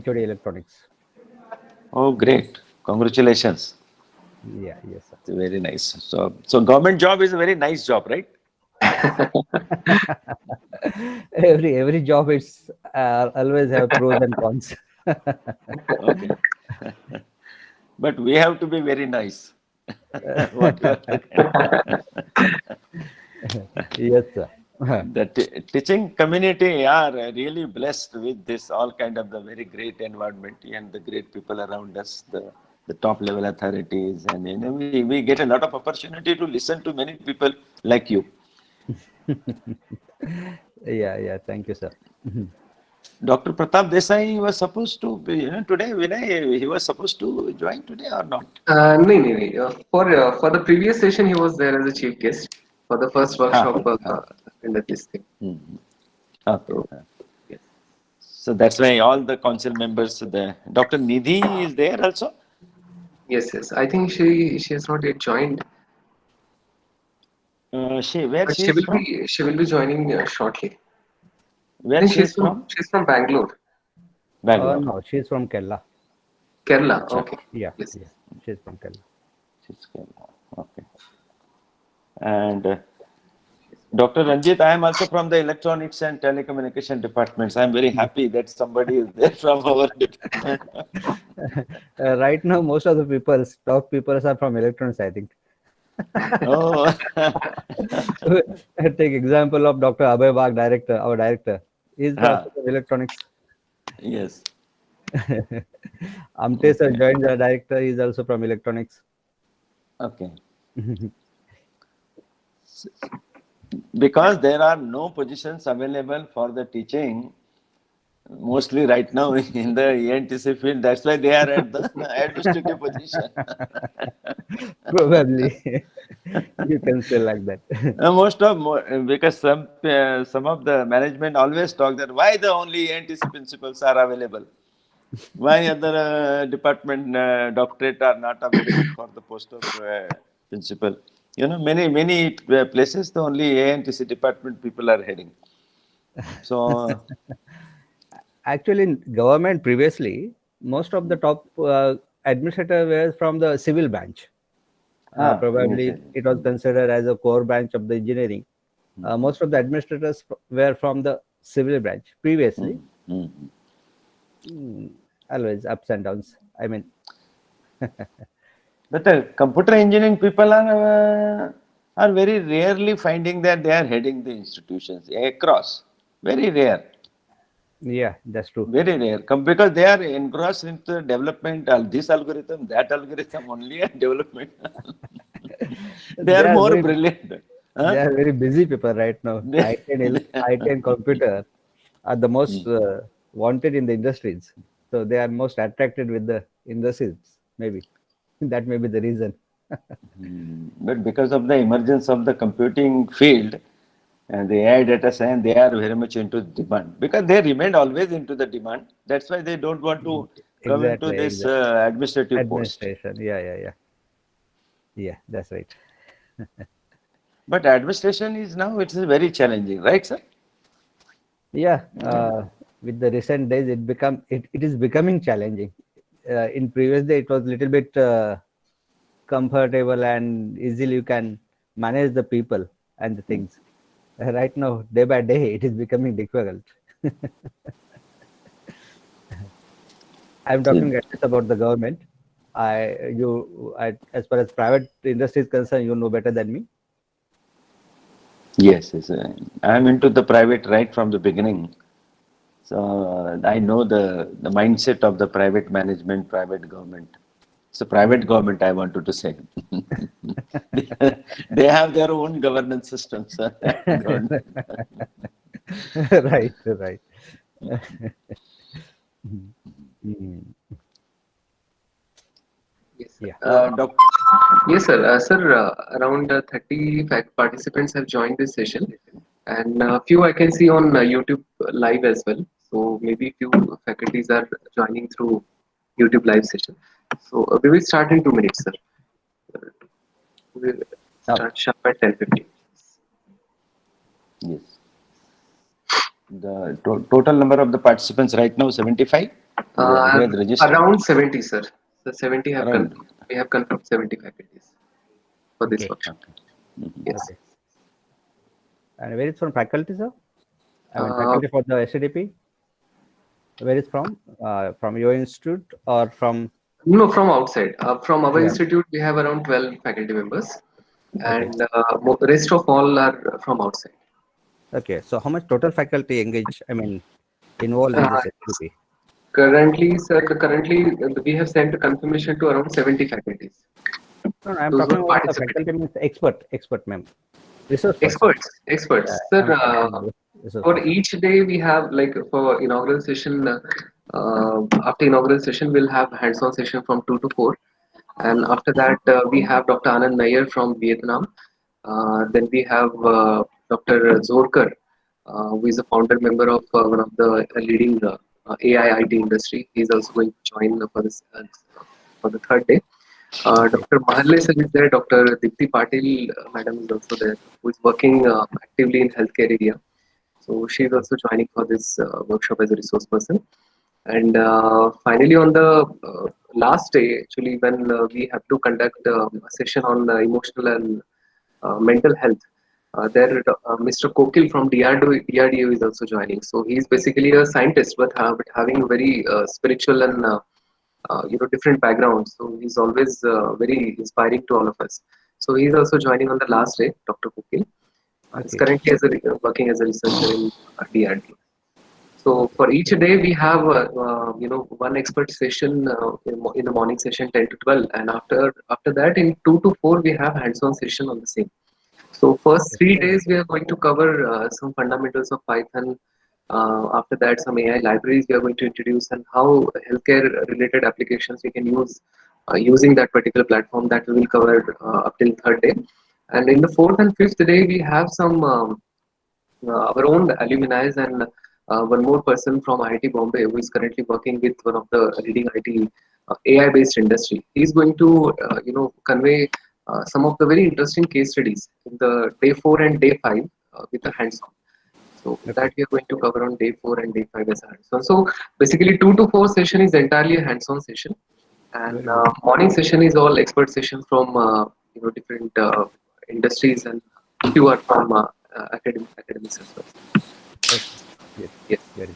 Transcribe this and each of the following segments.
HOD Electronics. Oh, great. Congratulations. Yeah, yes, sir. It's very nice. So government job is a very nice job, right? Every job is always have pros and cons. Okay. But we have to be very nice. What you are looking. Yes, sir. The teaching community are really blessed with this all kind of the very great environment and the great people around us, the top level authorities, and we get a lot of opportunity to listen to many people like you. Yeah. Thank you, sir. Dr. Pratap Desai was supposed to be today. Vinay, he was supposed to join today or not? No, no, no. For the previous session, he was there as a chief guest for the first Ah, workshop ah, under this thing. okay. So yes, So that's why all the council members, the Dr. Nidhi is there also. yes. I think she has not yet joined, Where but she is from? she will be joining shortly. I Where think she is from? she's from Bangalore, Bangalore. No, she's from Kerala. Kerala. Acha. Okay. Yeah, Yes. yeah, she's from Kerala. She's Kerala. Okay. And Dr. Ranjit, I am also from the electronics and telecommunication departments. I am very happy that somebody is there from our department. Right now, most of the top people are from electronics, I think. Oh, Take example of Dr. Abhay Bag, our director. He's also ah, from electronics. yes. Amte sir Okay. joined the director. He's also from electronics. Okay. Because there are no positions available for the teaching, mostly right now in the ENTC field. That's why they are at the administrative position. Probably, you can say like that. Because some of the management always talk that why the only ENTC principals are available, why other department doctorate are not available for the post of principal. Many places the only ANTC department people are heading. So Actually, in government previously, most of the top administrator were from the civil branch. Probably initially. it was considered as a core branch of the engineering. Most of the administrators were from the civil branch previously. Mm. Always ups and downs. I mean, But the computer engineering people are very rarely finding that they are heading the institutions across. Very rare. yeah, that's true. Very rare. Because they are engrossed into development, this algorithm, that algorithm, only a development. They They are are more very brilliant. they Huh? are very busy people right now. They, IT and computer are the most wanted in the industries. So they are most attracted with the industries. Maybe that may be the reason. but because of the emergence of the computing field and the AI data science, they are very much into demand. Because they remained always into the demand. That's why they don't want to come into Exactly, this exactly. administrative post. Administration. Yeah. That's right. But administration is now it's very challenging, right, sir? Yeah. With the recent days, it is becoming challenging. In previous day, it was little bit comfortable and easily you can manage the people and the things. Right now, day by day, it is becoming difficult. I'm talking at least about the government. As far as private industry is concerned, you know better than me. Yes. I'm into the private right from the beginning. So I know the mindset of the private management, private government. So private government, I wanted to say. They have their own governance systems. Government. Right. Mm, Yes, sir. yeah. Doc, Yes, sir. Sir, around 30 participants have joined this session, and few I can see on YouTube live as well. So maybe few faculties are joining through YouTube live session. So we will start in 2 minutes, sir. We will okay. start sharp at 10:15. Yes. The total number of the participants right now 75 who has registered. Around 70, sir. So 70 have Around. confirmed. We have confirmed 70 faculties for this Okay. workshop. Okay. Yes. Okay. And where is from faculty, sir? I mean, Uh, faculty for the SADP? Where is from your institute or from? no, from outside. From our Yeah. institute, we have around 12 faculty members, Okay. and rest of all are from outside. Okay. So how much total faculty engaged? I mean, involved in Uh, this SADP? Currently, sir, we have sent a confirmation to around 70 faculties. No, no, I'm Those who talking are about the participating. faculty means expert, ma'am, resource person. Experts. I'm Sir, talking about resource for person. each day we have like for inaugural session, after inaugural session we'll have hands-on session from 2 to 4, and after that we have Dr. Anand Nair from Vietnam. Then we have Dr. Zorkar, who is a founder member of one of the leading AI IT industry. He's also going to join for the third day. Okay. Dr. Mahalle sir is there. Dr. Dipti Patil, madam is also there, who is working actively in healthcare area. So she is Okay. also joining for this workshop as a resource person. And finally, on the last day, actually, when we have to conduct a session on emotional and mental health, Mr. Kokil from DRDO is also joining. So he is basically a scientist, but having a very spiritual and different backgrounds. So he's always very inspiring to all of us. So he's also joining on the last day, Dr. Kokil. He's Okay. currently working as a researcher in DRDO. So for each day we have one expert session in the morning session 10 to 12, and after that in 2 to 4 we have hands-on session on the same. So first Okay. 3 days we are going to cover some fundamentals of Python. After that, some AI libraries we are going to introduce, and how healthcare related applications we can use using that particular platform, that we will cover up till third day. And in the fourth and fifth day we have some our own alumni, and one more person from IIT Bombay who is currently working with one of the leading IT AI-based industry. He's going to convey some of the very interesting case studies in the day 4 and day 5 with the hands-on. So Okay. that we are going to cover on day 4 and day 5 as a hands-on. So basically 2 to 4 session is entirely a hands-on session, and Very good. morning session is all expert session from different industries, and few are from academics as well. Okay. Yes. Yes. Very.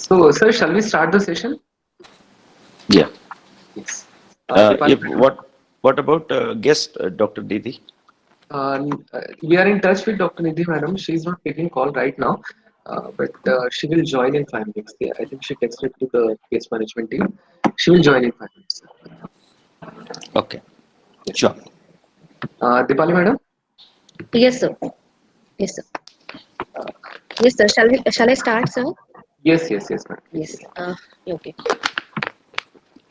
So, sir, shall we start the session? Yeah. Yes. If what about guest Dr. Didi? We are in touch with Dr. Nidhi, madam. She is not taking call right now, but she will join in 5 minutes. Yeah, I think she texted to the case management team. She will join in 5 minutes. Okay. Yes. Sure. Dipali, madam. Yes, sir. Yes, sir. Yes, sir. Shall I start, sir? Yes, madam. Yes. Okay.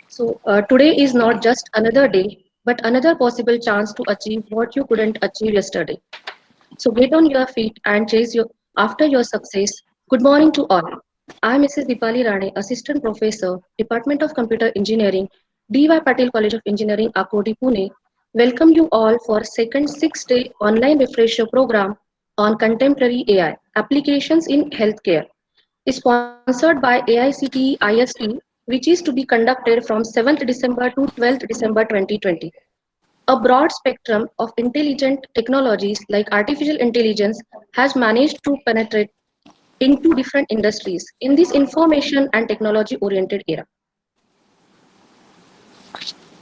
So today is not just another day, but another possible chance to achieve what you couldn't achieve yesterday. So get on your feet and chase your after your success. Good morning to all. I'm Mrs. Dipali Rane, Assistant Professor, Department of Computer Engineering, DY Patil College of Engineering, Akurdi, Pune. Welcome you all for second 6-day online refresher program on contemporary AI applications in healthcare. Is sponsored by AICTE-ISTE, which is to be conducted from 7th December to 12th December 2020. A broad spectrum of intelligent technologies like artificial intelligence has managed to penetrate into different industries in this information and technology oriented era.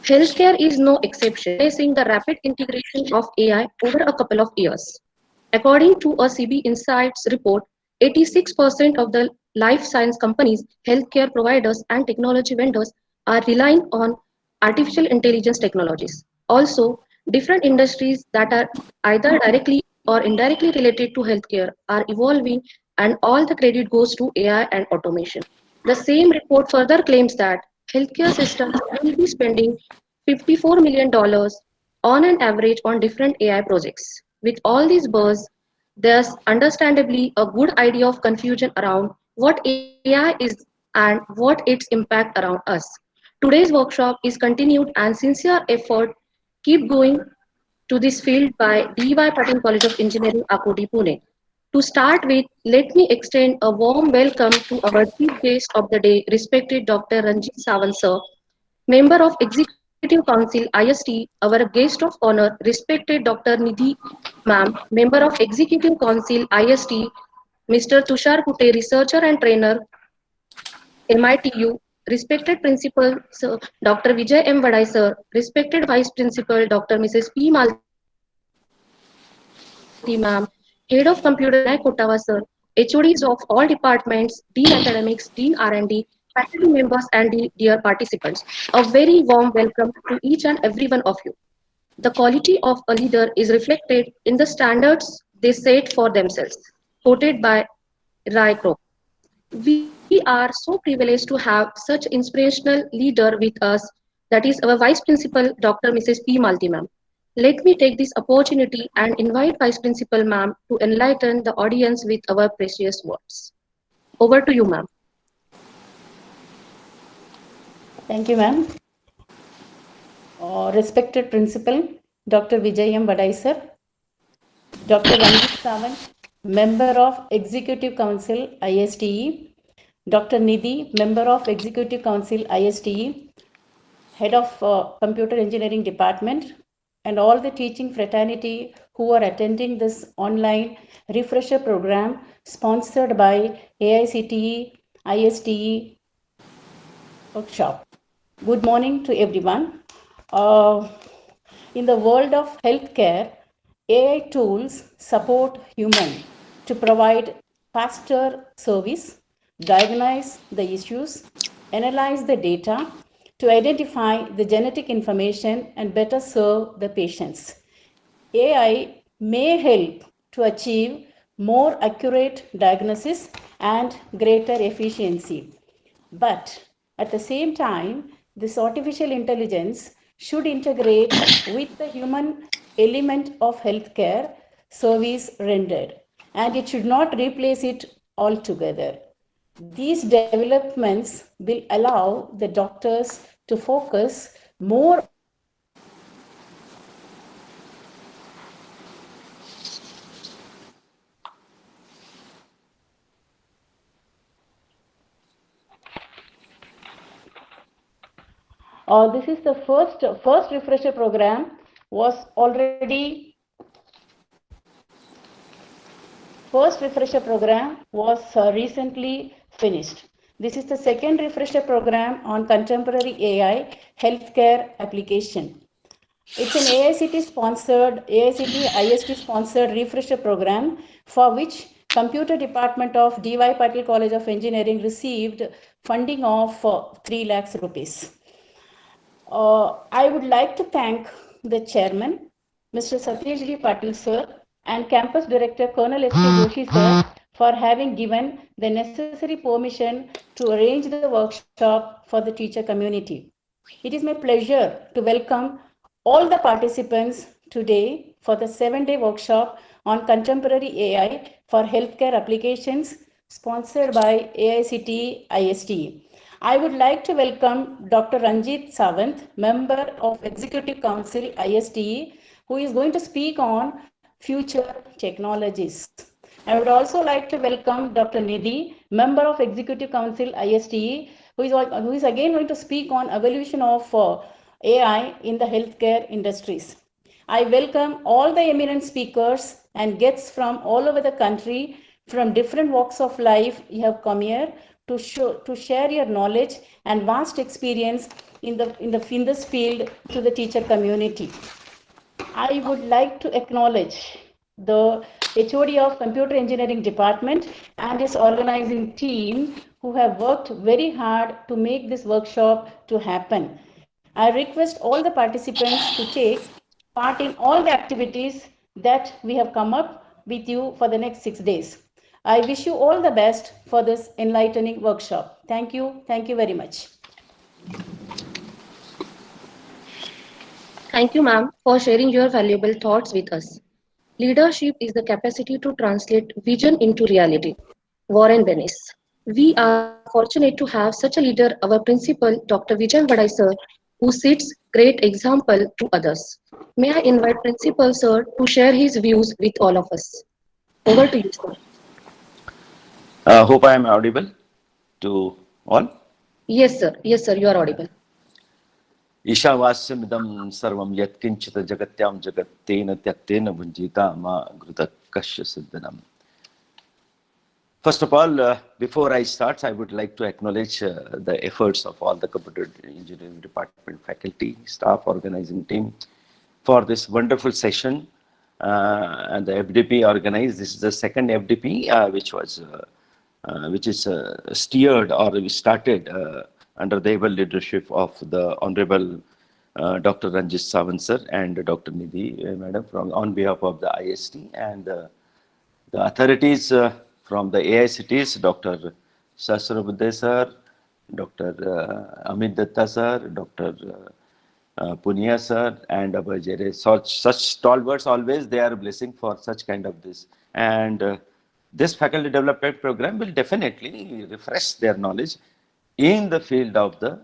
Healthcare is no exception, witnessing the rapid integration of AI over a couple of years. According to a CB Insights report, 86% of the life science companies, healthcare providers, and technology vendors are relying on artificial intelligence technologies. Also, different industries that are either directly or indirectly related to healthcare are evolving, and all the credit goes to AI and automation. The same report further claims that healthcare systems will be spending $54 million on an average on different AI projects. With all these buzz, there's understandably a good idea of confusion around what AI is and what its impact around us. Today's workshop is continued and sincere effort keep going to this field by DY Patil College of Engineering, Akurdi, Pune. To start with, let me extend a warm welcome to our chief guest of the day, respected Dr. Ranjit Sawant sir, member of Executive Council IST, our guest of honor, respected Dr. Nidhi ma'am, member of Executive Council IST, Mr. Tushar Kute, researcher and trainer, MITU, respected Principal Sir, Dr. Vijay M. Vadai sir, respected Vice Principal Dr. Mrs. P. Malti ma'am, Head of Computer Vinay Kotawa sir, HODs of all departments, Dean Academics, Dean R&D, faculty members and dear participants. A very warm welcome to each and every one of you. The quality of a leader is reflected in the standards they set for themselves, quoted by Rai Kroc. We are so privileged to have such inspirational leader with us, that is our Vice Principal, Dr. Mrs. P. Malti ma'am. Let me take this opportunity and invite Vice Principal ma'am to enlighten the audience with our precious words. Over to you, ma'am. Thank you, ma'am. Respected Principal, Dr. Vijay M. Vadai sir, Dr. Ranjit Sawant, Member of Executive Council ISTE, Dr. Nidhi, Member of Executive Council ISTE, Head of Computer Engineering Department, and all the teaching fraternity who are attending this online refresher program sponsored by AICTE ISTE workshop. Good morning to everyone. In the world of healthcare, AI tools support human to provide faster service, diagnose the issues, analyze the data, to identify the genetic information and better serve the patients. AI may help to achieve more accurate diagnosis and greater efficiency. But at the same time, this artificial intelligence should integrate with the human element of healthcare service rendered, and it should not replace it altogether. These developments will allow the doctors to focus more on providing accurate diagnosis and this is the first refresher program was already First refresher program was recently finished. This is the second refresher program on contemporary AI healthcare application. It's an AICTE IST sponsored refresher program for which Computer Department of DYPCOE College of Engineering received funding of 3 lakhs rupees. I would like to thank the chairman, Mr. Satish G. Patil sir, and campus director Colonel S. K. Joshi sir for having given the necessary permission to arrange the workshop for the teacher community. It is my pleasure to welcome all the participants today for the 7-day workshop on contemporary AI for healthcare applications sponsored by AICTE ISTE. I would like to welcome Dr. Ranjit Sawant, member of Executive Council ISTE, who is going to speak on future technologies. I would also like to welcome Dr. Nidhi, member of Executive Council ISTE, who is again going to speak on evolution of AI in the healthcare industries. I welcome all the eminent speakers and guests from all over the country, from different walks of life. You have come here to share your knowledge and vast experience in this field to the teacher community. I would like to acknowledge the HOD of Computer Engineering Department and his organizing team who have worked very hard to make this workshop to happen. I request all the participants to take part in all the activities that we have come up with you for the next 6 days. I wish you all the best for this enlightening workshop. Thank you. Thank you very much. Thank you, ma'am, for sharing your valuable thoughts with us. Leadership is the capacity to translate vision into reality. Warren Bennis. We are fortunate to have such a leader, our principal, Dr. Vijay Vadai sir, who sets great example to others. May I invite Principal sir to share his views with all of us. Over to you, sir. Hope I am audible to all. Yes, sir. Yes, sir. You are audible. Ishavasya sarvam yatkinchita jagatyam jagattena tyaktena bhunjita ma grutakasya siddhanam. First of all, before I start, I would like to acknowledge the efforts of all the computer engineering department faculty, staff, organizing team for this wonderful session. And the FDP organized. This is the second FDP, which is steered or we started under the able leadership of the Honorable Dr. Ranjit Sawant sir and Dr. Nidhi madam from on behalf of the IST and the authorities from the AICTE-ISTE, Dr. Sasrabuddhe sir, Dr. Amit Datta sir, Dr. Punia sir, and Abhajere. Such stalwarts always they are blessing for such kind of this. And this faculty development program will definitely refresh their knowledge in the field of the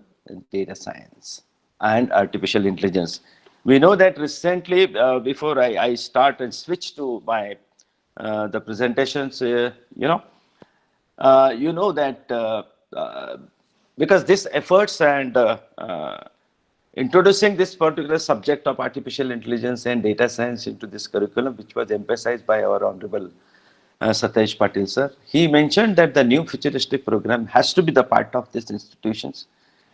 data science and artificial intelligence. We know that recently, before I start and switch to my the presentations, you know that because this efforts and introducing this particular subject of artificial intelligence and data science into this curriculum, which was emphasized by our Honorable Satish Patil sir. He mentioned that the new futuristic program has to be the part of these institutions.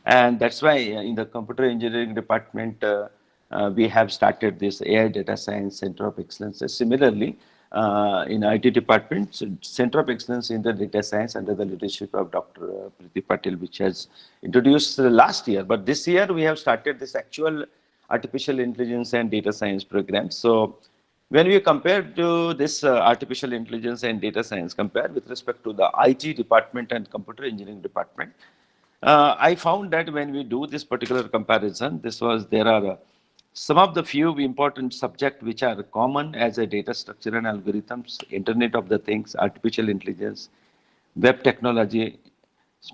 And that's why in the computer engineering department, we have started this AI Data Science Center of Excellence. Similarly, in IT department, Center of Excellence in the Data Science under the leadership of Dr. Priti Patil, which has introduced last year. But this year, we have started this actual artificial intelligence and data science program. So when we compare to this artificial intelligence and data science, compared with respect to the IT department and computer engineering department, I found that when we do this particular comparison, there are some of the few important subjects which are common as a data structure and algorithms, Internet of the Things, artificial intelligence, web technology,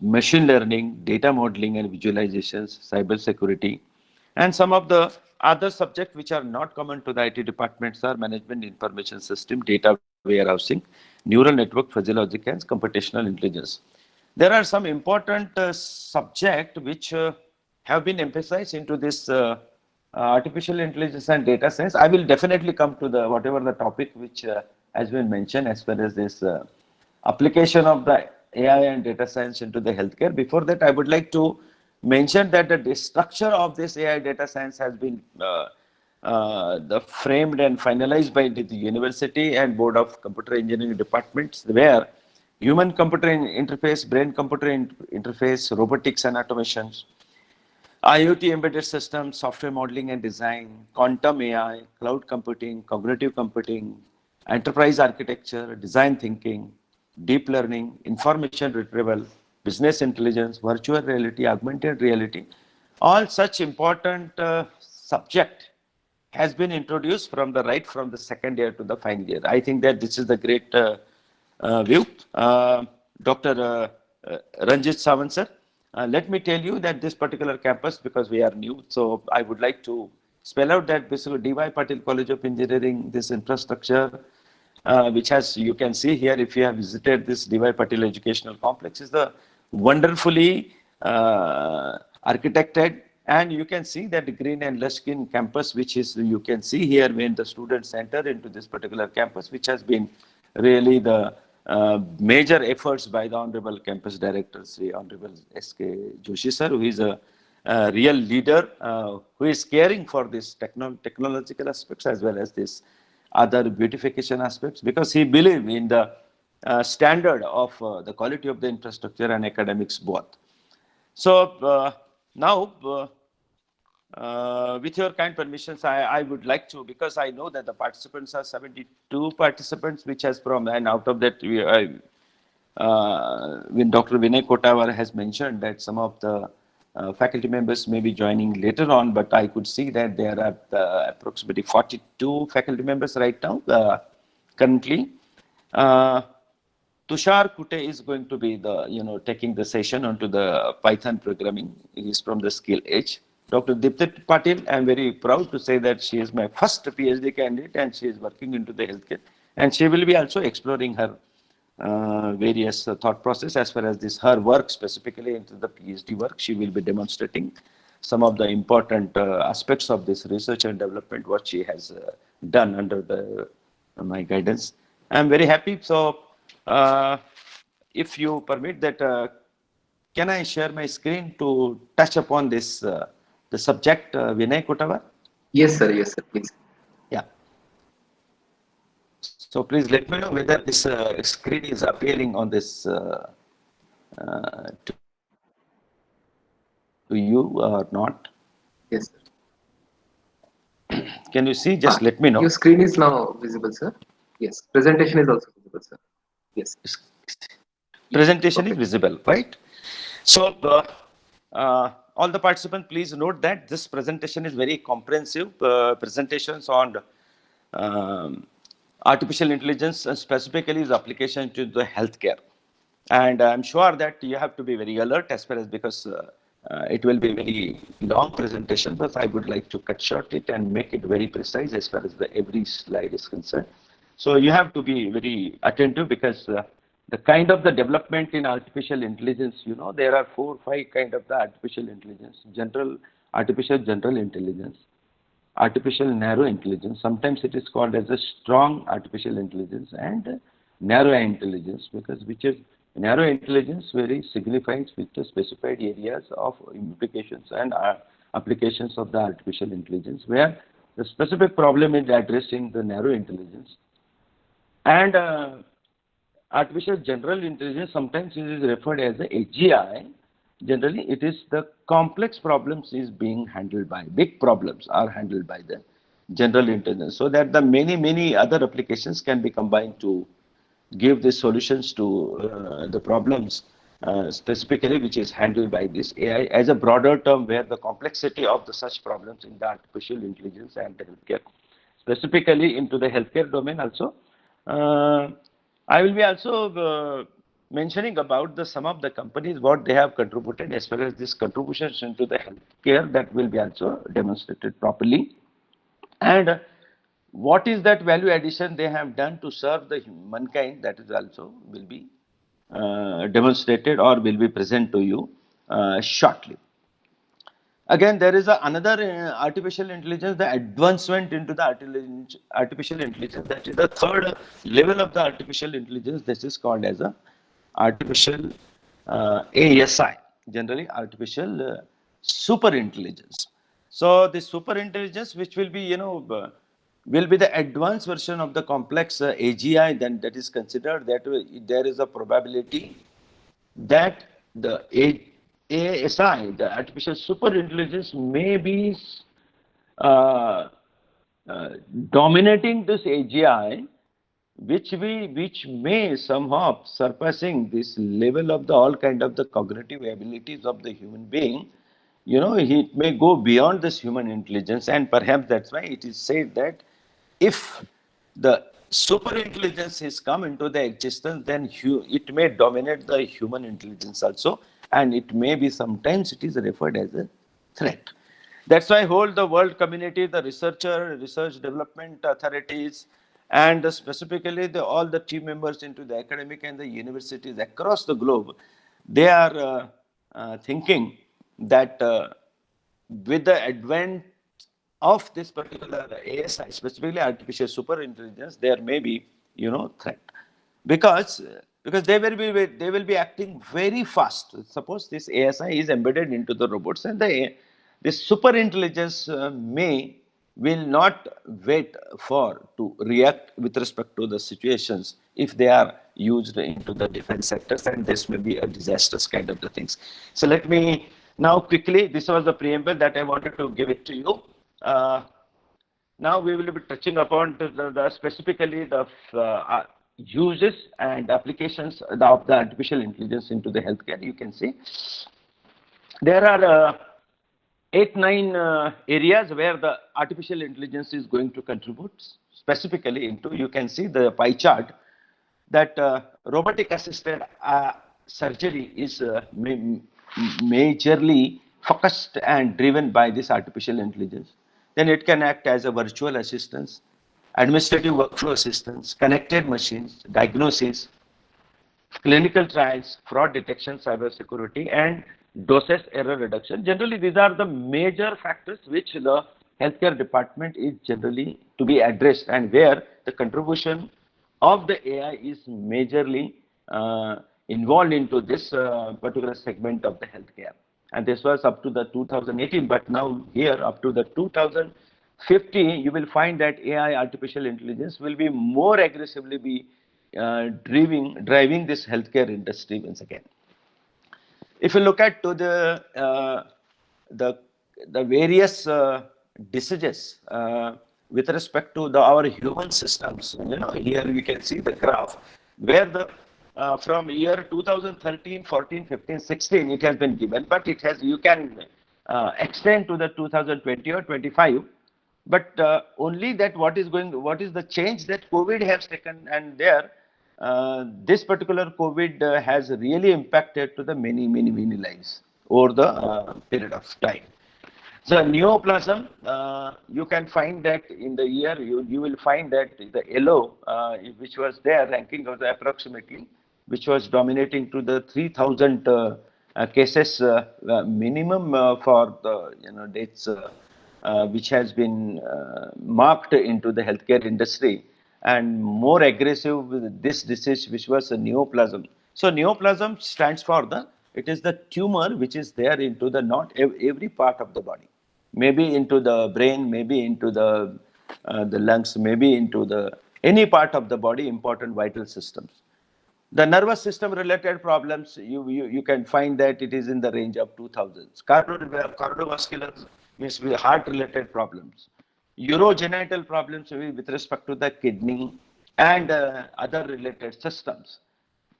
machine learning, data modeling and visualizations, cyber security, and some of the other subjects which are not common to the IT departments are management information system, data warehousing, neural network, physiologic and computational intelligence. There are some important subjects which have been emphasized into this artificial intelligence and data science. I will definitely come to the whatever the topic which has been mentioned as far as this application of the AI and data science into the healthcare. Before that, I would like to mention that the structure of this AI data science has been framed and finalized by the university and board of computer engineering departments, where human computer interface, brain computer interface, robotics and automations, IoT embedded systems, software modeling and design, quantum AI, cloud computing, cognitive computing, enterprise architecture, design thinking, deep learning, information retrieval, business intelligence, virtual reality, augmented reality, all such important subject has been introduced from the second year to the final year. I think that this is the great view. Dr. Ranjit Sawant sir, let me tell you that this particular campus, because we are new, so I would like to spell out that basically DY Patil College of Engineering, this infrastructure, which has, you can see here, if you have visited this DY Patil Educational Complex, is the wonderfully architected, and you can see that green and lush green campus, which is, you can see here when the students enter into this particular campus, which has been really the major efforts by the Honorable Campus Director, Sri Honorable S.K. Joshi sir, who is a real leader, who is caring for this technological aspects as well as this other beautification aspects, because he believes in the standard of the quality of the infrastructure and academics both. So now, with your kind permissions, I would like to, because I know that the participants are 72 participants, which has from, and out of that, when Dr. Vinay Kotawar has mentioned that some of the faculty members may be joining later on, but I could see that there are approximately 42 faculty members right now, currently. Tushar Kute is going to be the, taking the session onto the Python programming. He is from the Skill Edge. Dr. Dipti Patil, I am very proud to say that she is my first PhD candidate and she is working into the healthcare. And she will be also exploring her various thought process as far as this her work specifically into the PhD work. She will be demonstrating some of the important aspects of this research and development what she has done under the my guidance. I'm very happy. So if you permit that, can I share my screen to touch upon this the subject, Vinay Kotawar? Yes, sir. Yes, sir. Please. Yeah. So please let me know whether this screen is appearing on this to you or not. Yes, sir. Can you see? Just let me Your know. screen is now visible, sir. Yes. Presentation is also visible, sir. Yes. Presentation is Perfect. visible, right? So all the participants, please note that this presentation is very comprehensive presentations on artificial intelligence, and specifically its application to the healthcare. And I'm sure that you have to be very alert as far as because it will be a very long presentation, but I would like to cut short it and make it very precise as far as every slide is concerned. So you have to be very attentive because the kind of the development in artificial intelligence, you know, there are 4 or 5 kind of the artificial intelligence: artificial general intelligence, artificial narrow intelligence. Sometimes it is called as a strong artificial intelligence, and narrow intelligence, because which is narrow intelligence very signifies with the specified areas of implications and applications of the artificial intelligence, where the specific problem is addressing the narrow intelligence. And artificial general intelligence, sometimes it is referred as the AGI. Generally, it is the complex problems is being handled by, big problems are handled by the general intelligence, so that the many other applications can be combined to give the solutions to the problems specifically which is handled by this AI as a broader term, where the complexity of the such problems in the artificial intelligence and the healthcare, specifically into the healthcare domain also. I will be also mentioning about some of the companies, what they have contributed as far as this contributions into the healthcare, that will be also demonstrated properly. And what is that value addition they have done to serve the mankind, that is also will be demonstrated or will be present to you shortly. Again, there is another artificial intelligence, the advancement into the artificial intelligence, that is the third level of the artificial intelligence. This is called as a artificial ASI, generally artificial super intelligence. So the super intelligence, which will be, you know, will be the advanced version of the complex AGI, then that is considered that there is a probability that the ASI, the artificial super intelligence, may be uh, dominating this AGI, which may somehow surpassing this level of the all kind of the cognitive abilities of the human being. You know, it may go beyond this human intelligence, and perhaps that's why it is said that if the super intelligence is come into the existence, then it may dominate the human intelligence also, and it may be sometimes it is referred as a threat. That's why whole the world community, the research development authorities, and specifically all the team members into the academic and the universities across the globe, they are thinking that with the advent of this particular ASI, specifically artificial super intelligence, there may be, you know, threat, because they will be acting very fast. Suppose this ASI is embedded into the robots, and this super intelligence will not wait for to react with respect to the situations if they are used into the defense sectors, and this may be a disastrous kind of the things. So let me now quickly, this was the preamble that I wanted to give it to you. Now we will be touching upon specifically the uses and applications of the artificial intelligence into the healthcare. You can see there are 8-9 areas where the artificial intelligence is going to contribute specifically into. You can see the pie chart that robotic assisted surgery is majorly focused and driven by this artificial intelligence. Then it can act as a virtual assistance, administrative workflow assistance, connected machines, diagnosis, clinical trials, fraud detection, cyber security, and dosage error reduction. Generally, these are the major factors which the healthcare department is generally to be addressed, and where the contribution of the AI is majorly involved into this particular segment of the healthcare. And this was up to the 2018, but now here up to the 2050, you will find that AI, artificial intelligence, will be more aggressively be driving this healthcare industry once again. If you look at to the various diseases with respect to our human systems, here we can see the graph where the from year 2013, 14, 15, 16 it has been given, but it has, you can extend to the 2020 or 25. But only that what is the change that COVID has taken, and there this particular COVID has really impacted to the many lives over the period of time. So neoplasm, you can find that in the year, you will find that the yellow, which was there, ranking of the approximately, which was dominating to the 3,000 cases minimum for the deaths, which has been marked into the healthcare industry, and more aggressive with this disease, which was a neoplasm. So neoplasm stands for it is the tumor which is there into the not every part of the body, maybe into the brain, maybe into the lungs, maybe into the any part of the body, important vital systems. The nervous system related problems, you can find that it is in the range of 2000s. Cardiovascular means heart related problems. Urogenital problems with respect to the kidney and other related systems.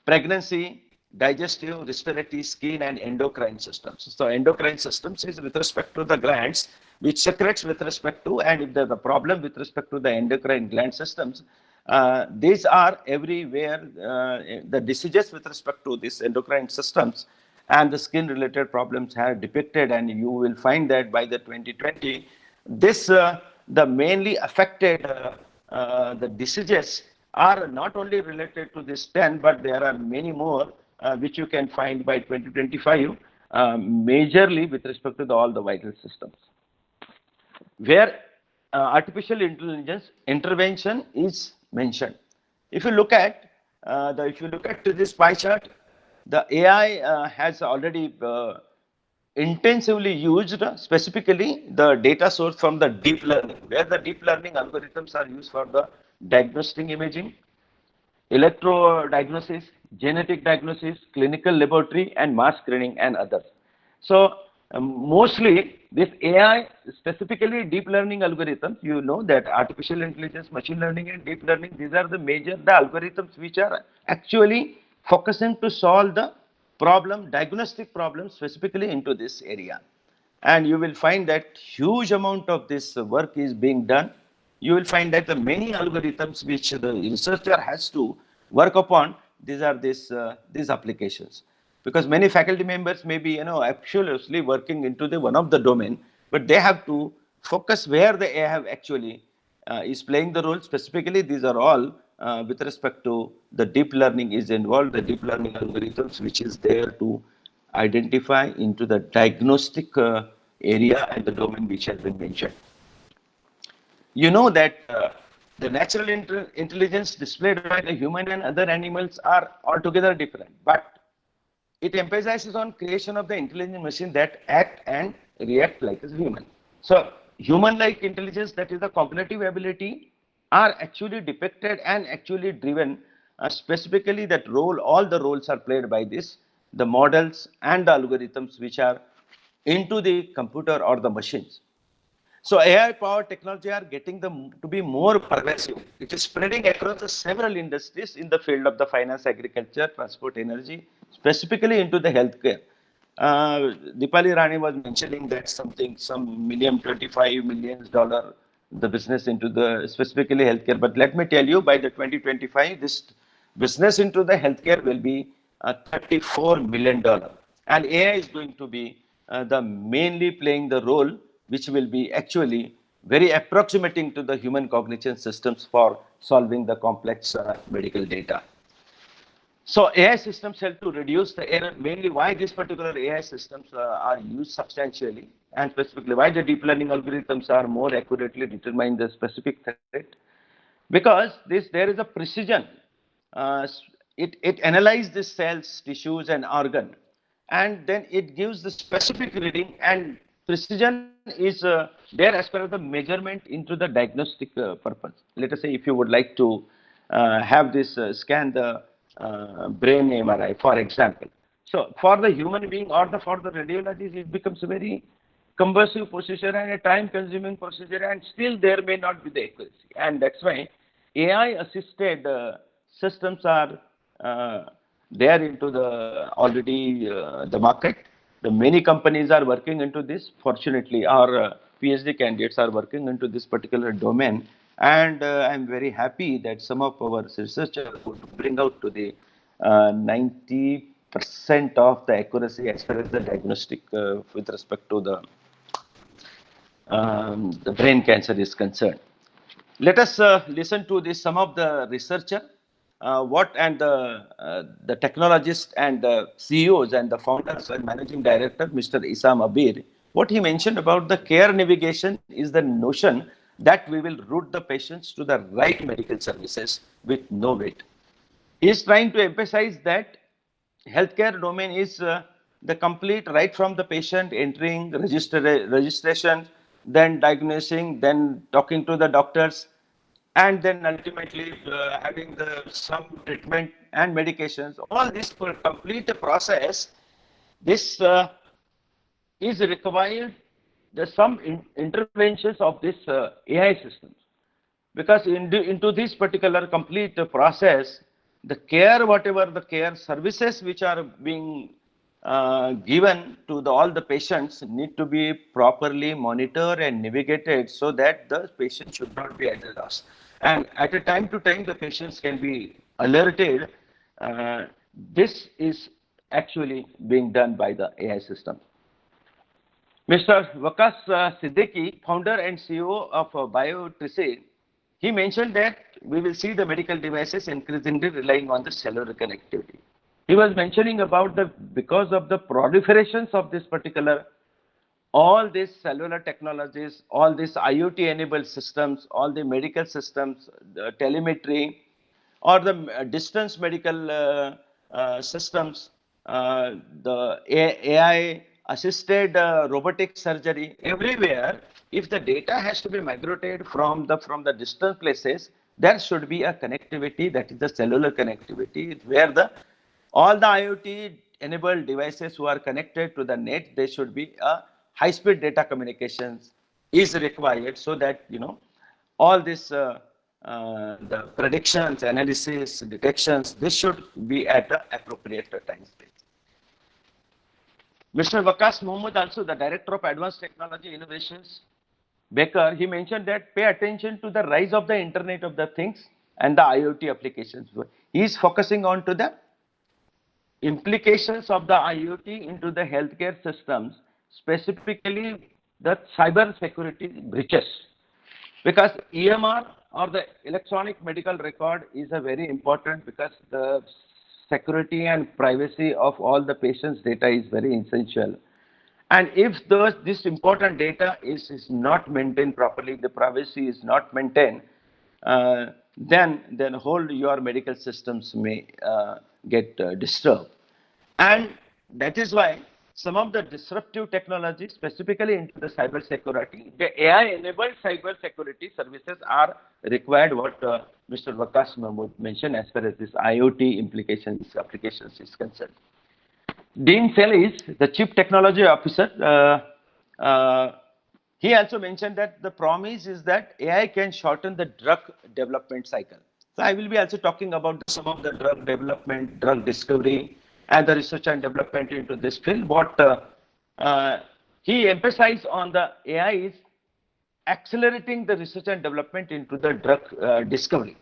Pregnancy, digestive, respiratory, skin, and endocrine systems. So endocrine systems is with respect to the glands, which secretes with respect to, and if there's a problem with respect to the endocrine gland systems, these are everywhere, the diseases with respect to these endocrine systems and the skin related problems have depicted, and you will find that by the 2020, this, the mainly affected the diseases are not only related to this 10, but there are many more which you can find by 2025, majorly with respect to all the vital systems, where artificial intelligence intervention is mentioned. If you look at this pie chart, the AI has already intensively used specifically the data source from the deep learning, where the deep learning algorithms are used for the diagnostic imaging, electro diagnosis, genetic diagnosis, clinical laboratory, and mass screening, and others. So mostly this AI, specifically deep learning algorithms, you know that artificial intelligence, machine learning, and deep learning, these are the algorithms which are actually focusing to solve the problem, diagnostic problems specifically into this area. And you will find that huge amount of this work is being done. You will find that the many algorithms which the researcher has to work upon, these are these applications. Because many faculty members may be absolutely working into the one of the domain, but they have to focus where the AI have actually is playing the role. Specifically, these are all with respect to the deep learning is involved, the deep learning algorithms which is there to identify into the diagnostic area and the domain which has been mentioned. You know that the natural intelligence displayed by the human and other animals are altogether different, but it emphasizes on creation of the intelligent machine that act and react like a human. So human-like intelligence, that is the cognitive ability, are actually depicted and actually driven specifically that role, all the roles are played by this, the models and the algorithms which are into the computer or the machines. So AI-powered technology are getting them to be more pervasive. It is spreading across the several industries in the field of the finance, agriculture, transport, energy, specifically into the healthcare. Dipali Rani was mentioning that some $25 million the business into the specifically healthcare. But let me tell you, by the 2025, this business into the healthcare will be $34 million, and AI is going to be the mainly playing the role, which will be actually very approximating to the human cognition systems for solving the complex medical data. So AI systems help to reduce the error. Mainly why these particular AI systems are used substantially, and specifically why the deep learning algorithms are more accurately determine the specific threat. Because there is a precision. It analyzes the cells, tissues, and organ, and then it gives the specific reading. And precision is there as per the measurement into the diagnostic purpose. Let us say if you would like to have this scan the brain MRI, for example. So for the human being or for the radiologist, it becomes a very cumbersome procedure and a time-consuming procedure, and still there may not be the accuracy. And that's why AI-assisted systems are there into the already the market. The many companies are working into this. Fortunately, our PhD candidates are working into this particular domain, and I'm very happy that some of our researchers could bring out to the 90% of the accuracy as far as the diagnostic with respect to the brain cancer is concerned. Let us listen to this. Some of the researcher, the technologists and the CEOs and the founders and managing director, Mr. Isam Abir, what he mentioned about the care navigation is the notion that we will route the patients to the right medical services with no wait. He is trying to emphasize that healthcare domain is the complete right from the patient entering registration, then diagnosing, then talking to the doctors, and then ultimately having some treatment and medications. All this for complete the process, this is required some interventions of this AI systems, because into this particular complete process, the care, whatever the care services which are being given to all the patients need to be properly monitored and navigated so that the patient should not be at a loss. And at a time to time, the patients can be alerted. This is actually being done by the AI system. Mr. Waqas Siddiqui, founder and CEO of BioTricid, he mentioned that we will see the medical devices increasingly relying on the cellular connectivity. He was mentioning about because of the proliferations of this particular, all these cellular technologies, all these IoT-enabled systems, all the medical systems, the telemetry, or the distance medical systems, the AI-assisted robotic surgery, everywhere, if the data has to be migrated from the distant places, there should be a connectivity, that is the cellular connectivity, where all the IoT-enabled devices who are connected to the net, they should be a high-speed data communications is required, so that all this the predictions, analysis, detections, this should be at the appropriate time space. Mr. Waqas Mohammed, also the Director of Advanced Technology Innovations, Baker, he mentioned that pay attention to the rise of the Internet of the Things and the IoT applications. He is focusing on to the implications of the IoT into the healthcare systems, specifically the cyber security breaches. Because EMR, or the electronic medical record, is a very important, because the security and privacy of all the patients' data is very essential. And if this important data is not maintained properly, the privacy is not maintained, then whole your medical systems may get disturbed. And that is why some of the disruptive technologies, specifically into the cyber security, the AI-enabled cyber security services are required, what Mr. Waqas Mahmood mentioned as far as this IoT applications is concerned. Dean Sellis, the Chief Technology Officer, he also mentioned that the promise is that AI can shorten the drug development cycle. So I will be also talking about some of the drug development, drug discovery, and the research and development into this field. What he emphasized on the AI is accelerating the research and development into the drug discovery.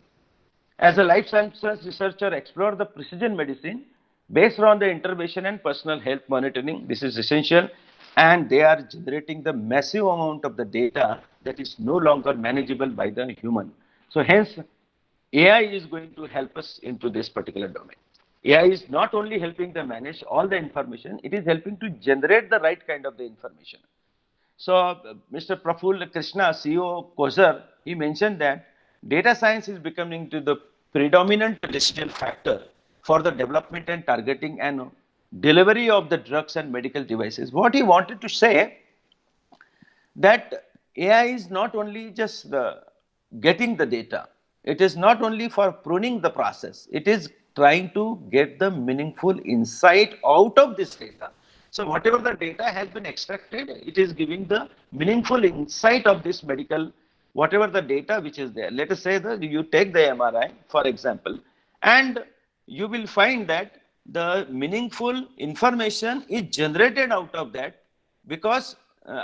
As a life sciences researcher, explore the precision medicine based on the intervention and personal health monitoring. This is essential. and they are generating the massive amount of the data that is no longer manageable by the human. So hence, AI is going to help us into this particular domain. AI is not only helping to manage all the information, it is helping to generate the right kind of the information. So Mr. Praful Krishna, CEO of COSER, he mentioned that data science is becoming to the predominant decision factor for the development and targeting and delivery of the drugs and medical devices. What he wanted to say that AI is not only just getting the data, it is not only for pruning the process, it is trying to get the meaningful insight out of this data. So whatever the data has been extracted, it is giving the meaningful insight of this medical, whatever the data which is there. Let us say that you take the MRI, for example, and you will find that the meaningful information is generated out of that because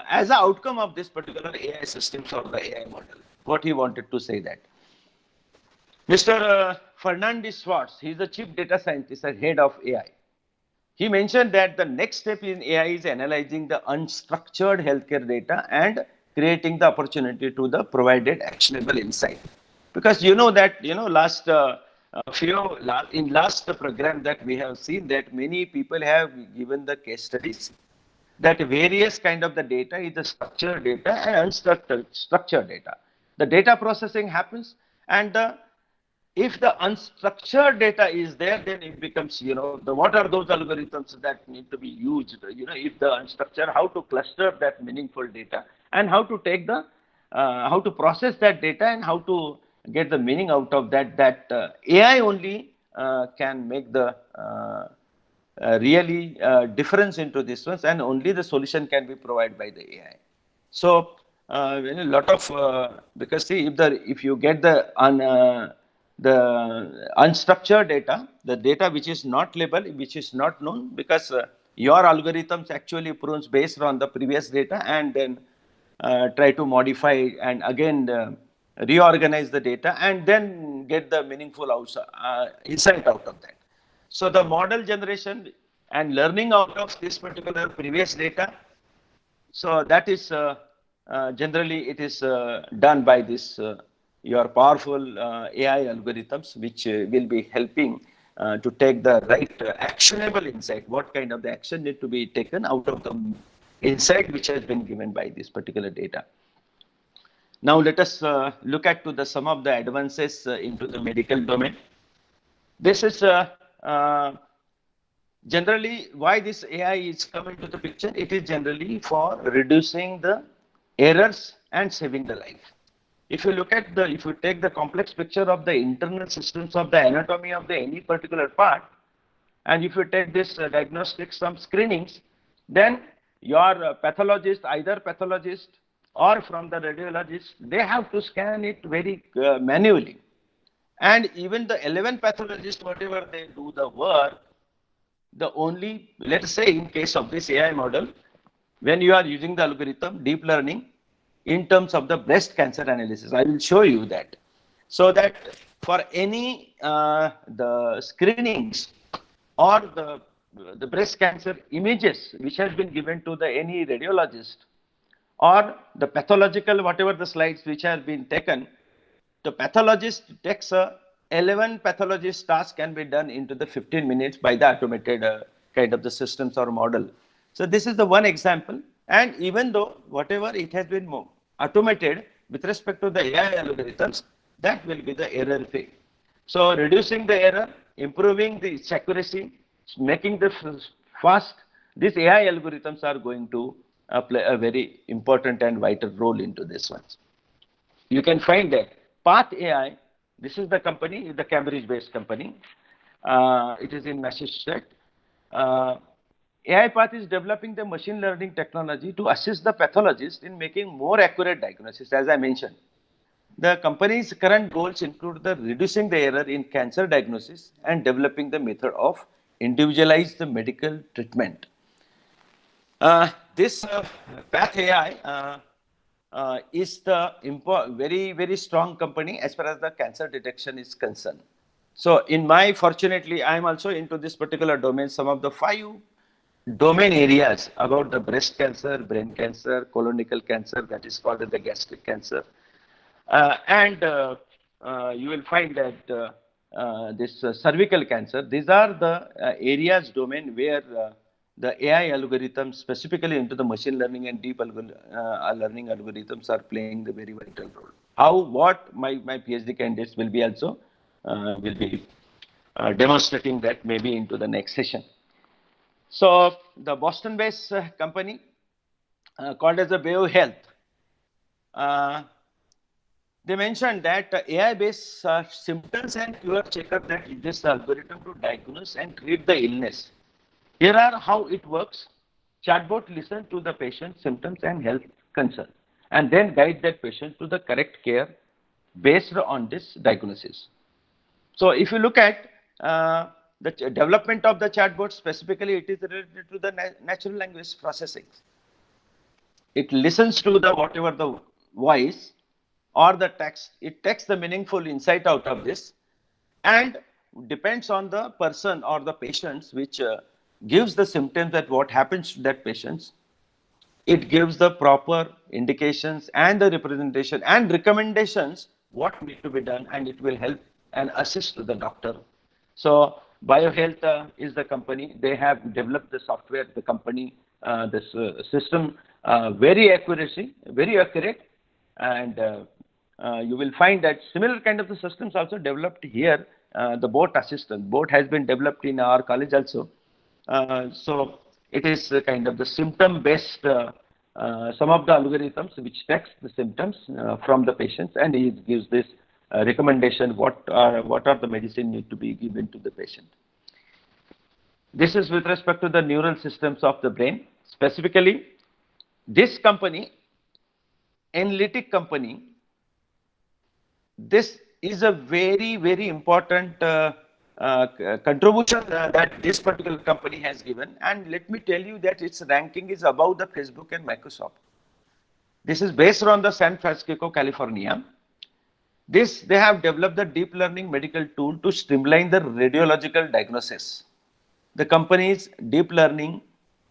as an outcome of this particular AI systems or the AI model. What he wanted to say that. Mr. Fernandez Schwartz, he is the chief data scientist and head of AI. He mentioned that the next step in AI is analyzing the unstructured healthcare data and creating the opportunity to the provided actionable insight. Because you know that, last in last program that we have seen that many people have given the case studies that various kind of the data is the structured data and unstructured data. The data processing happens, and if the unstructured data is there, then it becomes, what are those algorithms that need to be used? If the unstructured, how to cluster that meaningful data and how to take the, how to process that data and how to get the meaning out of that. AI only can make the really difference into this ones, and only the solution can be provided by the AI. So a lot of because see, if you get the unstructured data, the data which is not labeled, which is not known, because your algorithms actually prunes based on the previous data and then try to modify and again reorganize the data and then get the meaningful insight out of that. So the model generation and learning out of this particular previous data, so that is generally it is done by this your powerful AI algorithms, which will be helping to take the right actionable insight. What kind of the action need to be taken out of the insight which has been given by this particular data. Now let us look at to some of the advances into the medical domain. This is generally why this AI is coming to the picture. It is generally for reducing the errors and saving the life. If you look at if you take the complex picture of the internal systems of the anatomy of the any particular part, and if you take this diagnostic some screenings, then your pathologist, either pathologist or from the radiologist, they have to scan it very manually. And even the 11 pathologists, whatever they do the work, the only, let's say in case of this AI model, when you are using the algorithm, deep learning, in terms of the breast cancer analysis, I will show you that. So that for any the screenings or the breast cancer images which has been given to the any radiologist or the pathological, whatever the slides which have been taken, the pathologist takes 11 pathologist tasks can be done into the 15 minutes by the automated kind of the systems or model. So this is the one example. And even though whatever it has been automated with respect to the AI algorithms, that will be the error free. So reducing the error, improving the accuracy, making the fast, these AI algorithms are going to play a very important and vital role into this one. You can find that Path AI, this is the company, the Cambridge-based company. It is in Massachusetts. AI Path is developing the machine learning technology to assist the pathologist in making more accurate diagnosis, as I mentioned. The company's current goals include the reducing the error in cancer diagnosis and developing the method of individualized medical treatment. This Path AI is the very, very strong company as far as the cancer detection is concerned. So fortunately, I am also into this particular domain. Some of the 5 domain areas about the breast cancer, brain cancer, colorectal cancer, that is called as the gastric cancer. And you will find that this cervical cancer, these are the areas domain where the AI algorithms, specifically into the machine learning and deep learning algorithms, are playing the very vital role. How, what my PhD candidates will be also demonstrating that maybe into the next session. So the Boston-based company called as the Bio Health, they mentioned that AI-based symptoms and cure checker that uses the algorithm to diagnose and treat the illness. Here are how it works. Chatbot listens to the patient's symptoms and health concerns and then guide that patient to the correct care based on this diagnosis. So if you look at the development of the chatbot, specifically it is related to the natural language processing. It listens to the whatever the voice or the text, it takes the meaningful insight out of this, and depends on the person or the patients which gives the symptoms that what happens to that patients. It gives the proper indications and the representation and recommendations what need to be done, and it will help and assist to the doctor. So BioHealth is the company. They have developed the software, the company, this system, very accurate, and you will find that similar kind of the systems also developed here. The bot assistant, bot has been developed in our college also. So it is kind of the symptom based, some of the algorithms which takes the symptoms from the patients, and it gives this recommendation what are the medicine need to be given to the patient. This is with respect to the neural systems of the brain. Specifically, this company, analytic company, this is a very important contribution that this particular company has given. And let me tell you that its ranking is above the Facebook and Microsoft. This is based on the San Francisco, California. They have developed the deep learning medical tool to streamline the radiological diagnosis. The company's deep learning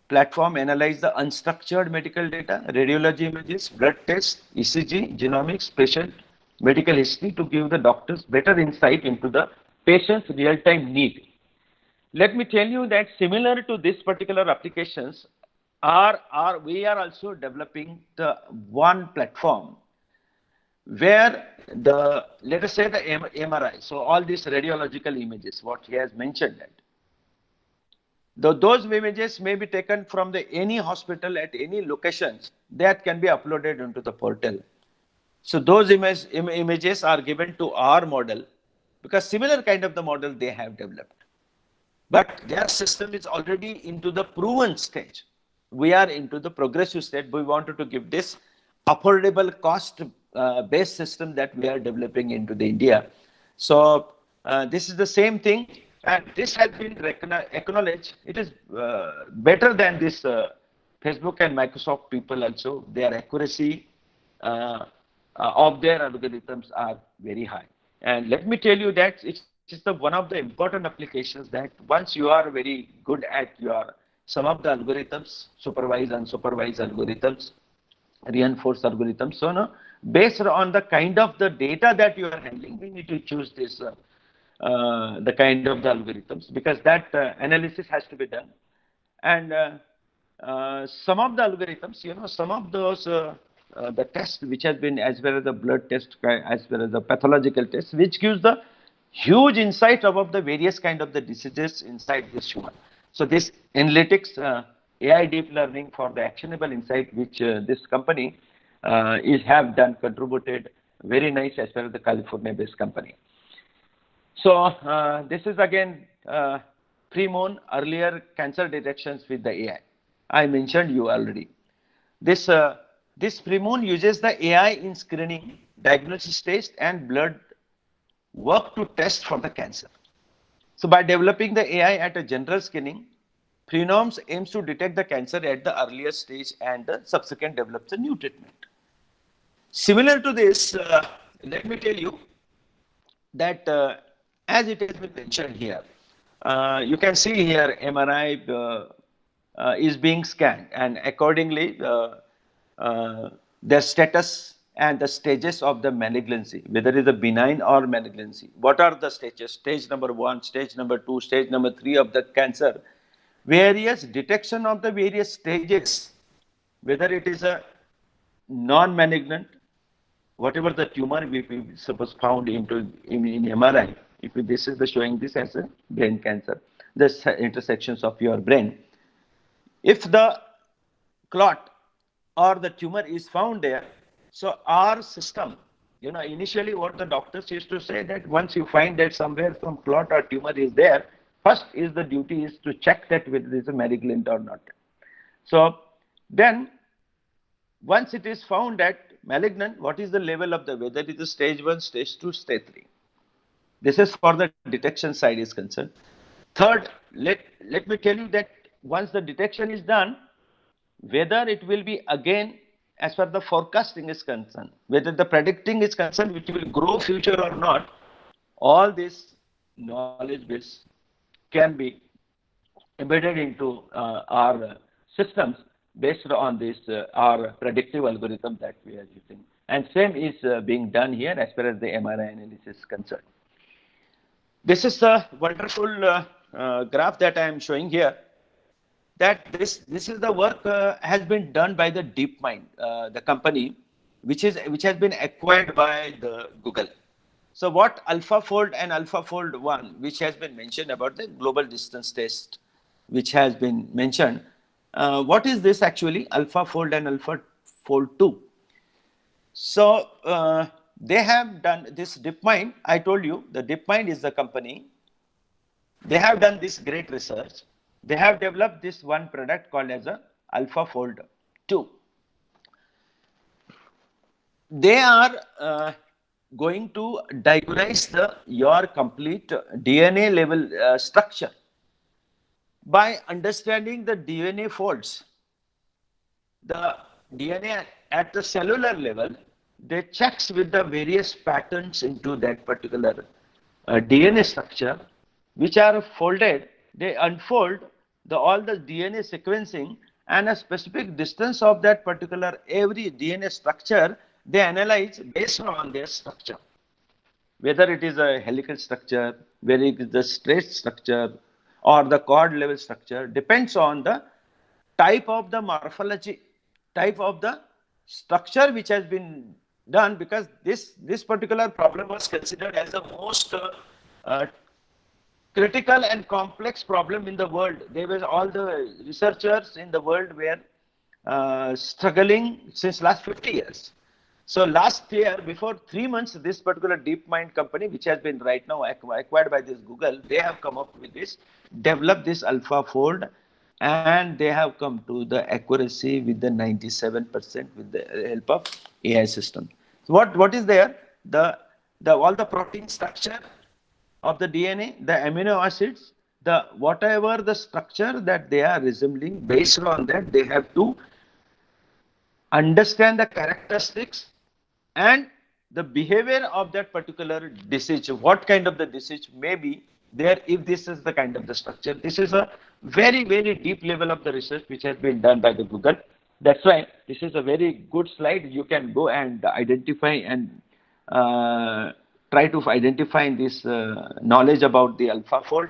platform analyzes the unstructured medical data, radiology images, blood tests, ECG, genomics, patient medical history to give the doctors better insight into the patient's real-time need. Let me tell you that similar to this particular applications, we are also developing the one platform where let us say the MRI, so all these radiological images, what he has mentioned that. Those images may be taken from any hospital at any locations that can be uploaded into the portal. So those images are given to our model, because similar kind of the model they have developed. But their system is already into the proven stage. We are into the progressive stage. We wanted to give this affordable cost based system that we are developing into the India. So this is the same thing, and this has been acknowledged. It is better than this Facebook and Microsoft people also. Their accuracy of their algorithms are very high. And let me tell you that it's one of the important applications that once you are very good at some of the algorithms, supervised, unsupervised algorithms, reinforced algorithms, so no, based on the kind of the data that you are handling, we need to choose this the kind of the algorithms, because that analysis has to be done. And some of the algorithms, some of those the test which has been, as well as the blood test, as well as the pathological test, which gives the huge insight about the various kind of the diseases inside this human. So this analytics, AI deep learning for the actionable insight, which this company have done, contributed very nice, as well as the California-based company. So this is again pre-moon earlier cancer detections with the AI. I mentioned you already. This pre-moon uses the AI in screening, diagnosis test, and blood work to test for the cancer. So by developing the AI at a general screening, Prenoms aims to detect the cancer at the earlier stage and subsequent develops a new treatment. Similar to this, let me tell you that as it has been mentioned here, you can see here MRI, is being scanned, and accordingly their status and the stages of the malignancy, whether it is a benign or malignancy. What are the stages? Stage number 1, stage number 2, stage number 3 of the cancer. Various detection of the various stages, whether it is a non-malignant, whatever the tumor we suppose found in MRI, if this is the showing this as a brain cancer, the intersections of your brain. If the clot or the tumor is found there, so our system, initially what the doctors used to say that once you find that somewhere some clot or tumor is there, first is the duty is to check that whether it is a malignant or not. So then once it is found that malignant, what is the level of the, whether it is stage 1, stage 2, stage 3. This is for the detection side is concerned. Third, let me tell you that once the detection is done, whether it will be again as far the forecasting is concerned, whether the predicting is concerned, which will grow future or not, all this knowledge base can be embedded into our systems based on this our predictive algorithm that we are using. And same is being done here as far as the MRI analysis is concerned. This is a wonderful graph that I am showing here. That this is the work has been done by the DeepMind, the company which has been acquired by the Google. So what AlphaFold and AlphaFold 1, which has been mentioned about the global distance test, which has been mentioned. What is this actually? AlphaFold and AlphaFold 2. So they have done this DeepMind. I told you the DeepMind is the company. They have done this great research. They have developed this one product called as a AlphaFold 2. They are going to diagnose your complete DNA level structure by understanding the DNA folds. The DNA at the cellular level, they checks with the various patterns into that particular DNA structure, which are folded. They unfold all the DNA sequencing and a specific distance of that particular every DNA structure. They analyze based on their structure, whether it is a helical structure, whether it is the straight structure or the chord level structure, depends on the type of the morphology, type of the structure which has been done, because this particular problem was considered as the most critical and complex problem in the world. There was all the researchers in the world were struggling since last 50 years. So last year, before 3 months, this particular DeepMind company, which has been right now acquired by this Google, they have come up with this, developed this AlphaFold, and they have come to the accuracy with the 97% with the help of AI system. So what is there? All the protein structure of the DNA, the amino acids, whatever the structure that they are resembling, based on that they have to understand the characteristics and the behavior of that particular disease, what kind of the disease may be there if this is the kind of the structure. This is a very, very deep level of the research which has been done by the Google. That's why this is a very good slide. You can go and identify and try to identify this knowledge about the AlphaFold,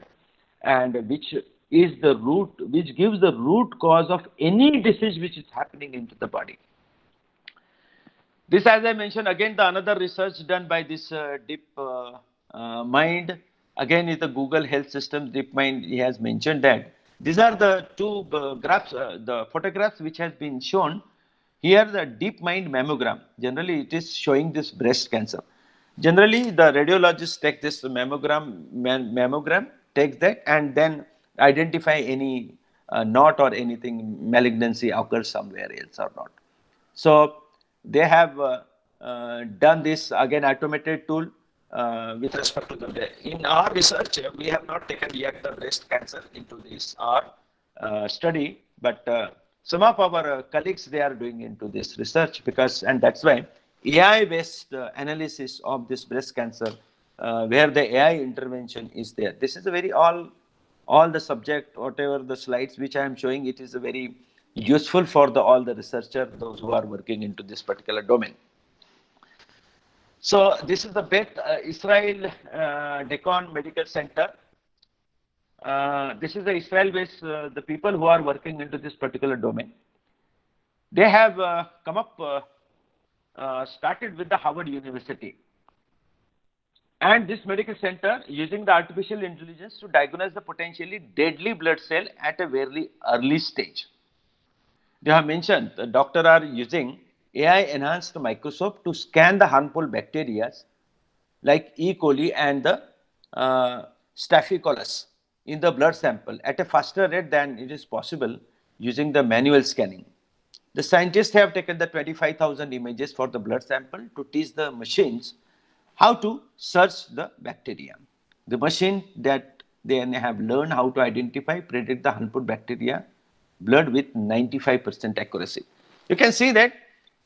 and which is the root, which gives the root cause of any disease which is happening into the body. This, as I mentioned, again, another research done by this DeepMind, again is the Google Health System. DeepMind, he has mentioned that. These are the two graphs, the photographs which has been shown. Here the DeepMind mammogram, generally it is showing this breast cancer. Generally the radiologist take this mammogram, takes that and then identify any knot or anything malignancy occurs somewhere else or not. So they have done this, again, automated tool with respect to the. In our research, we have not taken yet the breast cancer into this our study, but some of our colleagues, they are doing into this research, because, and that's why AI-based analysis of this breast cancer, where the AI intervention is there. This is a very all all the subject, whatever the slides which I am showing, it is very useful for all the researchers, those who are working into this particular domain. So this is the Beth Israel Decon Medical Center. This is the Israel-based, the people who are working into this particular domain. They have come up, started with the Harvard University. And this medical center using the artificial intelligence to diagnose the potentially deadly blood cell at a very early stage. They have mentioned the doctor are using AI enhanced microscope to scan the harmful bacteria like E. coli and the Staphylococcus in the blood sample at a faster rate than it is possible using the manual scanning. The scientists have taken the 25,000 images for the blood sample to teach the machines how to search the bacteria. The machine that they have learned how to identify, predict the harmful bacteria blood with 95% accuracy. You can see that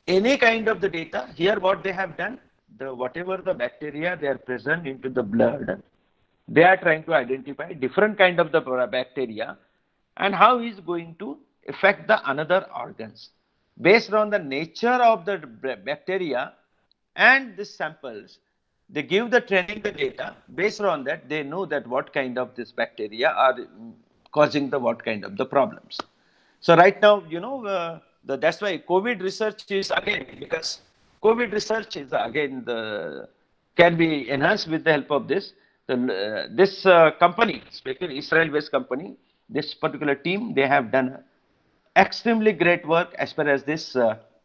any kind of the data here, what they have done, whatever the bacteria they are present into the blood, they are trying to identify different kind of the bacteria and how is going to affect the another organs. Based on the nature of the bacteria and the samples, they give the training the data. Based on that, they know that what kind of this bacteria are causing the what kind of the problems. So right now, you know, that's why COVID research is again, because COVID research is again can be enhanced with the help of this. This company, especially Israel-based company, this particular team, they have done extremely great work as far as this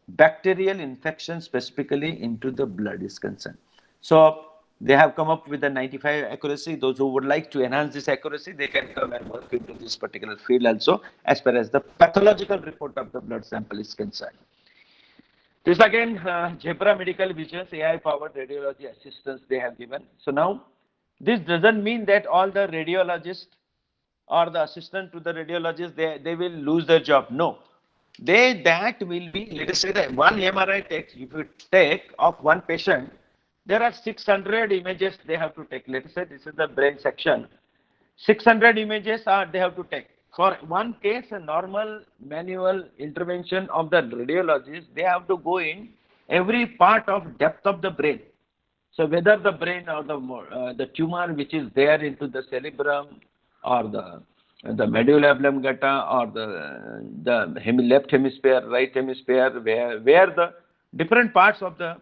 bacterial infection specifically into the blood is concerned. So they have come up with a 95 accuracy. Those who would like to enhance this accuracy, they can come and work into this particular field also as far as the pathological report of the blood sample is concerned. This again, Zebra Medical Visions, AI-powered radiology assistance they have given. So now, this doesn't mean that all the radiologists or the assistant to the radiologist, they will lose their job. No. That will be, let us say that one MRI takes, if you take of one patient, there are 600 images they have to take. Let us say this is the brain section. 600 images they have to take. For one case, a normal manual intervention of the radiologist, they have to go in every part of depth of the brain. So whether the brain or the tumor which is there into the cerebrum or the medulla oblongata or the left hemisphere, right hemisphere, where the different parts of the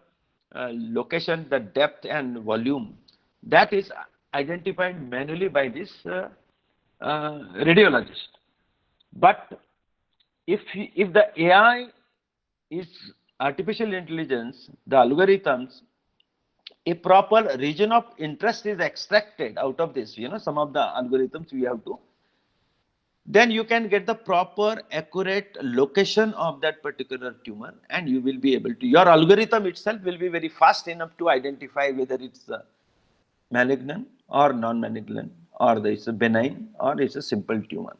location, the depth and volume, that is identified manually by this radiologist. But if the AI is artificial intelligence, the algorithms, a proper region of interest is extracted out of this, you know, some of the algorithms we have to, then you can get the proper accurate location of that particular tumor and you will be able to, your algorithm itself will be very fast enough to identify whether it's malignant or non-malignant or it's a benign or it's a simple tumor.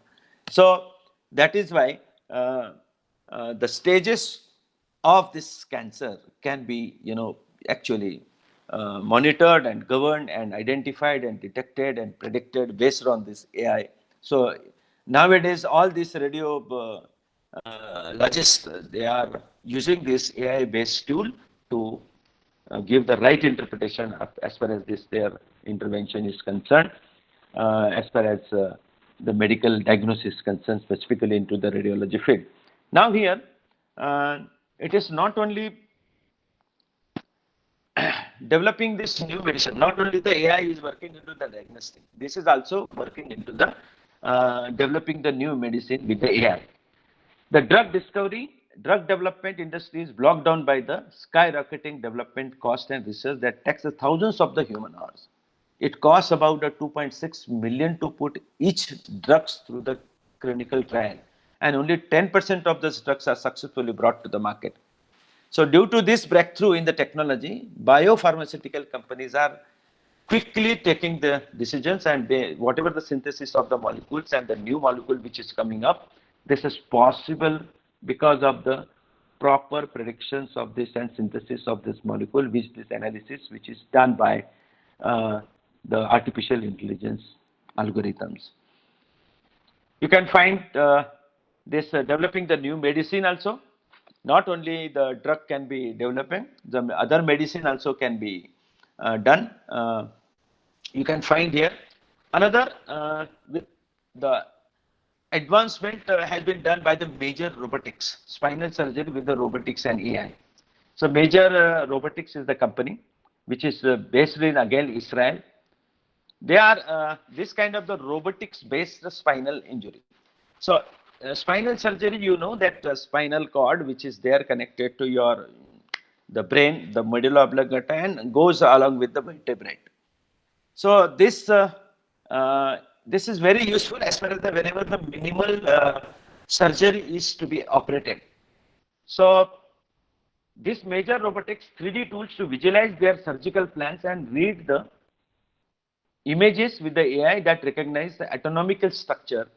So that is why the stages of this cancer can be, you know, actually monitored and governed and identified and detected and predicted based on this AI. So nowadays, all these radiologists, they are using this AI-based tool to give the right interpretation as far as their intervention is concerned, as far as the medical diagnosis is concerned, specifically into the radiology field. Now here, it is not only developing this new medicine, not only the AI is working into the diagnostic, this is also working into the developing the new medicine with the AI. The drug development industry is blocked down by the skyrocketing development cost and research that taxes thousands of the human hours. It costs about 2.6 million to put each drugs through the clinical trial, and only 10% of those drugs are successfully brought to the market. So due to this breakthrough in the technology, biopharmaceutical companies are quickly taking the decisions, and whatever the synthesis of the molecules and the new molecule which is coming up, this is possible because of the proper predictions of this and synthesis of this molecule, which this analysis which is done by the artificial intelligence algorithms. You can find this developing the new medicine also. Not only the drug can be developing, the other medicine also can be done. You can find here another with the advancement has been done by the major robotics, spinal surgery with the robotics and AI. So major robotics is the company which is based in again Israel. They are this kind of the robotics based spinal injury. So spinal surgery, you know that spinal cord which is there connected to your the brain, the medulla oblongata, and goes along with the vertebrae. So this is very useful as far as the whenever the minimal surgery is to be operated. So this major robotics 3D tools to visualize their surgical plans and read the images with the AI that recognize the anatomical structure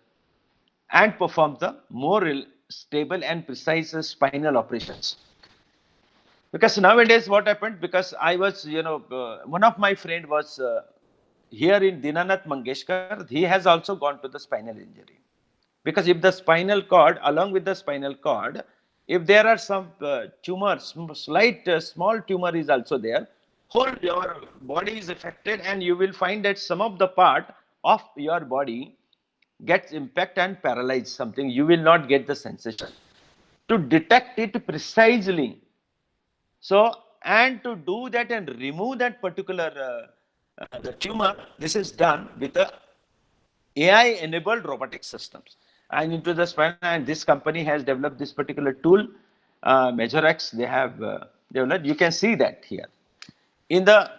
and perform the more stable and precise spinal operations. Because nowadays what happened, because I was, one of my friend was here in Dinanath Mangeshkar, he has also gone to the spinal injury. Because if the spinal cord, along with the spinal cord, if there are some tumors, slight small tumor is also there, whole your body is affected, and you will find that some of the part of your body gets impact and paralyzed something. You will not get the sensation. To detect it precisely, so, and to do that and remove that particular the tumor, this is done with the AI-enabled robotic systems. And into the spine, and this company has developed this particular tool, MeasureX, they have developed. You can see that here. In the,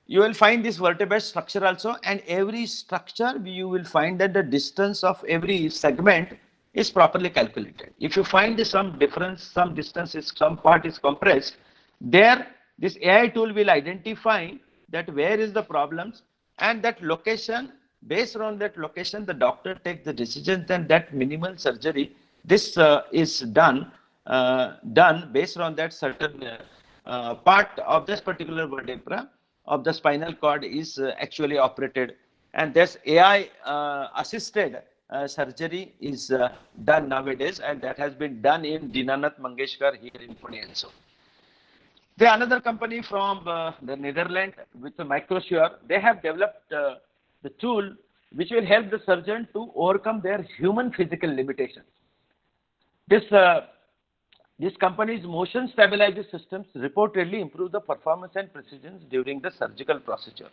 you will find this vertebrate structure also, and every structure you will find that the distance of every segment is properly calculated. If you find some difference, some distance is, some part is compressed, there this AI tool will identify that where is the problems, and that location, based on that location, the doctor takes the decision, and that minimal surgery, this is done based on that certain part of this particular vertebra of the spinal cord is actually operated, and this AI assisted surgery is done nowadays, and that has been done in Dinanath Mangeshkar here in Pune also. There another company from the Netherlands with the Microsure. They have developed the tool which will help the surgeon to overcome their human physical limitations. This company's motion stabilizer systems reportedly improve the performance and precision during the surgical procedure.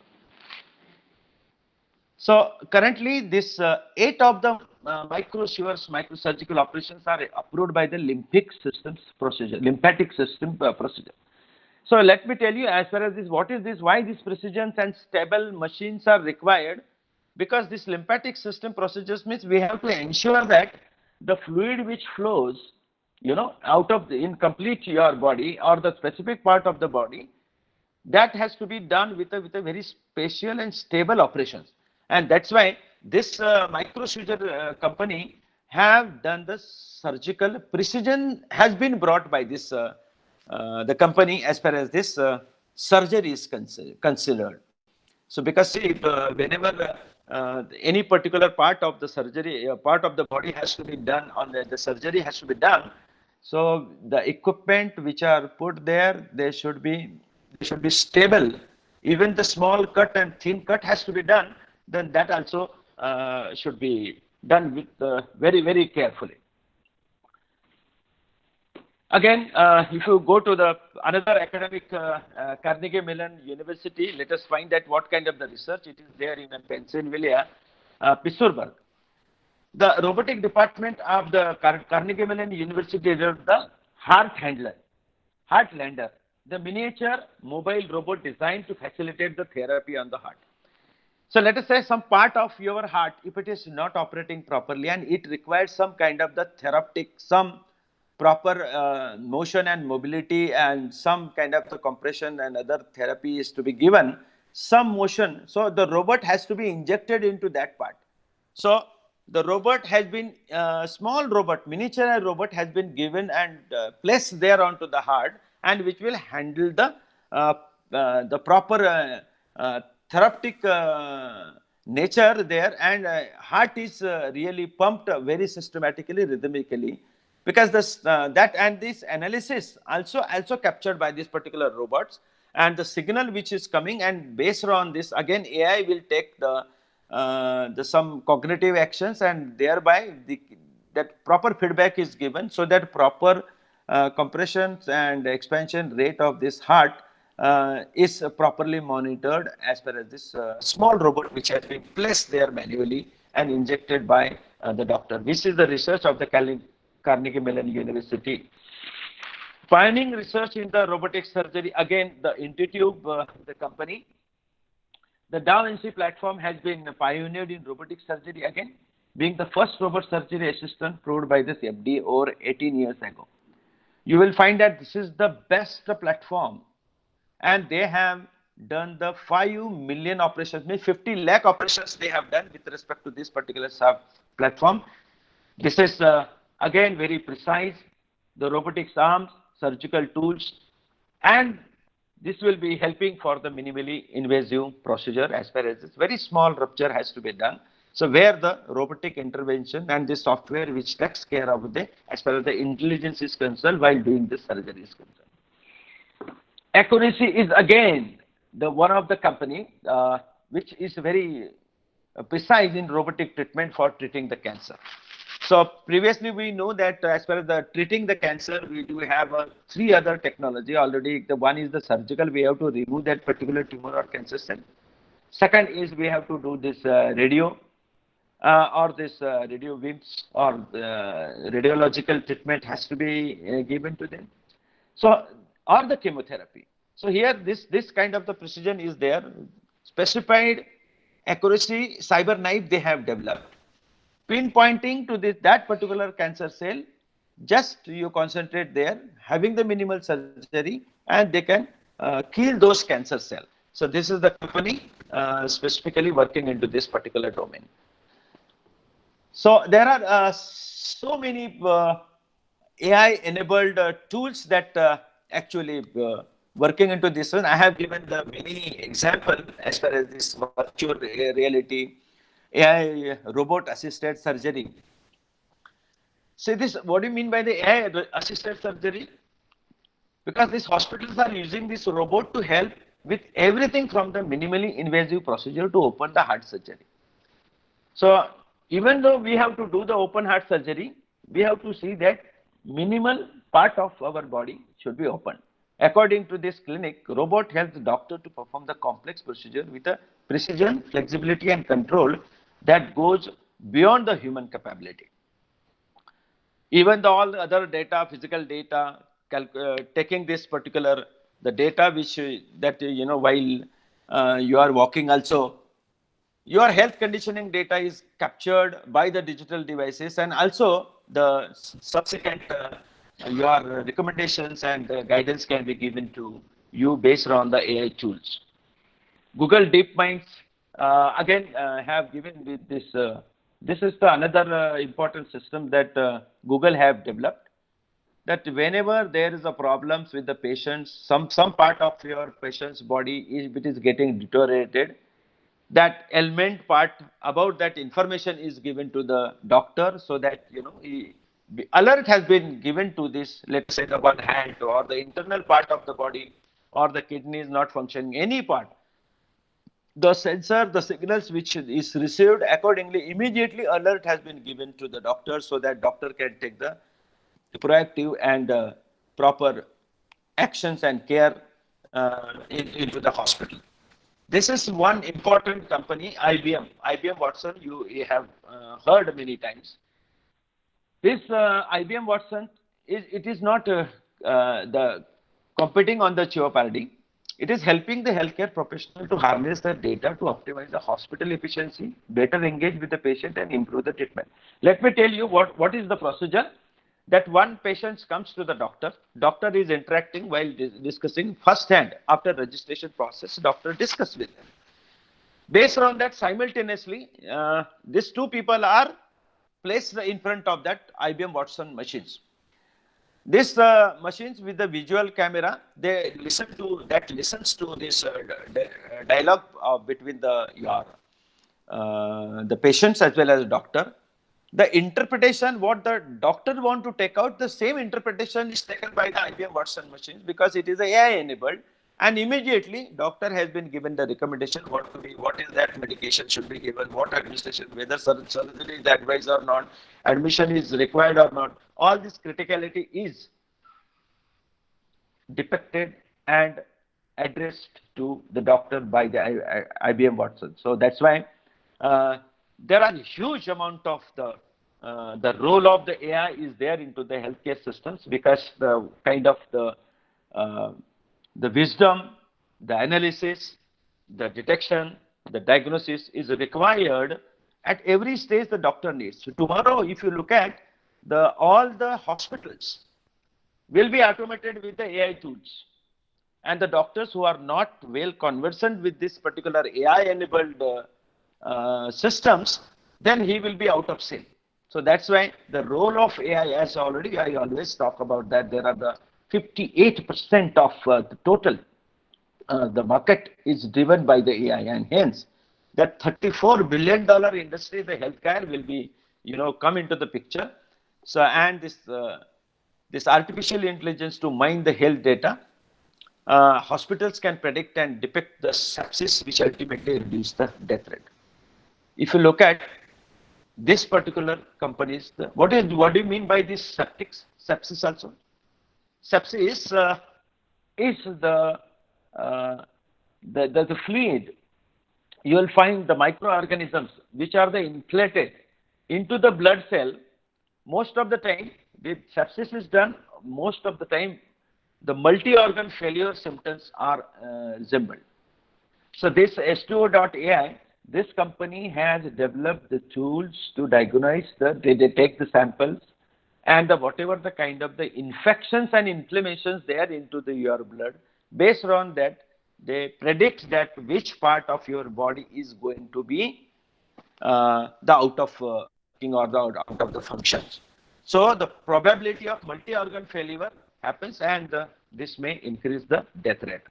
So currently, this 8 of the Microsures microsurgical operations are approved by the lymphatic system procedure. So let me tell you, as far as this, what is this, why these precisions and stable machines are required? Because this lymphatic system procedures means we have to ensure that the fluid which flows, out of the incomplete your body or the specific part of the body, that has to be done with a very spatial and stable operations. And that's why this Microsure company have done the surgical precision has been brought by this the company as far as this surgery is considered. So because see, whenever any particular part of the surgery, part of the body has to be done, on the surgery has to be done. So the equipment which are put there, they should be stable. Even the small cut and thin cut has to be done. Then that also should be done with very, very carefully. Again, if you go to the another academic Carnegie Mellon University, let us find that what kind of the research it is there in Pennsylvania, Pittsburgh. The robotic department of the Carnegie Mellon University developed the Heartlander, the miniature mobile robot designed to facilitate the therapy on the heart. So let us say some part of your heart, if it is not operating properly and it requires some kind of the therapeutic, some proper motion and mobility and some kind of the compression and other therapy is to be given, some motion. So the robot has to be injected into that part. So the robot has been, small robot, miniature robot has been given and placed there onto the heart, and which will handle the proper therapeutic nature there, and heart is really pumped very systematically, rhythmically, because this that and this analysis also captured by these particular robots, and the signal which is coming, and based on this again AI will take the some cognitive actions, and thereby that proper feedback is given, so that proper compression and expansion rate of this heart is properly monitored as per as this small robot which has been placed there manually and injected by the doctor. This is the research of the Carnegie Mellon University. Pioneering research in the robotic surgery, again the Intuitive, the company. The Day1-session1 platform has been pioneered in robotic surgery, again being the first robot surgery assistant approved by this FDA over 18 years ago. You will find that this is the best platform, and they have done the 5 million operations, means 50 lakh operations they have done with respect to this particular platform. This is again very precise, the robotics arms, surgical tools, and this will be helping for the minimally invasive procedure as far as this very small rupture has to be done. So where the robotic intervention and the software which takes care of the, as far as the intelligence is concerned while doing this surgery is concerned. Accuracy is again the one of the company which is very precise in robotic treatment for treating the cancer. So previously we know that as far as the treating the cancer, we do have 3 other technology already. The one is the surgical, we have to remove that particular tumor or cancer cell. Second is we have to do this radio or this radio beams or radiological treatment has to be given to them. So, or the chemotherapy. So here this kind of the precision is there. Specified accuracy cyber knife they have developed. Pinpointing to that particular cancer cell, just you concentrate there, having the minimal surgery, and they can kill those cancer cells. So this is the company specifically working into this particular domain. So there are so many AI-enabled tools that actually working into this one. I have given the many example as far as this virtual reality, AI robot-assisted surgery. So this, what do you mean by the AI-assisted surgery? Because these hospitals are using this robot to help with everything from the minimally invasive procedure to open the heart surgery. So even though we have to do the open heart surgery, we have to see that minimal part of our body should be open. According to this clinic, robot helps the doctor to perform the complex procedure with a precision, flexibility and control that goes beyond the human capability. Even all the other data, physical data, taking this particular, the data which that you know while you are walking also, your health conditioning data is captured by the digital devices, and also the subsequent your recommendations and guidance can be given to you based on the AI tools. Google DeepMinds again have given with this. This is the another important system that Google have developed. That whenever there is a problems with the patients, some part of your patient's body if it is getting deteriorated, that element part about that information is given to the doctor, so that you know alert has been given to this, let's say the one hand or the internal part of the body or the kidney is not functioning, any part. The sensor, the signals which is received accordingly, immediately alert has been given to the doctor, so that doctor can take the proactive and proper actions and care into the hospital. This is one important company, IBM. IBM Watson, you have heard many times. This IBM Watson is not the competing on the Jeopardy. It is helping the healthcare professional to harness the data to optimize the hospital efficiency, better engage with the patient and improve the treatment. Let me tell you what is the procedure. That one patient comes to the doctor. Doctor is interacting while discussing first hand. After registration process, doctor discuss with them. Based on that, simultaneously, these 2 people are placed in front of that IBM Watson machines. These machines with the visual camera, they listens to this dialogue between the your the patients as well as the doctor. The interpretation, what the doctor want to take out, the same interpretation is taken by the IBM Watson machines because it is AI enabled, and immediately doctor has been given the recommendation what is that medication should be given, what administration, whether surgery is advised or not, admission is required or not. All this criticality is depicted and addressed to the doctor by the IBM Watson. So that's why there are huge amount of the role of the AI is there into the healthcare systems, because the kind of the wisdom, the analysis, the detection, the diagnosis is required at every stage the doctor needs. So tomorrow, if you look at all the hospitals will be automated with the AI tools. And the doctors who are not well conversant with this particular AI-enabled systems, then he will be out of sync. So that's why the role of AI, as already I always talk about that, there are the 58% of the total, the market is driven by the AI, and hence that $34 billion industry, the healthcare will be, come into the picture. So, and this artificial intelligence to mine the health data, hospitals can predict and depict the sepsis, which ultimately reduce the death rate. If you look at this particular companies, what do you mean by this sepsis also? Sepsis is the fluid. You will find the microorganisms which are the inflated into the blood cell. Most of the time, the sepsis is done. Most of the time, the multi-organ failure symptoms are resembled. So this S2O.ai, this company has developed the tools to diagnose they take the samples and whatever the kind of the infections and inflammations there into your blood. Based on that, they predict that which part of your body is going to be the out of working or the out of the functions. So the probability of multi-organ failure happens, and this may increase the death rate.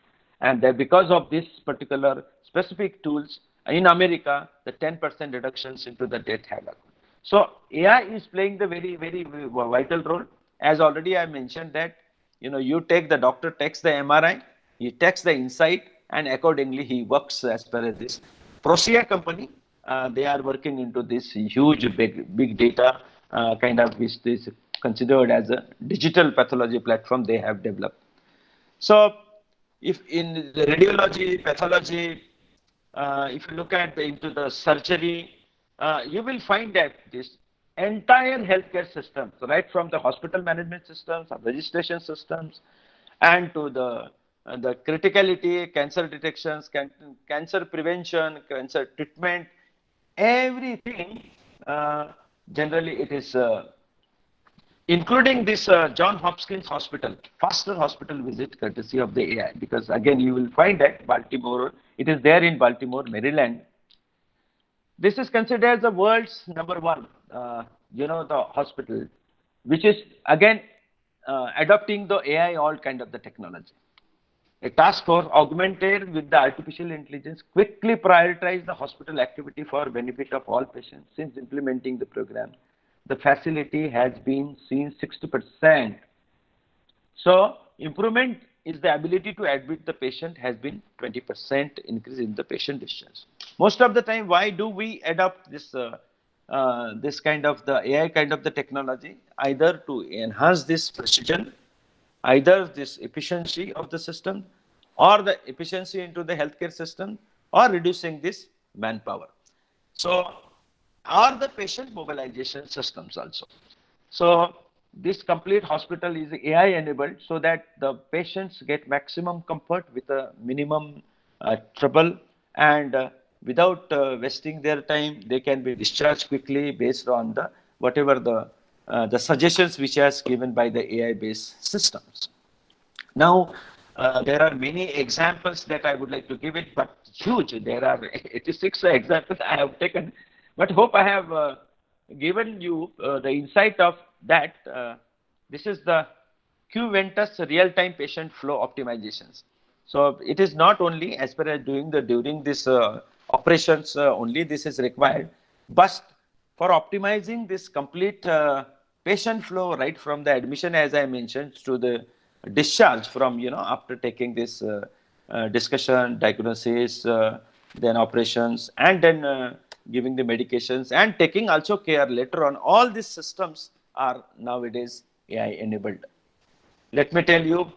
And because of this particular specific tools in America, the 10% reductions into the death have occurred. So AI is playing the very, very vital role. As already I mentioned that, you take the doctor takes the MRI, he takes the insight, and accordingly he works as per as this. Procia company, they are working into this huge big data kind of, which is considered as a digital pathology platform they have developed. So if in the radiology, pathology, if you look at into the surgery, you will find that this entire healthcare system, so right from the hospital management systems, registration systems, and to the criticality, cancer detections, cancer prevention, cancer treatment, everything, generally it is including this John Hopkins Hospital, faster hospital visit courtesy of the AI, because again you will find that Baltimore, it is there in Baltimore, Maryland. This is considered as the world's #1, the hospital, which is again adopting the AI, all kind of the technology. A task force augmented with the artificial intelligence quickly prioritize the hospital activity for benefit of all patients. Since implementing the program, the facility has been seen 60%. So improvement is the ability to admit the patient has been 20% increase in the patient discharge. Most of the time, why do we adopt this this kind of the AI kind of the technology? Either to enhance this precision, either this efficiency of the system, or the efficiency into the healthcare system, or reducing this manpower. So, or the patient mobilization systems also. So this complete hospital is AI enabled so that the patients get maximum comfort with a minimum trouble, and without wasting their time, they can be discharged quickly based on the whatever the suggestions which is given by the AI based systems. Now there are many examples that I would like to give it, but huge. There are 86 examples I have taken, but hope I have given you the insight of that. This is the Qventus real-time patient flow optimizations. So it is not only as per as during this operations only this is required. But for optimizing this complete patient flow, right from the admission, as I mentioned, to the discharge from, after taking this discussion, diagnosis, then operations, and then giving the medications and taking also care later on, all these systems are nowadays AI enabled. Let me tell you,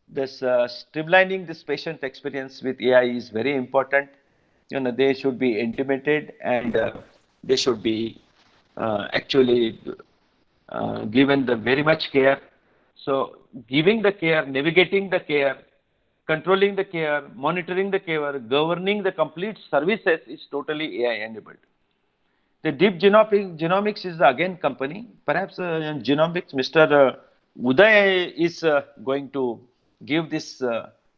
this streamlining this patient experience with AI is very important. They should be intimated, and they should be actually given the very much care. So giving the care, navigating the care, controlling the care, monitoring the care, governing the complete services is totally AI enabled. The Deep Genomics is again company. Perhaps Genomics, Mr. Uday is going to give this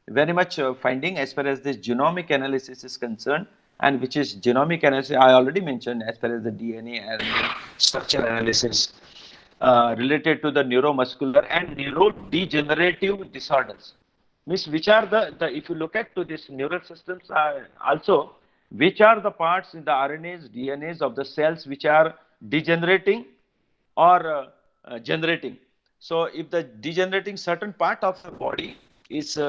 very much finding as far as this genomic analysis is concerned, and which is genomic analysis. I already mentioned as far as the DNA and structure analysis related to the neuromuscular and neurodegenerative disorders. Means which are the if you look at to this neural systems also, which are the parts in the RNAs, DNAs of the cells which are degenerating or generating. So if the degenerating certain part of the body is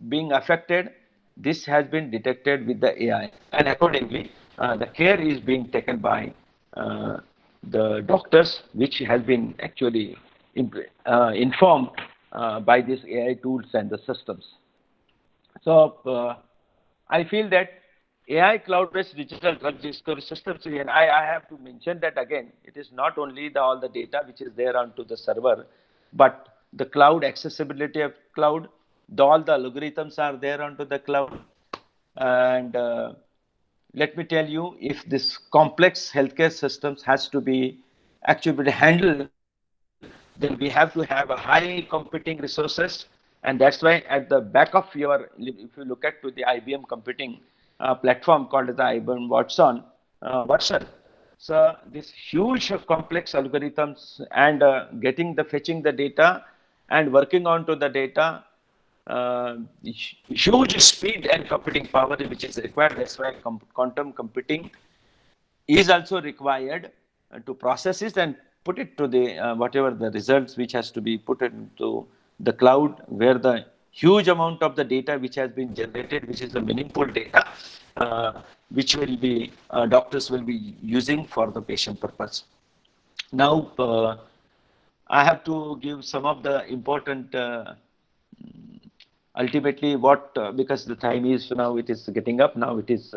being affected, this has been detected with the AI, and accordingly the care is being taken by the doctors, which has been actually informed by these AI tools and the systems. So I feel that AI cloud-based digital drug discovery systems, and I have to mention that again, it is not only all the data which is there onto the server, but the cloud accessibility of cloud, all the algorithms are there onto the cloud. And let me tell you, if this complex healthcare systems has to be actually handled, then we have to have a high computing resources, and that's why at the back of your, if you look at to the IBM computing platform called the IBM Watson. So this huge complex algorithms and fetching the data and working on to the data, huge speed and computing power which is required. That's why quantum computing is also required to process it and put it to the whatever the results which has to be put into the cloud, where the huge amount of the data which has been generated, which is the meaningful data, which will be doctors will be using for the patient purpose. Now, I have to give some of the important ultimately what because the time is now, it is getting up now, it is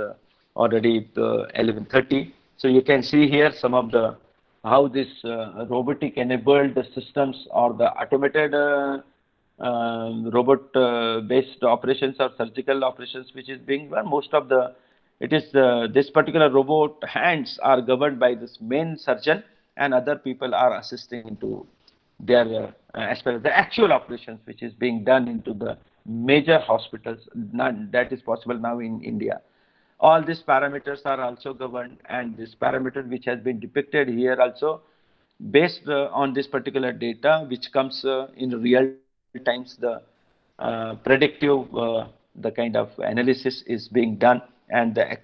already 11:30. So you can see here some of the how this robotic enabled systems or the automated robot based operations or surgical operations which is being done. Most of the it is this particular robot hands are governed by this main surgeon, and other people are assisting into their as far as the actual operations which is being done into the major hospitals. None that is possible now in India. All these parameters are also governed, and this parameter which has been depicted here also based on this particular data which comes in real times, the predictive the kind of analysis is being done, and the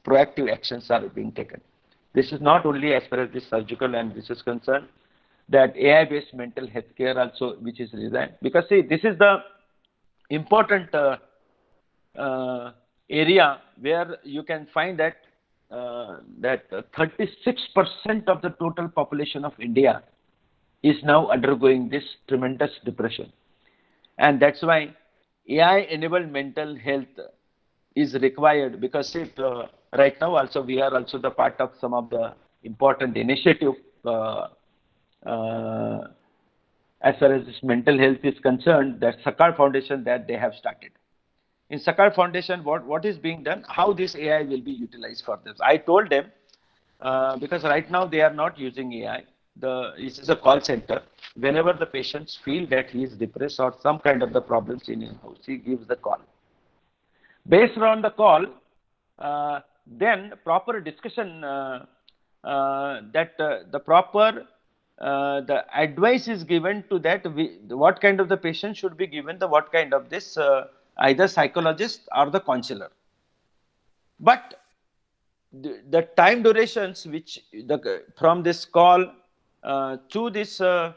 proactive actions are being taken. This is not only as far as the surgical and this is concerned, that AI based mental health care also which is designed, because see, this is the important area where you can find that 36% of the total population of India is now undergoing this tremendous depression, and that's why AI-enabled mental health is required. Because right now also we are also the part of some of the important initiative as far as this mental health is concerned, that Sakar Foundation that they have started. In Sakar Foundation, what is being done, how this AI will be utilized for this. I told them, because right now they are not using AI. This is a call center. Whenever the patients feel that he is depressed or some kind of the problems in his house, he gives the call. Based on the call, then proper discussion, the proper the advice is given to that what kind of the patient should be given the what kind of this either psychologist or the counselor. But the time durations which from this call to the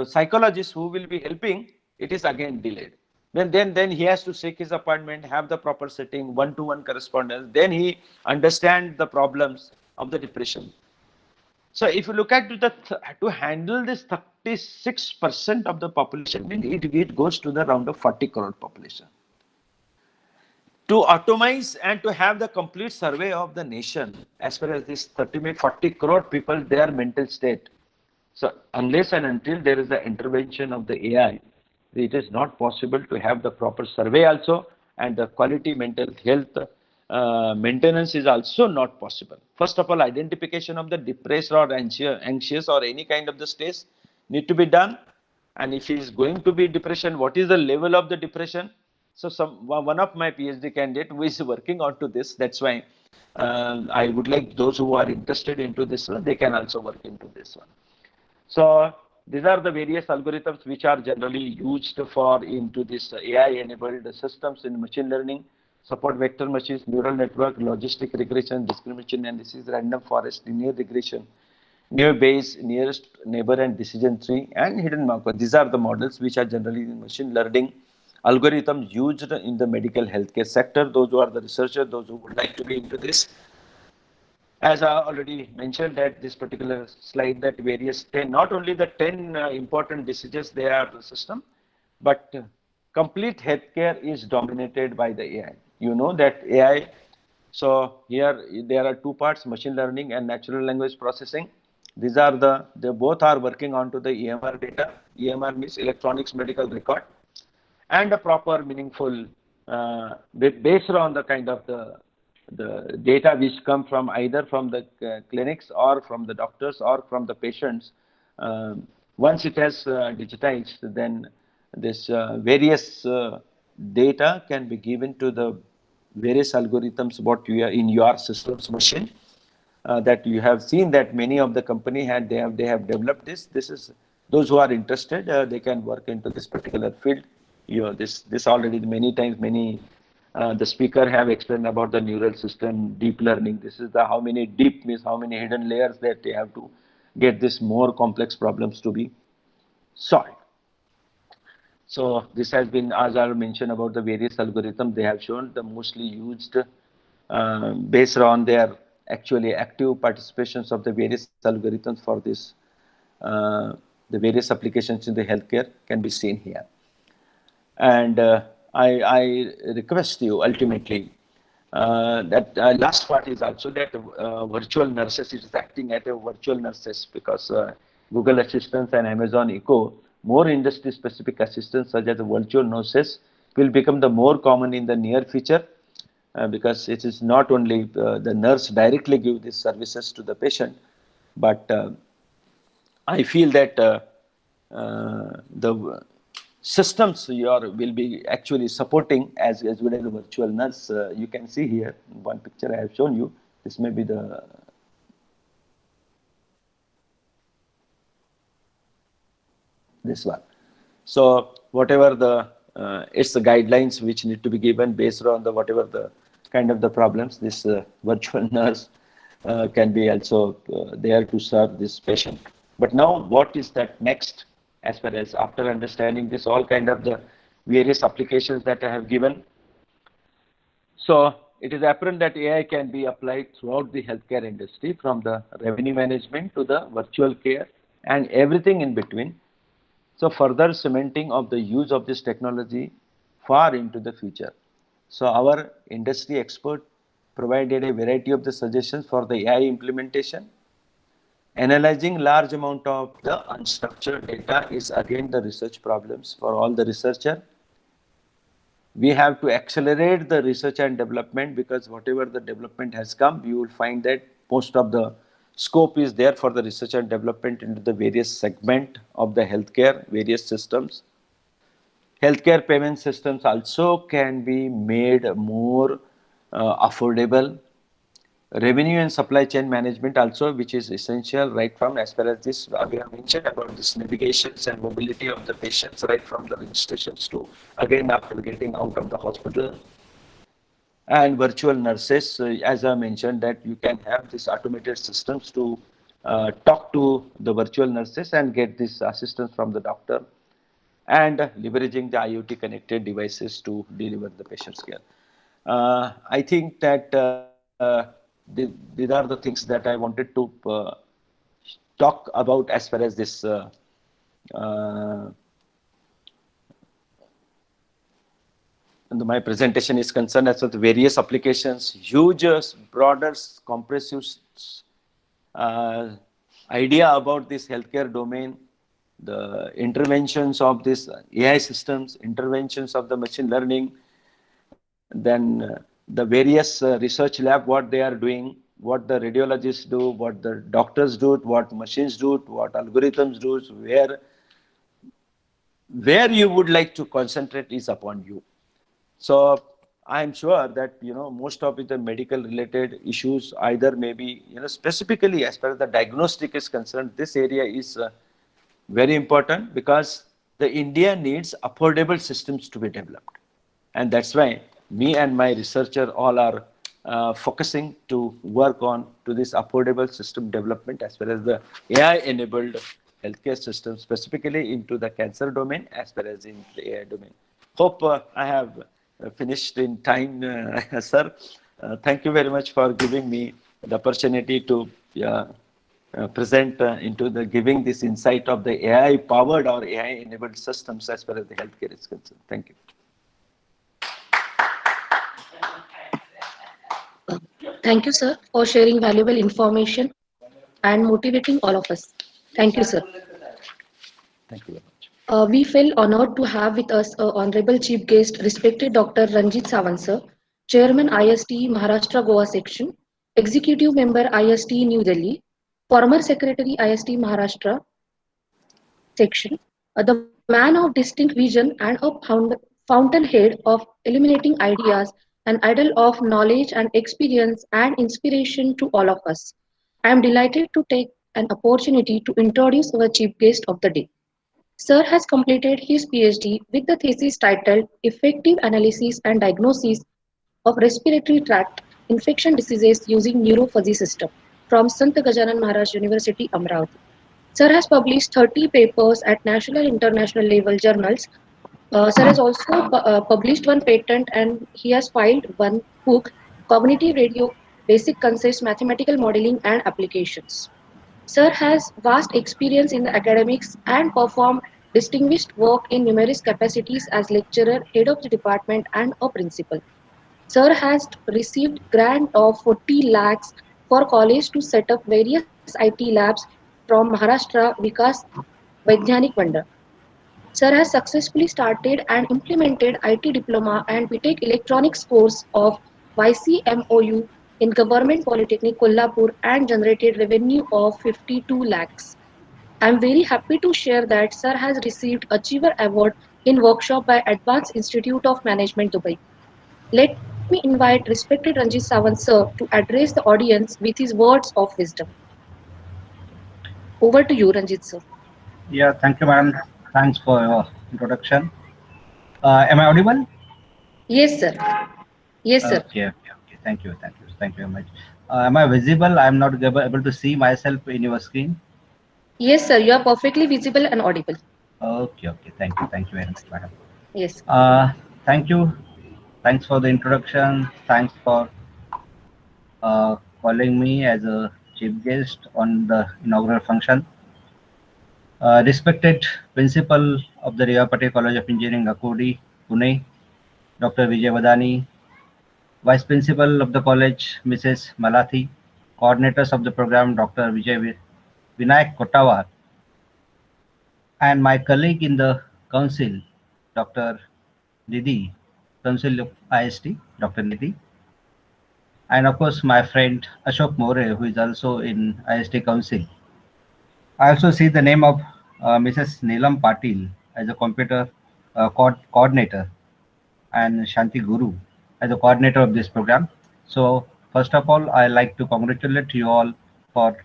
psychologist who will be helping, it is again delayed. Then he has to seek his appointment, have the proper setting, one-to-one correspondence. Then he understand the problems of the depression. So if you look at to handle this 36% of the population, it goes to the round of 40 crore population. To automate and to have the complete survey of the nation as far as this 40 crore people, their mental state. So unless and until there is the intervention of the AI, it is not possible to have the proper survey also, and the quality mental health maintenance is also not possible. First of all, identification of the depressed or anxious or any kind of the stress need to be done. And if he is going to be depression, what is the level of the depression? So one of my PhD candidate who is working on to this. That's why I would like those who are interested into this one, they can also work into this one. So these are the various algorithms which are generally used for into this AI-enabled systems in machine learning, support vector machines, neural network, logistic regression, discrimination analysis, random forest, linear regression, near base, nearest neighbor and decision tree, and hidden marker. These are the models which are generally in machine learning algorithms used in the medical healthcare sector. Those who are the researchers, those who would like to be into this. As I already mentioned at this particular slide, that various 10, not only the 10 important diseases they are the system, but complete healthcare is dominated by the AI. You know that AI, so here there are two parts, machine learning and natural language processing. These are they both are working onto the EMR data. EMR means electronics medical record, and a proper meaningful based on the kind of the data which come from either from the clinics or from the doctors or from the patients. Once it has digitized, then this various data can be given to the various algorithms what you are in your systems machine. That you have seen that many of the company they have developed this. This is those who are interested, they can work into this particular field. This already many times the speaker have explained about the neural system, deep learning. This is the how many deep means how many hidden layers that they have to get this more complex problems to be solved. So this has been, as I mentioned about the various algorithms, they have shown the mostly used based on their actually active participations of the various algorithms for this, the various applications in the healthcare can be seen here. And I request you ultimately that last part is also that virtual nurses is acting as a virtual nurses, because Google Assistants and Amazon Echo, more industry specific assistants such as virtual nurses will become the more common in the near future, because it is not only the nurse directly give these services to the patient, but I feel that the systems will be actually supporting as well as a virtual nurse. You can see here one picture I have shown you. This may be this one. So whatever it's the guidelines which need to be given based on the whatever the kind of the problems, this virtual nurse can be also there to serve this patient. But now what is that next, as far as after understanding this all kind of the various applications that I have given? So it is apparent that AI can be applied throughout the healthcare industry, from the revenue management to the virtual care and everything in between. So further cementing of the use of this technology far into the future. So our industry expert provided a variety of the suggestions for the AI implementation. Analyzing large amount of the unstructured data is again the research problems for all the researcher. We have to accelerate the research and development, because whatever the development has come, you will find that most of the scope is there for the research and development into the various segment of the healthcare, various systems. Healthcare payment systems also can be made more affordable. Revenue and supply chain management also, which is essential right from as far as this, we have mentioned about this navigations and mobility of the patients right from the registrations to again after getting out of the hospital. and virtual nurses. As I mentioned, that you can have these automated systems to talk to the virtual nurses and get this assistance from the doctor, and leveraging the IoT connected devices to deliver the patient's care. I think that these are the things that I wanted to talk about as far as this uh, my presentation is concerned, as well the various applications, huge, broader, comprehensive uh, idea about this healthcare domain, the interventions of these AI systems, interventions of the machine learning, then the various research lab, what they are doing, what the radiologists do, what the doctors do, what machines do, what algorithms do, where you would like to concentrate is upon you. So I'm sure that most of the medical related issues, either maybe specifically as far as the diagnostic is concerned, this area is very important, because the India needs affordable systems to be developed, and that's why me and my researcher all are focusing to work on to this affordable system development as well as the AI enabled healthcare system, specifically into the cancer domain as well as in the AI domain. Hope I have finished in time, sir. Thank you very much for giving me the opportunity to present into the giving this insight of the AI powered or AI enabled systems as far as the healthcare is concerned. Thank you. Thank you, sir, for sharing valuable information and motivating all of us. Thank you, sir. Thank you very much. We feel honored to have with us Honorable Chief Guest, respected Dr. Ranjit Sawant, sir, Chairman ISTE Maharashtra Goa Section, Executive Member ISTE New Delhi, former Secretary ISTE Maharashtra Section, the man of distinct vision and a fountainhead of illuminating ideas, an idol of knowledge and experience and inspiration to all of us. I am delighted to take an opportunity to introduce our chief guest of the day. Sir has completed his PhD with the thesis titled Effective Analysis and Diagnosis of Respiratory Tract Infection Diseases Using Neuro-Fuzzy System from Sant Gajanan Maharaj University, Amravati. Sir has published 30 papers at national and international level journals. Sir has also published one patent and he has filed one book, Cognitive Radio Basic Concepts, Mathematical Modeling and Applications. Sir has vast experience in the academics and performed distinguished work in numerous capacities as lecturer, head of the department, and a principal. Sir has received grant of 40 lakhs for college to set up various IT labs from Maharashtra Vikas Vaidyanik Mandal. Sir has successfully started and implemented IT diploma and BTech electronics course of YCMOU in Government Polytechnic Kolhapur and generated revenue of 52 lakhs. I am very happy to share that Sir has received Achiever Award in workshop by Advanced Institute of Management, Dubai. Let me invite respected Ranjit Sawant sir to address the audience with his words of wisdom. Over to you, Ranjit sir. Yeah, thank you, madam. Thanks for your introduction. Am I audible? Yes, sir. Yes, sir. Okay. Thank you very much. Am I visible? I'm not able to see myself in your screen. Yes, sir. You are perfectly visible and audible. Okay. Thank you very much, madam. Yes. Thank you. Thanks for the introduction. Thanks for calling me as a chief guest on the inaugural function. Respected Principal of the DYPCOE College of Engineering, Akurdi, Pune, Dr. Vijay Vadani, Vice Principal of the college, Mrs. Malathi, coordinators of the program, Dr. Vijay Vinayak Kotawar, and my colleague in the council, Dr. Nidhi, Council of IST, Dr. Nidhi, and of course my friend Ashok More, who is also in IST Council. I also see the name of Mrs. Neelam Patil as a computer coordinator, and Shanti Guru as the coordinator of this program. So first of all, I like to congratulate you all for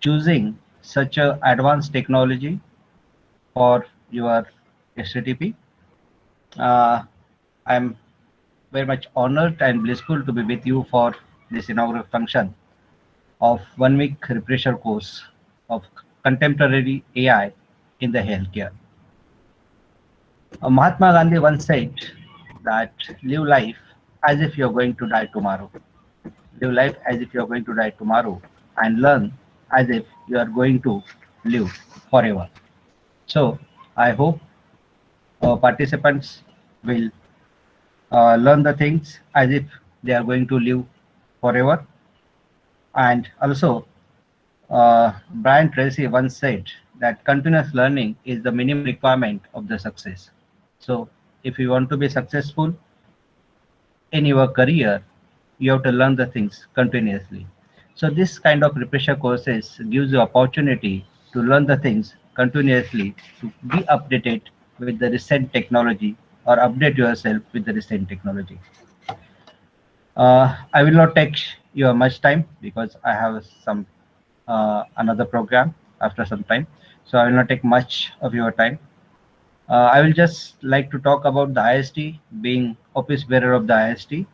choosing such a advanced technology for your STTP. I'm very much honored and blissful to be with you for this inaugural function of 1 week refresher course of contemporary AI in the healthcare. Mahatma Gandhi once said that live life as if you're going to die tomorrow. Live life as if you're going to die tomorrow and learn as if you are going to live forever. So I hope participants will learn the things as if they are going to live forever. And also, Brian Tracy once said that continuous learning is the minimum requirement of the success. So, if you want to be successful in your career, you have to learn the things continuously. So, this kind of refresher courses gives you opportunity to learn the things continuously, to be updated with the recent technology or update yourself with the recent technology. I will not take you much time because I have some another program after some time. So I will not take much of your time. I will just like to talk about the IST, being office bearer of the IST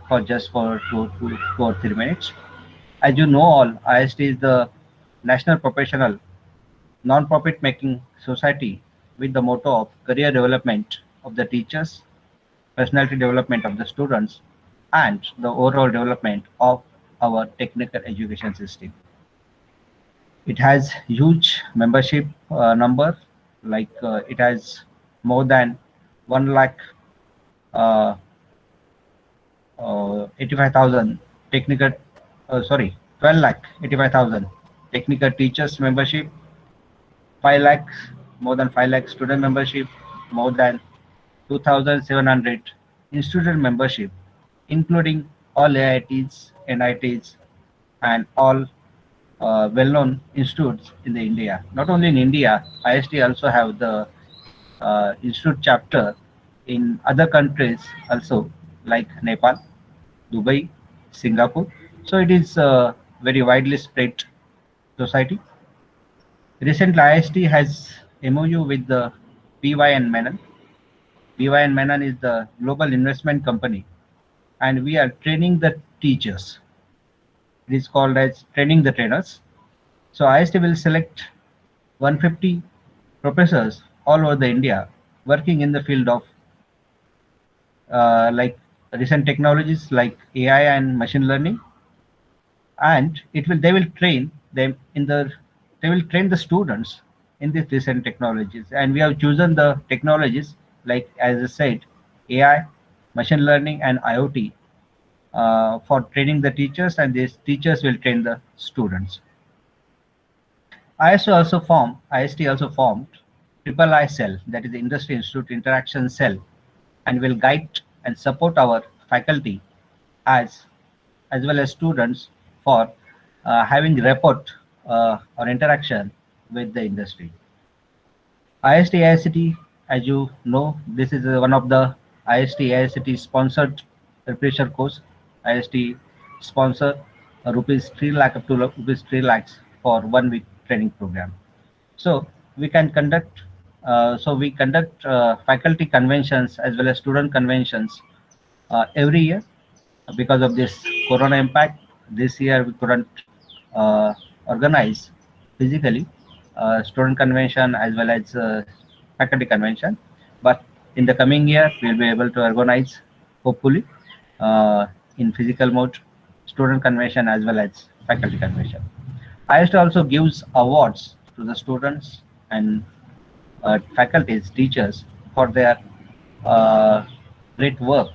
for just for 2 or 3 minutes. As you know all, IST is the National Professional Non-Profit Making Society with the motto of career development of the teachers, personality development of the students, and the overall development of our technical education system. It has huge membership number, like it has more than 1 lakh uh, 85,000 technical, sorry, 12 lakh 85,000 technical teachers membership, 5 lakhs, more than 5 lakh student membership, more than 2,700 institutional membership, including all AITs, NITs, and all well-known institutes in the India. Not only in India, IST also have the institute chapter in other countries also, like Nepal, Dubai, Singapore. So it is a very widely spread society. Recently, IST has MOU with the PY and Menon. PY and Menon is the global investment company, and we are training the teachers. It is called as training the trainers. So IST will select 150 professors all over the India working in the field of like recent technologies like AI and machine learning, and it will they will train them in the they will train the students in these recent technologies, and we have chosen the technologies like, as I said, AI, machine learning, and IoT for training the teachers, and these teachers will train the students. IST also formed Triple I Cell, that is the Industry Institute Interaction Cell, and will guide and support our faculty as well as students for having rapport or interaction with the industry. IST-ICT, as you know, this is one of the IST-ICT sponsored refresher course. IST sponsor rupees 3 lakh up to rupees 3 lakhs for 1 week training program. So we can conduct we conduct faculty conventions as well as student conventions every year. Because of this corona impact, this year we couldn't organize physically student convention as well as faculty convention, but in the coming year we'll be able to organize, hopefully, in physical mode, student convention as well as faculty convention. IST also gives awards to the students and faculties, teachers for their great work,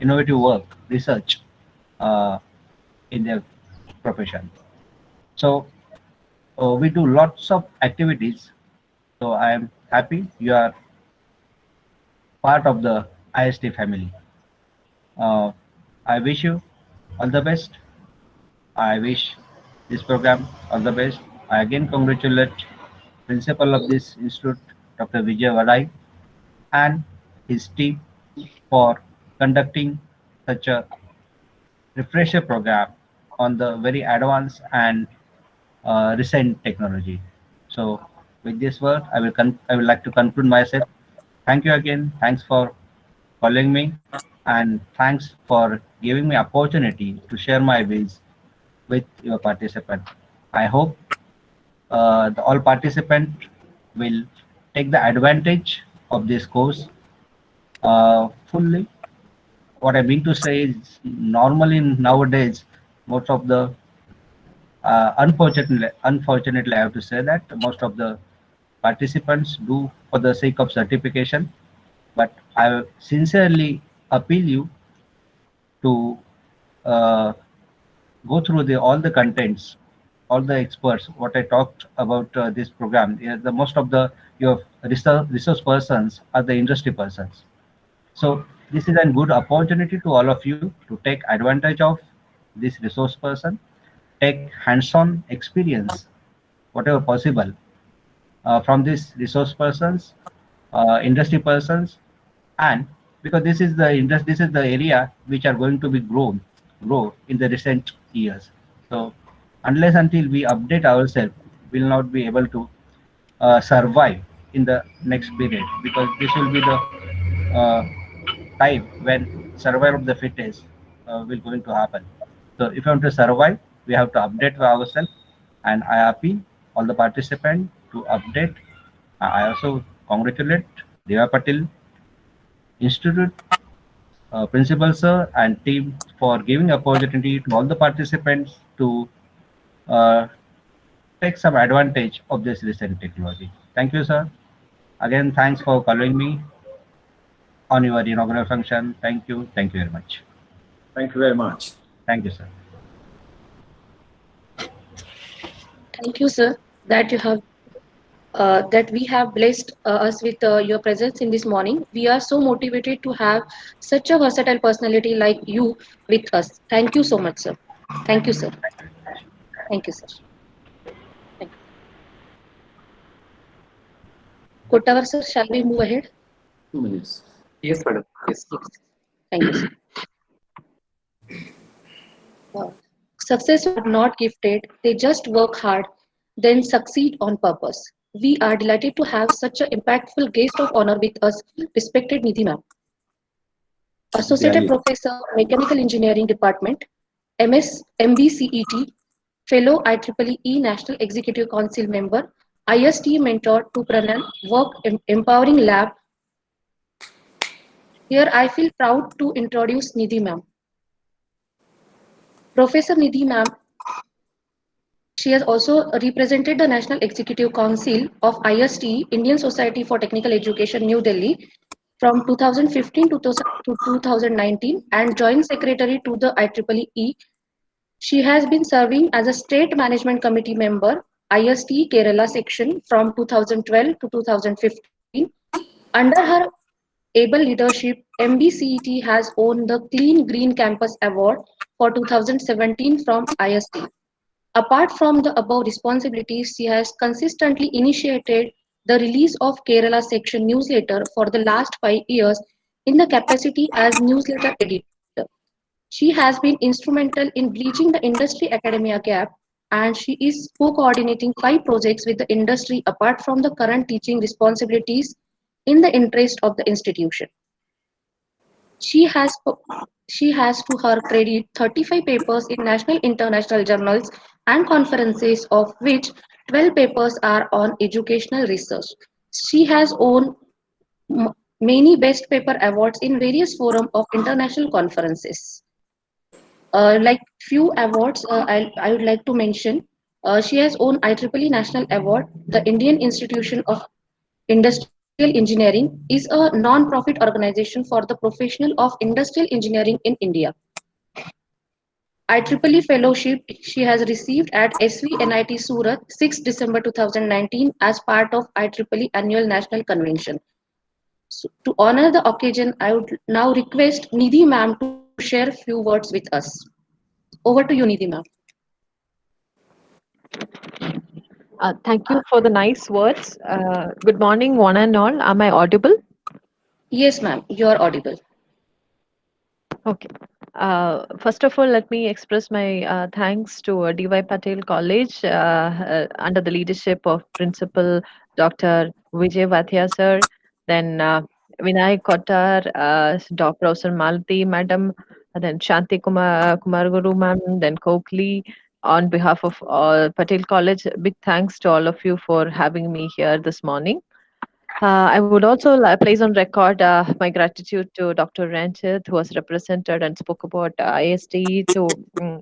innovative work, research in their profession. So we do lots of activities. So I am happy you are part of the IST family. I wish you all the best. I wish this program all the best. I again congratulate principal of this institute, Dr. Vijay Vadai, and his team for conducting such a refresher program on the very advanced and recent technology. So with this word, I would like to conclude myself. Thank you again. Thanks for calling me. and thanks for giving me opportunity to share my views with your participant. I hope all participants will take the advantage of this course fully. What I mean to say is, normally nowadays, most of the unfortunately, I have to say that most of the participants do for the sake of certification. But I sincerely appeal you to uh, go through all the contents, all the experts. What I talked about this program, yeah, the most of the your resource persons are the industry persons. So this is a good opportunity to all of you to take advantage of this resource person, take hands-on experience, whatever possible, from these resource persons, industry persons, and because this is the area which are going to be grow in the recent years. So unless until we update ourselves, we'll not be able to survive in the next period, because this will be the uh, time when survival of the fittest will going to happen. So if you want to survive, we have to update ourselves, and I appeal all the participants to update. I also congratulate Deva Patil Institute principal sir and team for giving opportunity to all the participants to uh, take some advantage of this recent technology. Thank you, sir. Again, thanks for calling me on your inaugural function. Thank you. Thank you very much. Thank you very much. Thank you, sir. Thank you, sir, that you have that we have blessed us with your presence in this morning. We are so motivated to have such a versatile personality like you with us. Thank you so much, sir. Thank you, sir. Thank you, sir. Thank you. Kotavar, sir, shall we move ahead? 2 minutes. Yes, madam. Yes. Thank you, sir. Success are not gifted, they just work hard, then succeed on purpose. We are delighted to have such an impactful guest of honor with us, respected Nidhi ma'am. Associate Delhi. Professor, Mechanical Engineering Department, MS MBCET, Fellow IEEE National Executive Council member, ISTE mentor to Pranan, work empowering lab. Here I feel proud to introduce Nidhi ma'am. Professor Nidhi ma'am, she has also represented the National Executive Council of ISTE, Indian Society for Technical Education, New Delhi, from 2015 to 2019 and Joint Secretary to the IEEE. She has been serving as a State Management Committee member, ISTE Kerala section from 2012 to 2015. Under her able leadership, MBCET has won the Clean Green Campus Award for 2017 from ISTE. Apart from the above responsibilities, she has consistently initiated the release of Kerala section newsletter for the last 5 years in the capacity as newsletter editor. She has been instrumental in bridging the industry academia gap, and she is co-coordinating 5 projects with the industry apart from the current teaching responsibilities in the interest of the institution. She has she has to her credit 35 papers in national international journals and conferences, of which 12 papers are on educational research. She has won many best paper awards in various forums of international conferences. Like few awards I would like to mention. She has won IEEE National Award. The Indian Institution of Industrial Engineering is a non-profit organization for the professional of industrial engineering in India. IEEE Fellowship she has received at SVNIT Surat 6 December 2019 as part of IEEE Annual National Convention. So, to honor the occasion, I would now request Nidhi ma'am to share few words with us. Over to you, Nidhi ma'am. Thank you for the nice words. Good morning, one and all. Am I audible? Yes, ma'am, you are audible. Okay. First of all, let me express my thanks to DY Patel College under the leadership of Principal Dr. Vijay Vathia sir. Then Vinayak Kotar, Dr. Professor Malati Madam, and then Shanti Kumar Guru Ma'am, then Kokli. On behalf of Patel College, big thanks to all of you for having me here this morning. I would also place on record my gratitude to Dr. Ranchit, who was represented and spoke about ISTE to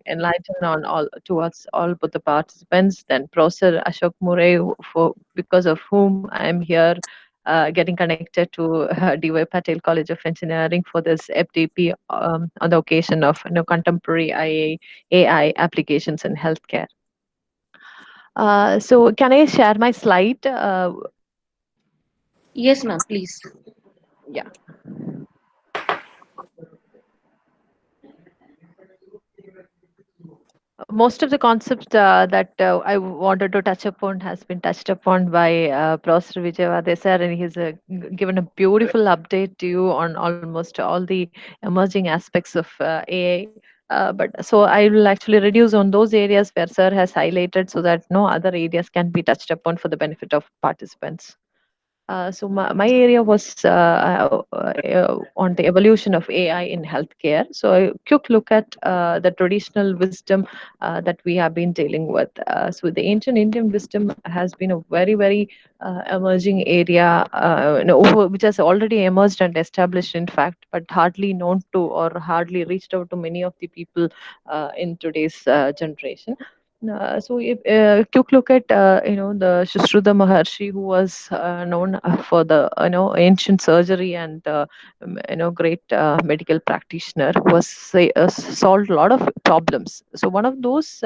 enlighten on all towards all but the participants. Then Professor Ashok Murray, for because of whom I am here, getting connected to DY Patel College of Engineering for this FDP on the occasion of contemporary AI applications in healthcare. So, can I share my slide? Yes, ma'am, please. Yeah. Most of the concepts that I wanted to touch upon has been touched upon by Professor Vijayawade sir, and he's given a beautiful update to you on almost all the emerging aspects of AI. But so I will actually reduce on those areas where sir has highlighted, so that no other areas can be touched upon for the benefit of participants. So my area was on the evolution of AI in healthcare. So a quick look at the traditional wisdom that we have been dealing with. So the ancient Indian wisdom has been a very emerging area, which has already emerged and established, in fact, but hardly known to or hardly reached out to many of the people in today's generation. So, if quick look at the Shushruta Maharshi, who was known for the ancient surgery and great medical practitioner, who was solved a lot of problems. So one of those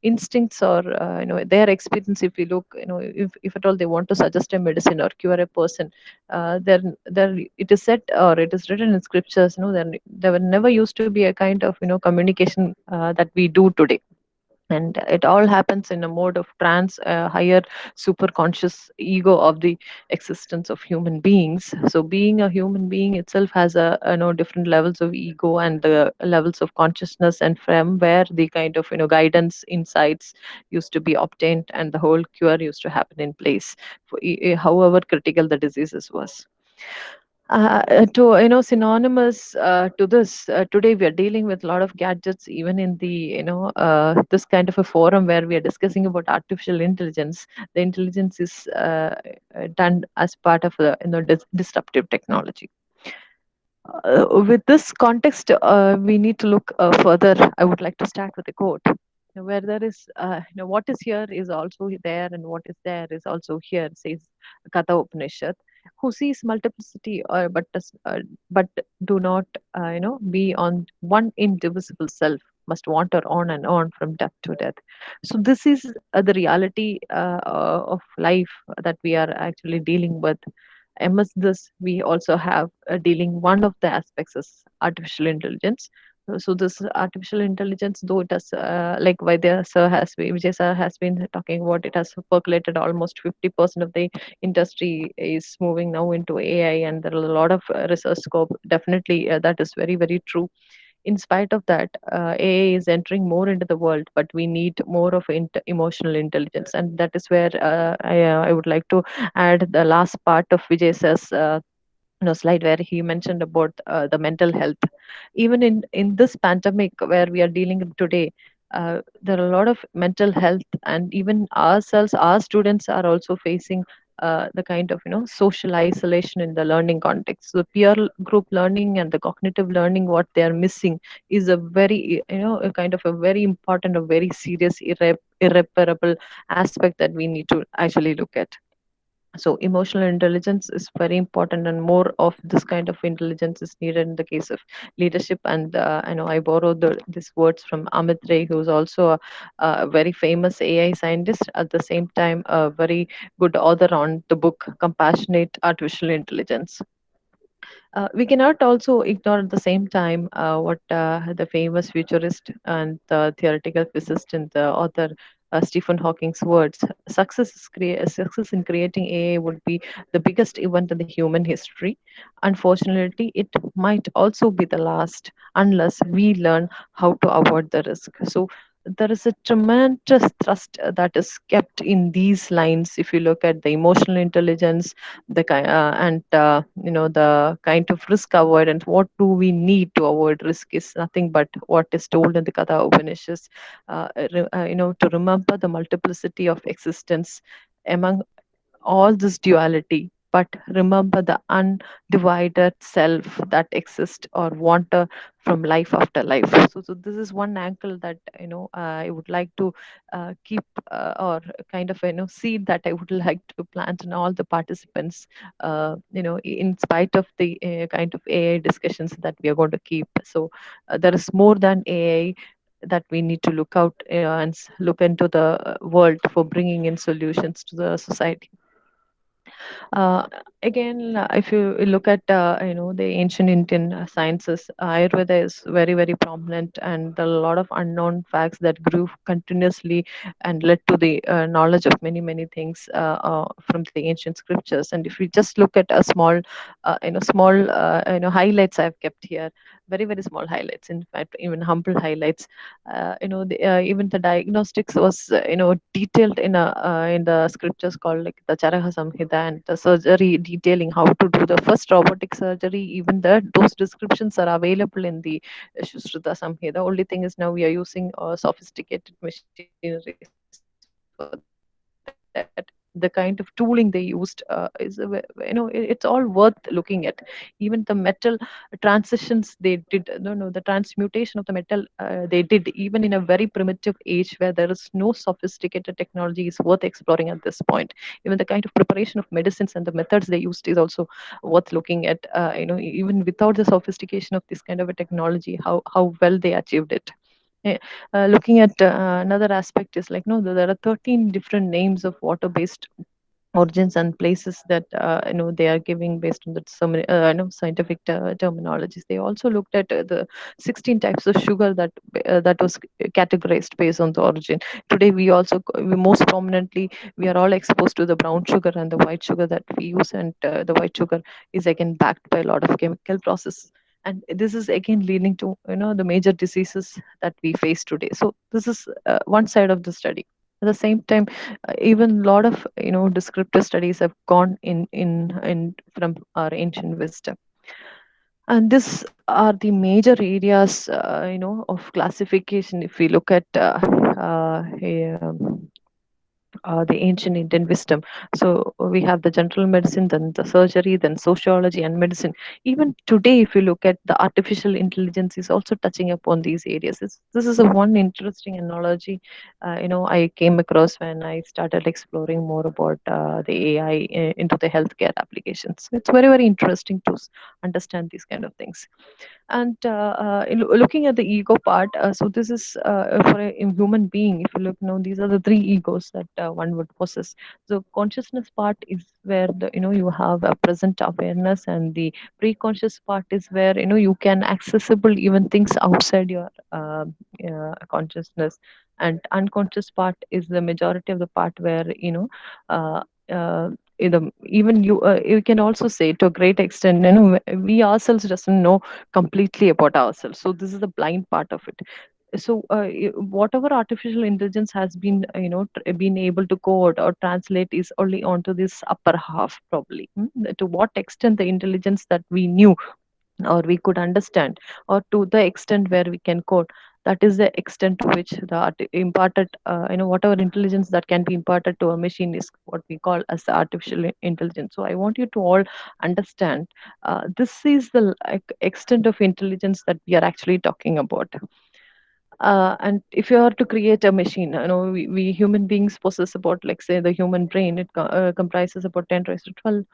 instincts or their experience, if we look, if at all they want to suggest a medicine or cure a person, there it is said or it is written in scriptures, there were never used to be a kind of communication that we do today, and it all happens in a mode of trance, higher super conscious ego of the existence of human beings. So being a human being itself has a different levels of ego and the levels of consciousness, and from where the kind of guidance insights used to be obtained and the whole cure used to happen in place, for, however critical the diseases was. To synonymous to this, today we are dealing with a lot of gadgets, even in the this kind of a forum where we are discussing about artificial intelligence. The intelligence is done as part of the disruptive technology. With this context, we need to look further. I would like to start with a quote, where there is, what is here is also there, and what is there is also here, says Katha Upanishad. Who sees multiplicity, or but do not, be on one indivisible self, must wander on and on from death to death. So this is the reality of life that we are actually dealing with. Amidst this, we also have dealing one of the aspects is artificial intelligence. So this artificial intelligence, though it has, like Vijay sir has been talking about, it has percolated almost 50% of the industry is moving now into AI, and there are a lot of research scope. Definitely, that is very true. In spite of that, AI is entering more into the world, but we need more of emotional intelligence, and that is where I would like to add the last part of Vijay sir's slide, where he mentioned about the mental health. Even in this pandemic where we are dealing with today, there are a lot of mental health, and even ourselves, our students are also facing the kind of social isolation in the learning context. So peer group learning and the cognitive learning, what they are missing is a very a kind of a very important, a very serious irreparable aspect that we need to actually look at. So emotional intelligence is very important, and more of this kind of intelligence is needed in the case of leadership. And I know I borrowed these words from Amit Ray, who's also a very famous AI scientist, at the same time a very good author on the book Compassionate Artificial Intelligence. We cannot also ignore at the same time what the famous futurist and the theoretical physicist and the author Stephen Hawking's words: success in creating AI would be the biggest event in the human history. Unfortunately, it might also be the last, unless we learn how to avoid the risk. So there is a tremendous thrust that is kept in these lines. If you look at the emotional intelligence, and the kind of risk avoidance, what do we need to avoid risk is nothing but what is told in the Katha Upanishads. To remember the multiplicity of existence among all this duality, but remember the undivided self that exists or wander from life after life. So this is one angle that I would like to keep, or kind of seed that I would like to plant in all the participants, in spite of the kind of AI discussions that we are going to keep. So there is more than AI that we need to look out, and look into the world for bringing in solutions to the society. uh, Again, if you look at the ancient Indian sciences, Ayurveda is very very prominent, and there are a lot of unknown facts that grew continuously and led to the knowledge of many many things from the ancient scriptures. And if we just look at a small highlights I've kept here, very very small highlights. In fact, even humble highlights. Even the diagnostics was detailed in the scriptures called like the Charaka Samhita, and the surgery detailing how to do the first robotic surgery. Even that those descriptions are available in the Shushruta Samhita. Only thing is now we are using sophisticated machineries for that. The kind of tooling they used it's all worth looking at. Even the metal transitions they did, no, the transmutation of the metal they did, even in a very primitive age where there is no sophisticated technology is worth exploring at this point. Even the kind of preparation of medicines and the methods they used is also worth looking at. Even without the sophistication of this kind of a technology, how well they achieved it. Eh, Looking at another aspect is like, no, there are 13 different names of water based origins and places that they are giving based on the some scientific terminologies. They also looked at the 16 types of sugar that was categorized based on the origin. Today we most prominently we are all exposed to the brown sugar and the white sugar that we use, and the white sugar is again backed by a lot of chemical process, and this is again leading to the major diseases that we face today. So this is one side of the study. At the same time, even a lot of descriptive studies have gone in from our ancient wisdom, and these are the major areas of classification. If we look at the ancient Indian wisdom. So we have the general medicine, then the surgery, then sociology and medicine. Even today, if you look at the artificial intelligence, is also touching upon these areas. This is a one interesting analogy, I came across when I started exploring more about the AI into the healthcare applications. It's very very interesting to understand these kind of things. And looking at the ego part, so this is for a human being. If you look now, these are the three egos that one would possess. So consciousness part is where the you have a present awareness, and the pre-conscious part is where you can accessible even things outside your consciousness, and unconscious part is the majority of the part where uh, uh, even you can also say to a great extent, we ourselves doesn't know completely about ourselves. So this is the blind part of it. So whatever artificial intelligence has been been able to code or translate is only onto this upper half probably. To what extent the intelligence that we knew or we could understand, or to the extent where we can code, that is the extent to which the imparted whatever intelligence that can be imparted to a machine is what we call as the artificial intelligence. So I want you to all understand, this is the extent of intelligence that we are actually talking about. And if you are to create a machine, we human beings possess about, like say, the human brain. It comprises about 10 raised to 12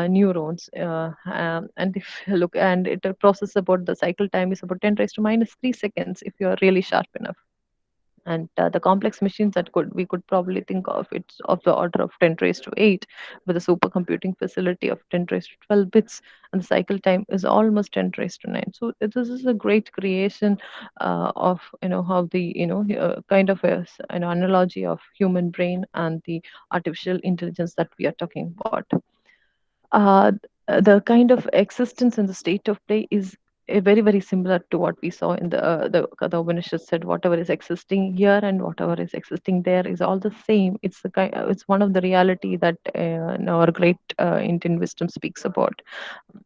neurons, and if you look, and it processes about, the cycle time is about 10 raised to minus 3 seconds if you are really sharp enough. And the complex machines that we could probably think of, it's of the order of 10 raised to 8, with a supercomputing facility of 10 raised to 12 bits, and the cycle time is almost 10 raised to 9. So this is a great creation of how the kind of an analogy of human brain and the artificial intelligence that we are talking about. uh, the kind of existence and the state of play is very very similar to what we saw in the Upanishad said, whatever is existing here and whatever is existing there is all the same. It's it's one of the reality that our great Indian wisdom speaks about.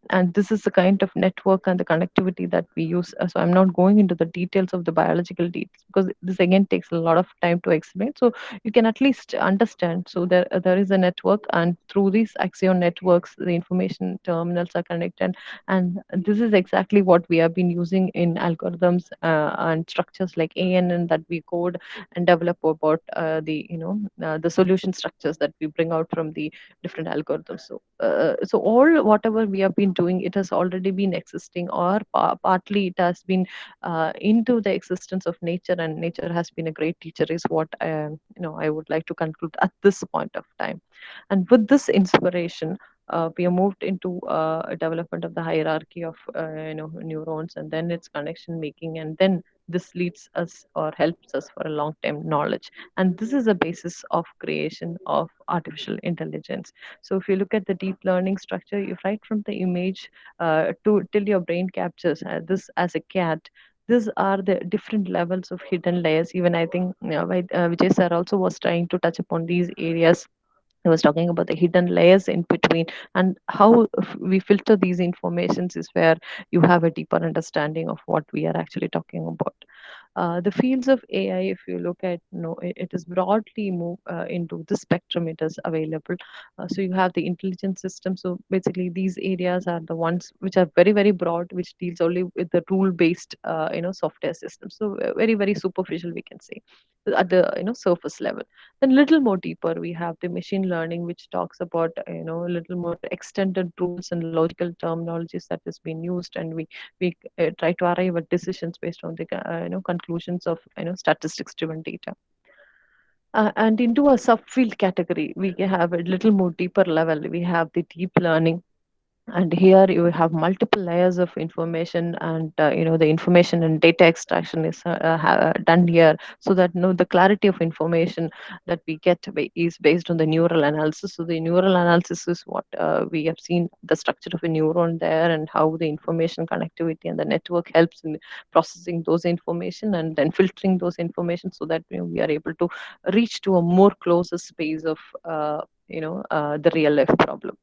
And this is the kind of network and the connectivity that we use. So I'm not going into the details of the biological details because this again takes a lot of time to explain. So you can at least understand. So there is a network, and through these axion networks the information terminals are connected, and this is exactly what we have been using in algorithms and structures like ANN that we code and develop about the solution structures that we bring out from the different algorithms. So all whatever we have been doing, it has already been existing, or partly it has been into the existence of nature, and nature has been a great teacher, is what I would like to conclude at this point of time. And with this inspiration, we are moved into a development of the hierarchy of neurons, and then its connection making, and then this leads us or helps us for a long term knowledge. And this is the basis of creation of artificial intelligence. So if you look at the deep learning structure, you right from the image to till your brain captures this as a cat. These are the different levels of hidden layers. Even I think Vijay sir also was trying to touch upon these areas. I was talking about the hidden layers in between, and how we filter these informations is where you have a deeper understanding of what we are actually talking about. The fields of AI, if you look at, it is broadly move into the spectrum it is available. So you have the intelligence system. So basically, these areas are the ones which are very, very broad, which deals only with the rule-based, software systems. So very, very superficial, we can say, at the surface level. Then little more deeper, we have the machine learning, which talks about a little more extended rules and logical terminologies that is being used, and we try to arrive at decisions based on the conclusions of statistics driven data. And into a subfield category, we have a little more deeper level. We have the deep learning, and here you have multiple layers of information, and the information and data extraction is done here, so that the clarity of information that we get is based on the neural analysis. So the neural analysis is what we have seen the structure of a neuron there, and how the information connectivity and the network helps in processing those information and then filtering those information, so that we are able to reach to a more closer space of the real life problem.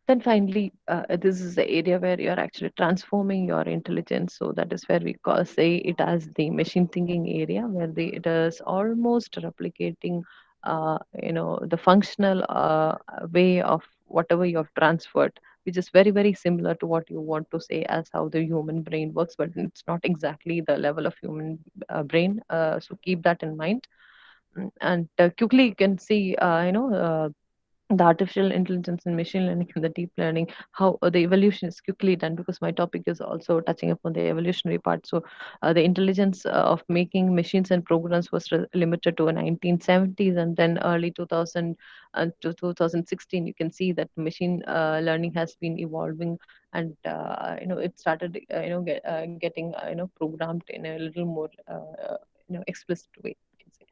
Then finally, this is the area where you're actually transforming your intelligence. So that is where we say it as the machine thinking area, where it is almost replicating, the functional way of whatever you have transferred, which is very, very similar to what you want to say as how the human brain works, but it's not exactly the level of human brain. So keep that in mind. And quickly you can see, the artificial intelligence and machine learning and the deep learning, how the evolution is quickly done, because my topic is also touching upon the evolutionary part. So the intelligence of making machines and programs was limited to 1970s, and then early 2000 to 2016 you can see that machine learning has been evolving, and it started getting programmed in a little more explicit way, you can say.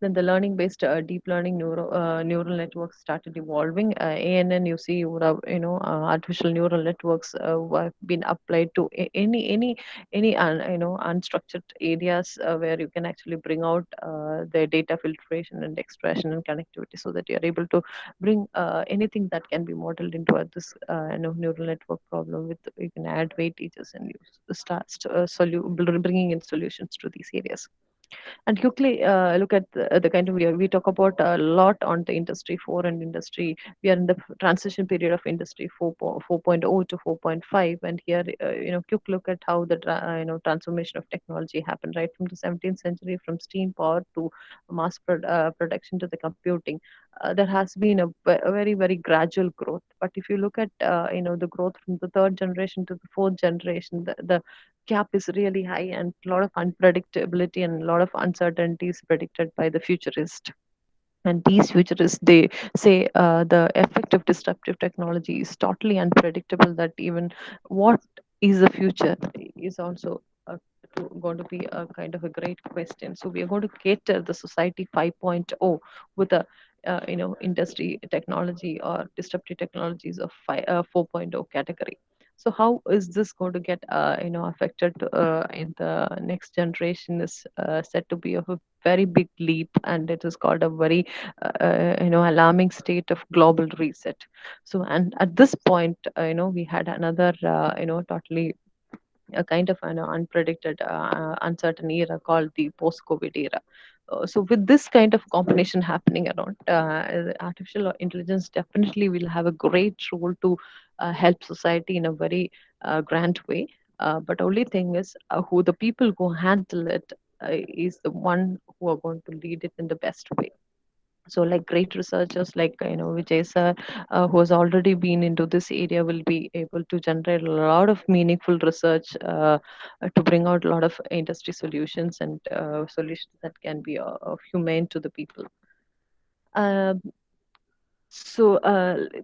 Then the learning based deep learning neural networks started evolving. ANN, you see, would have, artificial neural networks have been applied to any unstructured areas where you can actually bring out the data filtration and extraction and connectivity, so that you're able to bring anything that can be modeled into this neural network problem. With you can add weightages and you start bringing in solutions to these areas. And quickly look at the kind of, we talk about a lot on the industry 4 and industry. We are in the transition period of industry 4.0 to 4.5, and here quick look at how the transformation of technology happened right from the 17th century, from steam power to mass production to the computing. There has been a very, very gradual growth. But if you look at the growth from the third generation to the fourth generation, the gap is really high, and a lot of unpredictability and a lot of uncertainties predicted by the futurist. And these futurists, they say the effect of disruptive technology is totally unpredictable, that even what is the future is also going to be a kind of a great question. So we are going to cater the society 5.0 with a industry technology or disruptive technologies of 4.0 category. So how is this going to get affected in the next generation is said to be of a very big leap, and it is called a very alarming state of global reset. So, and at this point, we had another totally a kind of an unpredicted, uncertain era called the post-COVID era. So, with this kind of combination happening around, artificial intelligence definitely will have a great role to help society in a very grand way. But only thing is, who the people who handle it is the one who are going to lead it in the best way. So like great researchers like Vijay sir, who has already been into this area, will be able to generate a lot of meaningful research to bring out a lot of industry solutions and solutions that can be humane to the people. Um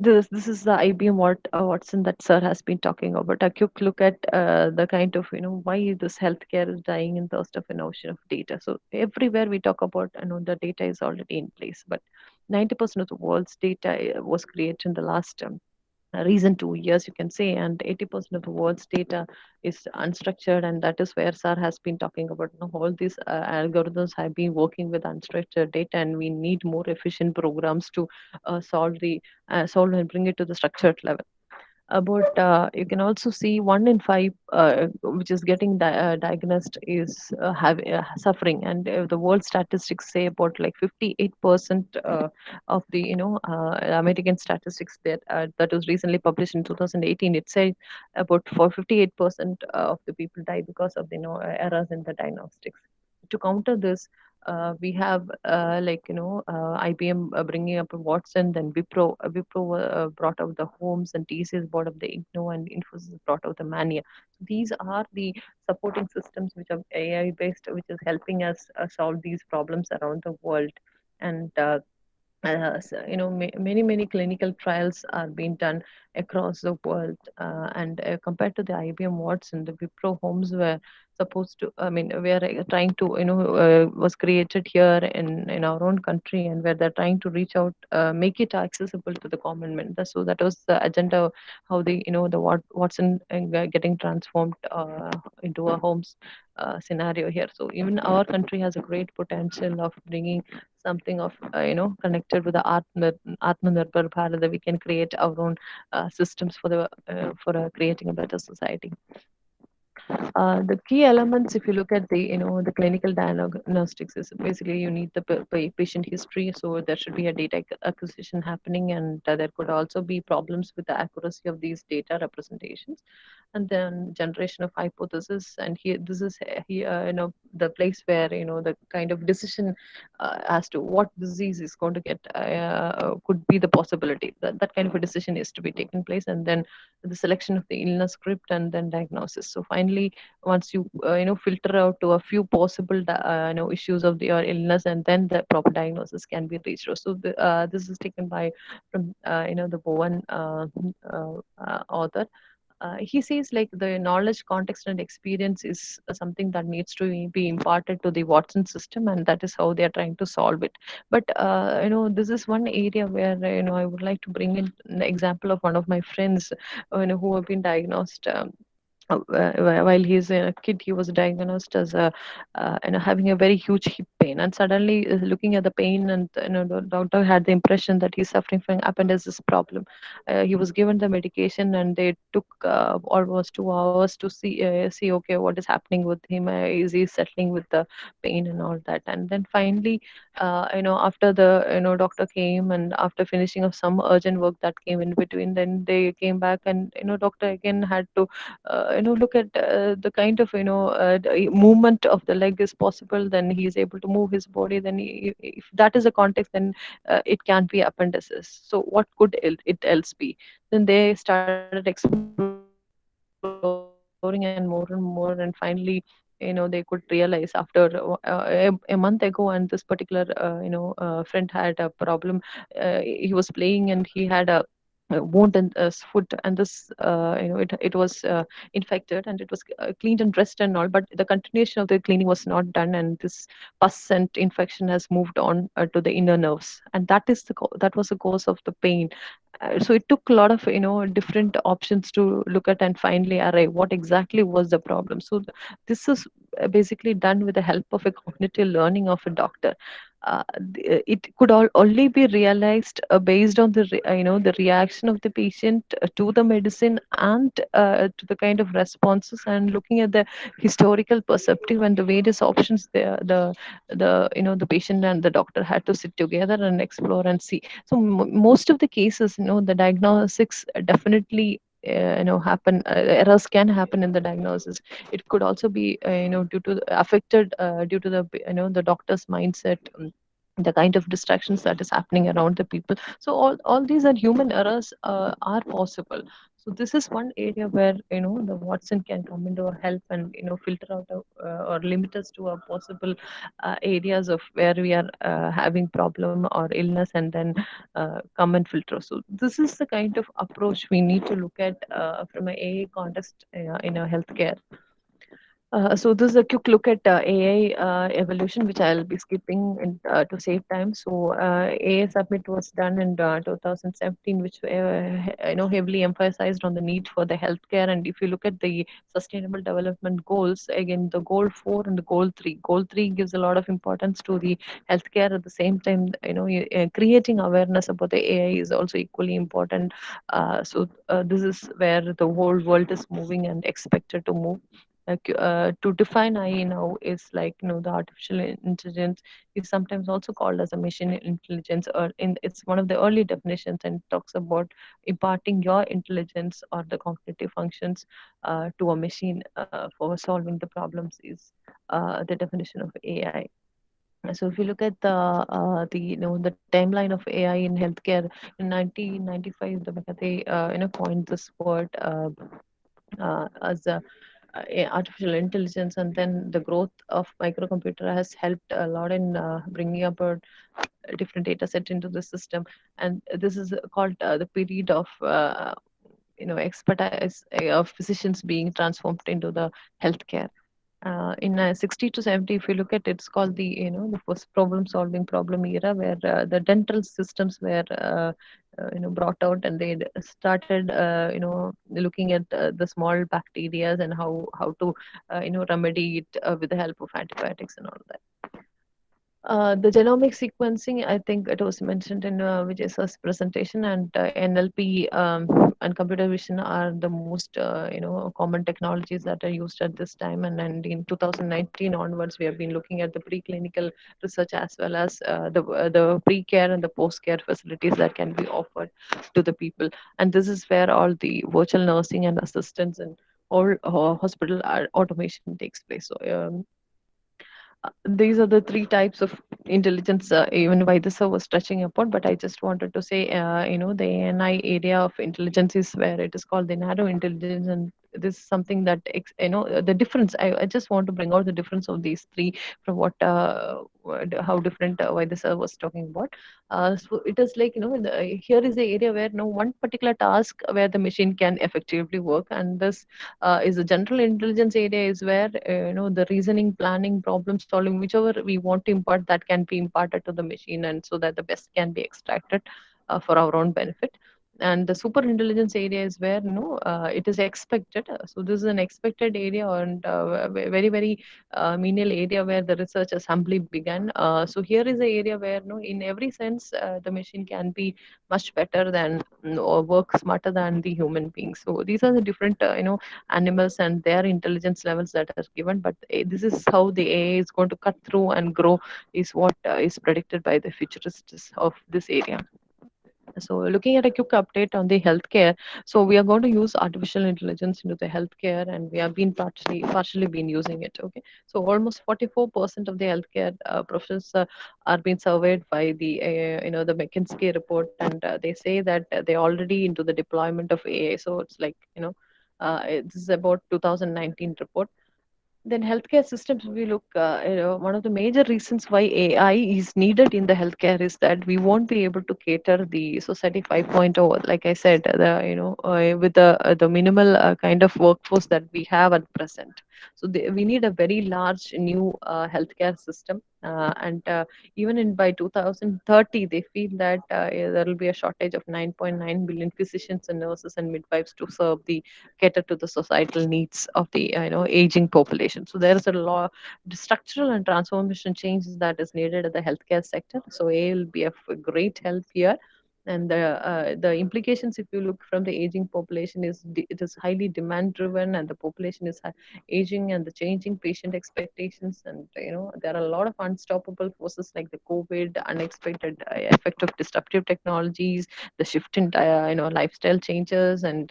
this is the IBM Watson that sir has been talking about. A quick look at the kind of why this healthcare is dying in thirst of an ocean of data. So everywhere we talk about, the data is already in place, but 90% of the world's data was created in the last recent 2 years, you can say, and 80% of the world's data is unstructured, and that is where sir has been talking about. All these algorithms have been working with unstructured data, and we need more efficient programs to solve and bring it to the structured level. But you can also see 1 in 5 which is getting diagnosed is suffering, and the world statistics say about like 58% of the American statistics that was recently published in 2018. It said about for 58% of the people die because of the errors in the diagnostics. To counter this, we have IBM bringing up Watson, then Wipro brought out the Holmes, and TCS brought up the IGNO, and Infosys brought out the Mania. So these are the supporting systems which are AI based, which is helping us solve these problems around the world. And many clinical trials are being done across the world, and compared to the IBM Watson, the Wipro Homes were supposed to, I mean, we are trying to, was created here in our own country, and where they're trying to reach out, make it accessible to the common man. So that was the agenda, how the the Watson getting transformed into a homes scenario here. So even our country has a great potential of bringing something of connected with the Atmanirbhar Bharat, that we can create our own systems for the creating a better society. The key elements, if you look at the the clinical diagnostics, is basically you need the patient history. So there should be a data acquisition happening, and there could also be problems with the accuracy of these data representations, and then generation of hypothesis. And here, this is here the place where the kind of decision as to what disease is going to get could be the possibility, that kind of a decision is to be taken place, and then the selection of the illness script, and then diagnosis. So finally, once you filter out to a few possible issues of your illness, and then the proper diagnosis can be reached. So this is taken by from the Bowen author. He says like the knowledge, context, and experience is something that needs to be imparted to the Watson system, and that is how they are trying to solve it. But this is one area where I would like to bring in an example of one of my friends who have been diagnosed. While he's a kid, he was diagnosed as a having a very huge hip pain, and suddenly looking at the pain, and the doctor had the impression that he's suffering from appendicitis problem. He was given the medication, and they took almost 2 hours to see okay, what is happening with him, is he settling with the pain and all that. And then finally, after the doctor came, and after finishing of some urgent work that came in between, then they came back, and doctor again had to look at the kind of the movement of the leg is possible, then he is able to move his body, then if that is a context, then it can be appendices. So what could it else be? Then they started exploring and more, and finally they could realize after a month ago, and this particular friend had a problem. He was playing, and he had a wound in his foot, and this it was infected, and it was cleaned and dressed and all, but the continuation of the cleaning was not done, and this pus and infection has moved on to the inner nerves, and that was the cause of the pain. So it took a lot of different options to look at and finally arrive what exactly was the problem. So this is basically done with the help of a cognitive learning of a doctor. It could only be realized based on the reaction of the patient to the medicine, and to the kind of responses, and looking at the historical perspective and the various options the patient and the doctor had to sit together and explore and see. So most of the cases, the diagnostics definitely happen. Errors can happen in the diagnosis. It could also be due to affected due to the doctor's mindset, the kind of distractions that is happening around the people. So all these are human errors are possible. So this is one area where the Watson can come into our help and filter out or limit us to our possible areas of where we are having problem or illness, and then come and filter. So this is the kind of approach we need to look at from an AA context in our healthcare. So this is a quick look at AI evolution, which I'll be skipping to save time. So AI submit was done in 2017, which heavily emphasized on the need for the healthcare. And if you look at the Sustainable Development Goals, again the Goal 4 and the Goal 3. Goal 3 gives a lot of importance to the healthcare. At the same time, creating awareness about the AI is also equally important. So this is where the whole world is moving and expected to move. To define AI now is like the artificial intelligence is sometimes also called as a machine intelligence, or it's one of the early definitions, and talks about imparting your intelligence or the cognitive functions to a machine for solving the problems is the definition of AI. So if you look at the timeline of AI in healthcare in 1995, the McCarthy coined this word as artificial intelligence, and then the growth of microcomputer has helped a lot in bringing up a different data set into the system. And this is called the period of expertise of physicians being transformed into the healthcare. In 60 to 70, if you look at it, it's called the first problem solving problem era, where the dental systems were brought out, and they started looking at the small bacteria and how to remedy it with the help of antibiotics and all that. The genomic sequencing, I think it was mentioned in Vijay's presentation, and NLP and computer vision are the most common technologies that are used at this time. And in 2019 onwards, we have been looking at the preclinical research as well as the pre-care and the post-care facilities that can be offered to the people. And this is where all the virtual nursing and assistance and all hospital automation takes place. So these are the three types of intelligence, even Vaidasa was touching upon, but I just wanted to say, the ANI area of intelligence is where it is called the narrow intelligence, and this is something that, the difference, I just want to bring out the difference of these three from how different Vaidasa was talking about. So it is like, here is the area where no one particular task where the machine can effectively work, and this is the general intelligence area is where the reasoning, planning, problem solving, whichever we want to impart, that can be imparted to the machine, and so that the best can be extracted for our own benefit. And the super intelligence area is where it is expected. So this is an expected area, and very very menial area where the research assembly began. So here is the area where in every sense the machine can be much better than or work smarter than the human beings. So these are the different animals and their intelligence levels that are given, but this is how the AI is going to cut through and grow, is what is predicted by the futurists of this area. So looking at a quick update on the healthcare, so we are going to use artificial intelligence into the healthcare, and we have been partially been using it. Okay, so almost 44% of the healthcare professionals are being surveyed by the the McKinsey report, and they say that they're already into the deployment of AI. So it's like this is about 2019 report. Then healthcare systems, we look, one of the major reasons why AI is needed in the healthcare is that we won't be able to cater the society 5.0, like I said, with the minimal kind of workforce that we have at present. So we need a very large new healthcare system. And even in by 2030, they feel that there will be a shortage of 9.9 billion physicians and nurses and midwives to serve the cater to the societal needs of the aging population. So there is a lot structural and transformation changes that is needed at the healthcare sector. So AI will be of great help here. And the implications, if you look from the aging population, it is highly demand driven, and the population is aging, and the changing patient expectations, and there are a lot of unstoppable forces like the COVID, unexpected effect of disruptive technologies, the shift in lifestyle changes, and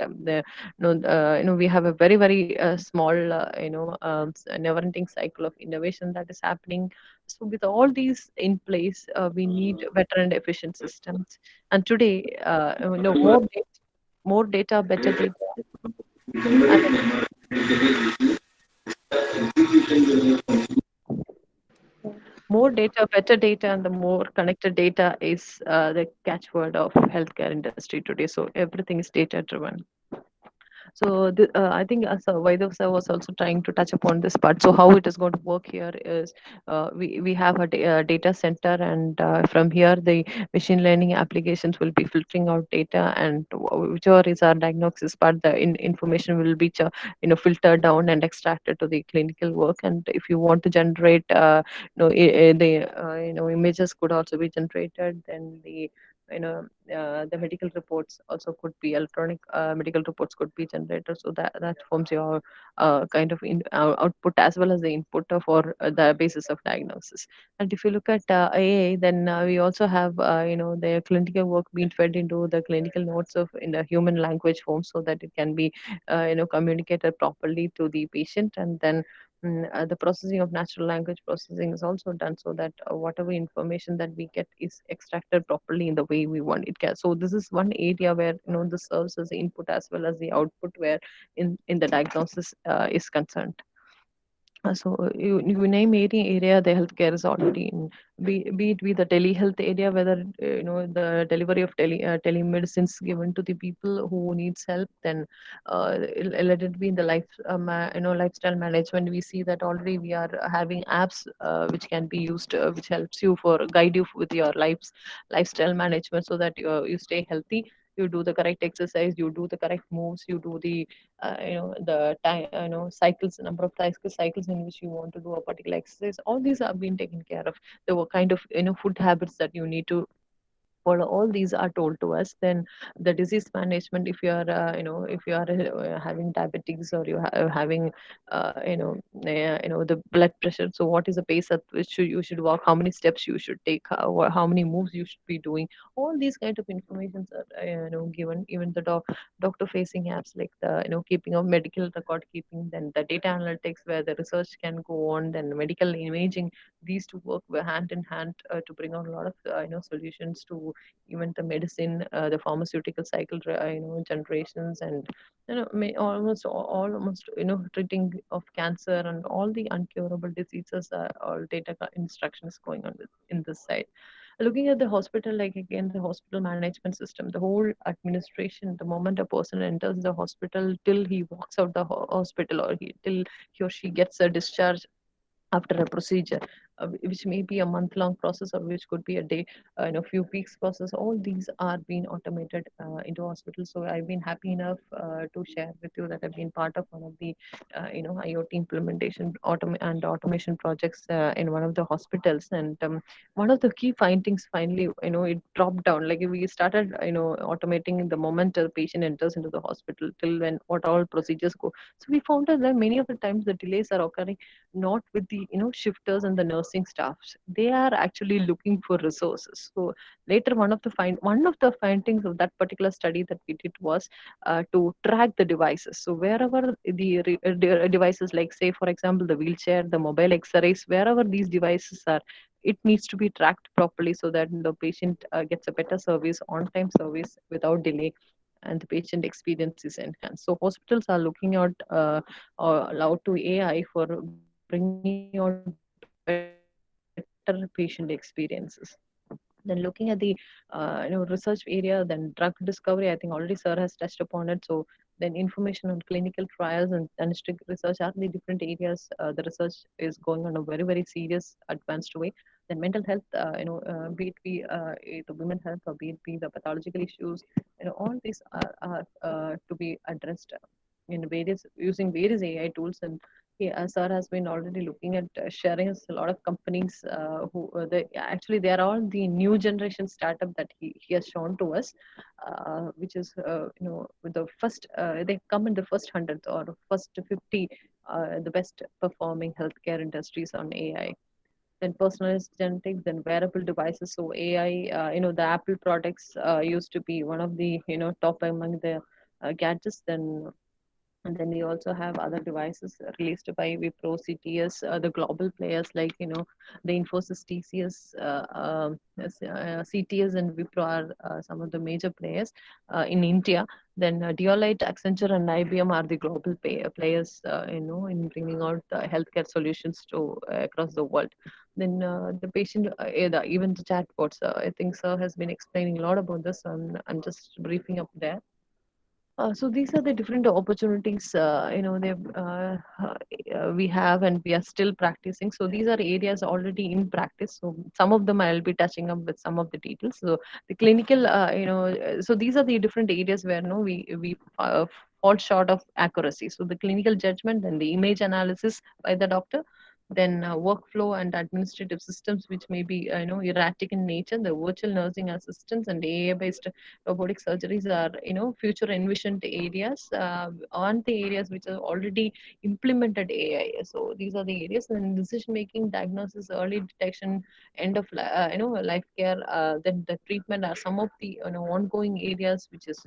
we have a very small never ending cycle of innovation that is happening. So with all these in place, we need better and efficient systems. And today, more data, better data, and more data, better data, and the more connected data is the catchword of healthcare industry today. So everything is data driven. So I think Vaidhav sir was also trying to touch upon this part. So how it is going to work here is we have a data center, and from here the machine learning applications will be filtering out data, and whichever is our diagnosis part, the information will be filtered down and extracted to the clinical work. And if you want to generate, the images could also be generated. Then the medical reports also could be electronic medical reports could be generated, so that forms your kind of output as well as the input for the basis of diagnosis. And if you look at AI, then we also have the clinical work being fed into the clinical notes of in the human language form, so that it can be communicated properly to the patient. And then the processing of natural language processing is also done, so that whatever information that we get is extracted properly in the way we want it. So this is one area where this serves as the input as well as the output, where in the diagnosis is concerned. So you name any area, the healthcare is already in. Be it be the telehealth area, whether the delivery of telemedicines given to the people who needs help. Then let it be in the lifestyle management. We see that already we are having apps which can be used, which helps you for guide you with your lifestyle management, so that you stay healthy. You do the correct exercise, you do the correct moves, you do the time, cycles, number of cycles in which you want to do a particular exercise. All these are being taken care of. The kind of food habits that you need to follow, all these are told to us. Then the disease management, if you are if you are having diabetes, or having the blood pressure, so what is the pace at which you should walk, how many steps you should take, how many moves you should be doing. All these kind of informations are given. Even the doctor facing apps, like the keeping of medical record keeping, then the data analytics where the research can go on, then medical imaging. These two work hand in hand to bring out a lot of solutions to even the medicine, the pharmaceutical cycle, generations, and almost treating of cancer and all the uncurable diseases. All data instructions going on in this side. Looking at the hospital, like again the hospital management system, the whole administration, the moment a person enters the hospital till he walks out the hospital, or till he or she gets a discharge after a procedure, which may be a month-long process, or which could be a day, few weeks process. All these are being automated into hospitals. So I've been happy enough to share with you that I've been part of one of the, IoT implementation and automation projects in one of the hospitals. And one of the key findings, finally, it dropped down. Like we started, automating the moment the patient enters into the hospital till when what all procedures go. So we found out that many of the times the delays are occurring not with the shifters and the nursing staffs. They are actually looking for resources. So later, one of the findings of that particular study that we did was to track the devices. So wherever the devices, like say for example the wheelchair, the mobile X-rays, wherever these devices are, it needs to be tracked properly, so that the patient gets a better service, on time service, without delay, and the patient experience is enhanced. So hospitals are looking out out to AI for bringing out better patient experiences. Then looking at the research area, then drug discovery, I think already sir has touched upon it. So then information on clinical trials and diagnostic research are the different areas the research is going on a very, very serious advanced way. Then mental health, be it be the women health or be it be the pathological issues, all these are to be addressed in various using various AI tools. And sir has been already looking at sharing us a lot of companies who actually they are all the new generation startup that he has shown to us, which is with the first they come in the first 100 or first 50 the best performing healthcare industries on AI. Then personalized genetics, then wearable devices. So AI, the Apple products used to be one of the top among the gadgets. Then we also have other devices released by Wipro, CTS, the global players like the Infosys, TCS, CTS, and Wipro are some of the major players in India. Then Deloitte, Accenture, and IBM are the global players, in bringing out healthcare solutions to across the world. Then the patient, even the chatbots. I think Sir has been explaining a lot about this, and I'm just briefing up there. So these are the different opportunities, we have and we are still practicing. So these are areas already in practice. So some of them I'll be touching up with some of the details. So the clinical, so these are the different areas where no we fall short of accuracy. So the clinical judgment, then the image analysis by the doctor, then workflow and administrative systems which may be erratic in nature, the virtual nursing assistants and AI based robotic surgeries are future envisioned areas on the areas which are already implemented AI. So these are the areas. And decision making, diagnosis, early detection, end of life care, then the treatment are some of the ongoing areas which is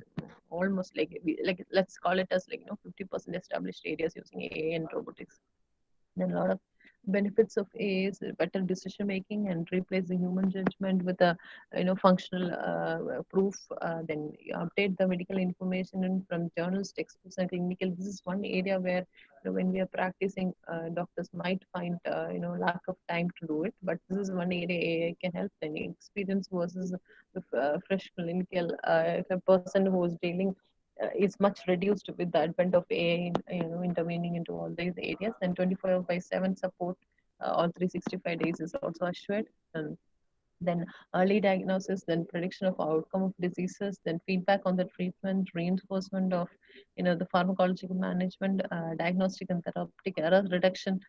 almost like like let's call it as 50% established areas using AI and robotics. Then a lot of benefits of AI is better decision making and replace the human judgment with a functional proof. Then you update the medical information and from journals, textbooks, and clinical. This is one area where when we are practicing, doctors might find lack of time to do it. But this is one area AI can help. Then experience versus fresh clinical. If a person who is dealing is much reduced with the advent of AI, intervening into all these areas. Then 24/7 support, all 365 days is also assured. And then early diagnosis, then prediction of outcome of diseases, then feedback on the treatment, reinforcement of the pharmacological management, diagnostic and therapeutic error reduction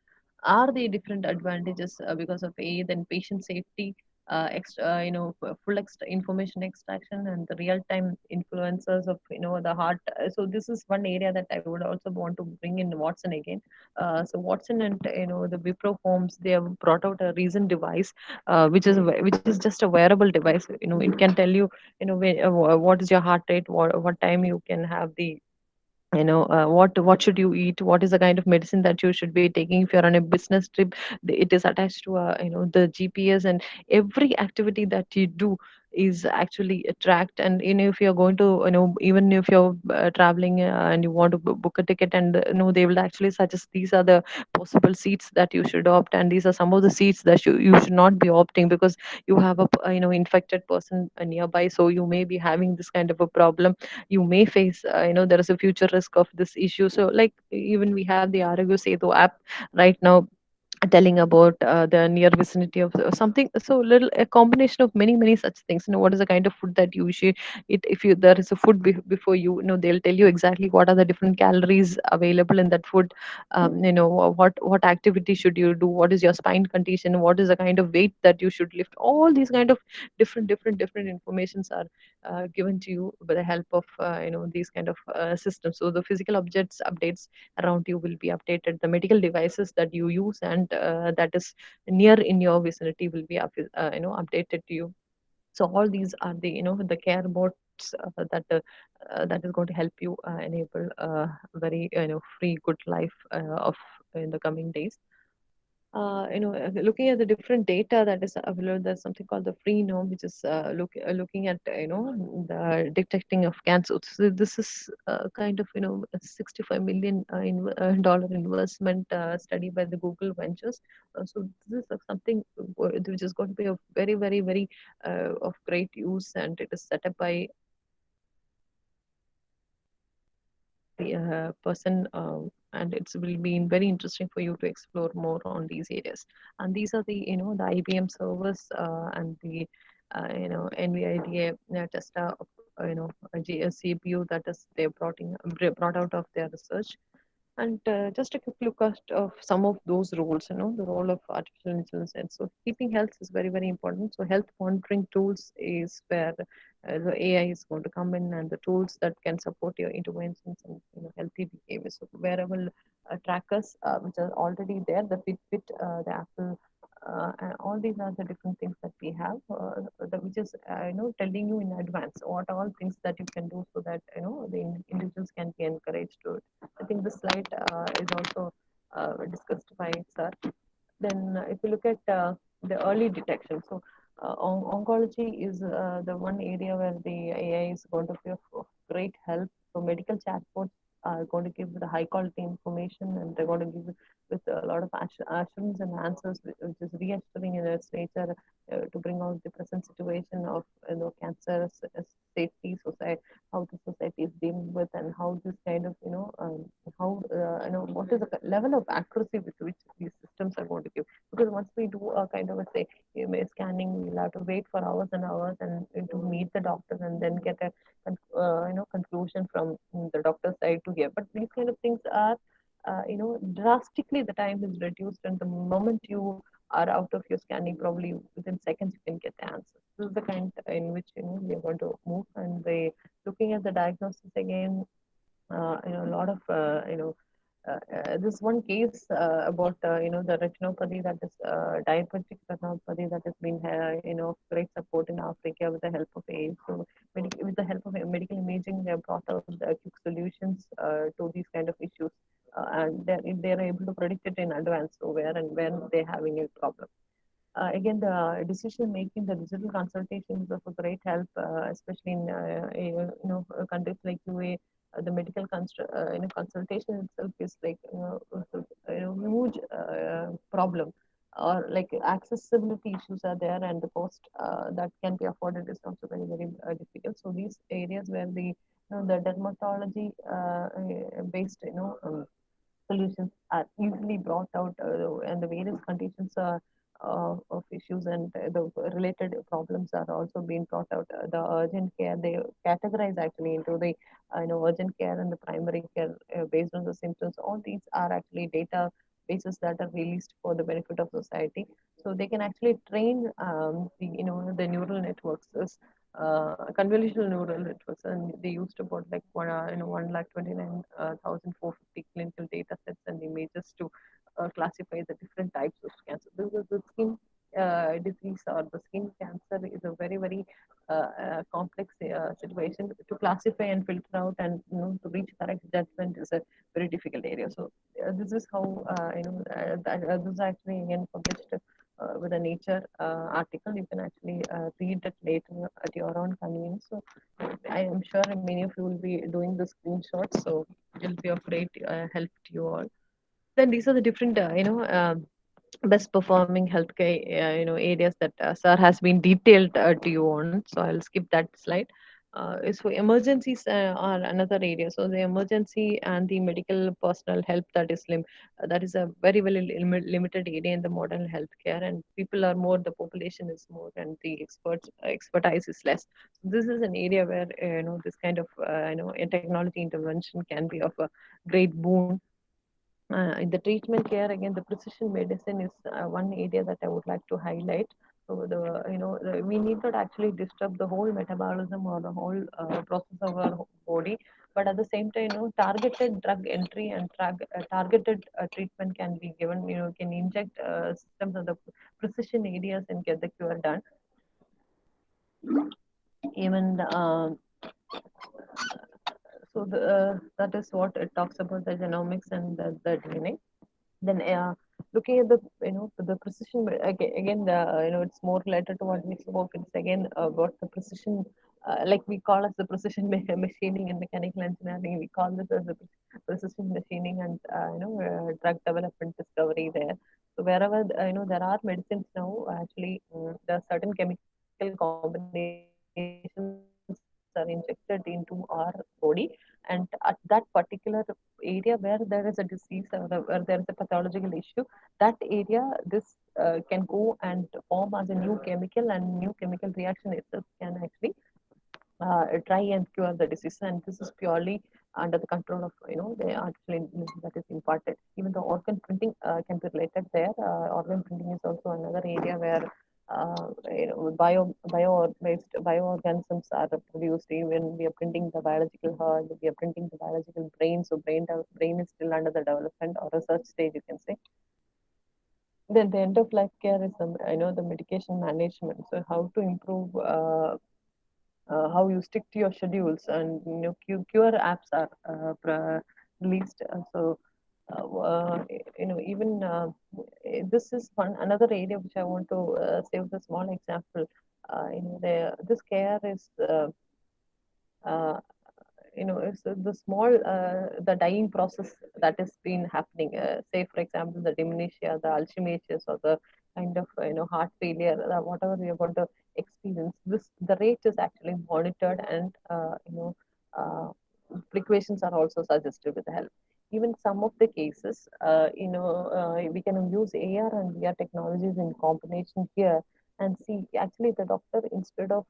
are the different advantages because of AI. Then patient safety, full information extraction and the real-time influencers of the heart. So this is one area that I would also want to bring in Watson again. So Watson and the Wipro Homes, they have brought out a recent device which is just a wearable device. It can tell you what is your heart rate, what time you can have the what should you eat, what is the kind of medicine that you should be taking. If you're on a business trip, it is attached to the GPS, and every activity that you do is actually tracked. And if you're going to even if you're traveling and you want to book a ticket, and they will actually suggest these are the possible seats that you should opt, and these are some of the seats that you should not be opting because you have a infected person nearby, so you may be having this kind of a problem. You may face there is a future risk of this issue. So like even we have the Aragyo Setu app right now telling about the near vicinity of something. So little a combination of many such things. What is the kind of food that you should eat. If you there is a food before they'll tell you exactly what are the different calories available in that food. What activity should you do, what is your spine condition, what is the kind of weight that you should lift. All these kind of different informations are given to you with the help of these kind of systems. So the physical objects updates around you will be updated. The medical devices that you use and that is near in your vicinity will be updated to you. So all these are the the care bots that is going to help you enable very free good life of in the coming days. looking at the different data that is available, there's something called the Freenome, which is looking at the detecting of cancer. So this is kind of a $65 million dollar investment study by the Google Ventures. So this is something which is going to be of very, very, very of great use, and it is set up by the person, and it's will be very interesting for you to explore more on these areas. And these are the the IBM servers and the NVIDIA Tesla CPU that is they brought out of their research. And just a quick look at of some of those roles, the role of artificial intelligence. So keeping health is very, very important. So health monitoring tools is where the AI is going to come in, and the tools that can support your interventions and healthy behavior. So wearable trackers, which are already there, the Fitbit, the Apple. And all these are the different things that we have, which is telling you in advance what all things that you can do, so that the individuals can be encouraged to it. I think this slide is also discussed by sir. Then, if you look at the early detection, so oncology is the one area where the AI is going to be of great help. So medical chatbots are going to give the high quality information, and they're going to give with a lot of assurance and answers, which is reassuring in its nature, to bring out the present situation of cancer safety, society, how the society is dealing with, and how this kind of how what is the level of accuracy with which these systems are going to give. Because once we do a kind of a say scanning, we'll have to wait for hours and hours and to meet the doctor, and then get a conclusion from the doctor's side to hear. But these kind of things are drastically the time is reduced, and the moment you are out of your scanning, probably within seconds you can get the answer. This is the kind in which we are going to move. And they looking at the diagnosis again, a lot of this one case about the retinopathy, that is diabetic retinopathy, that has been great support in Africa with the help of AIDS. So with the help of medical imaging, they have brought out the quick solutions to these kind of issues, and they're able to predict it in advance, so where and when they're having a problem. Again, the decision making, the digital consultations of a great help, especially in countries like UA. The medical consultation itself is like huge problem, or like accessibility issues are there, and the cost that can be afforded is also very, very difficult. So these areas where the dermatology based solutions are easily brought out, and the various conditions of issues and the related problems are also being brought out. The urgent care, they categorize actually into the urgent care and the primary care based on the symptoms. All these are actually data bases that are released for the benefit of society, so they can actually train the neural networks, convolutional neural networks, and they used about like 129,450 clinical data sets and images to classify the different types of cancer. The skin disease or the skin cancer is a very, very complex situation. To classify and filter out and to reach correct judgment is a very difficult area. So this is how this is actually again published with a Nature article. You can actually read it later at your own convenience. So I am sure many of you will be doing the screenshots, so it will be of great help to you all. Then these are the different best performing healthcare areas that sir has been detailed to you on. So I'll skip that slide. So emergencies are another area. So the emergency and the medical personal help, that is a very, very limited area in the modern healthcare, and people are more, the population is more, and the expertise is less. So this is an area where this kind of technology intervention can be of a great boon. In the treatment care, again, the precision medicine is one area that I would like to highlight. So we need not actually disturb the whole metabolism or the whole process of our body, but at the same time, targeted drug entry and targeted treatment can be given. Can inject systems of the precision areas and get the cure done. Even so, that is what it talks about, the genomics and the DNA. Then looking at the the precision again the it's more related to what we spoke. It's again about the precision, like we call as the precision machining in mechanical engineering. We call this as the precision machining and drug development discovery there. So wherever there are medicines now, actually there are certain chemical combinations are injected into our body, and at that particular area where there is a disease or where there is a pathological issue, that area this can go and form as a new chemical, and new chemical reaction itself can actually try and cure the disease. And this is purely under the control of the artificial intelligence that is imparted. Even the organ printing can be related there. Organ printing is also another area where bio-based bioorganisms are produced. Even we are printing the biological heart, we are printing the biological brain. So brain is still under the development or research stage, you can say. Then the end of life care is the medication management. So how to improve how you stick to your schedules, and cure apps are released. So even this is one another area which I want to say with a small example. This care is uh, it's the small the dying process that has been happening, say for example the dementia, the Alzheimer's, or the kind of heart failure, whatever we are going to experience, this the rate is actually monitored, and uh, precautions are also suggested with the help. Even some of the cases, we can use AR and VR technologies in combination here, and see actually the doctor, instead of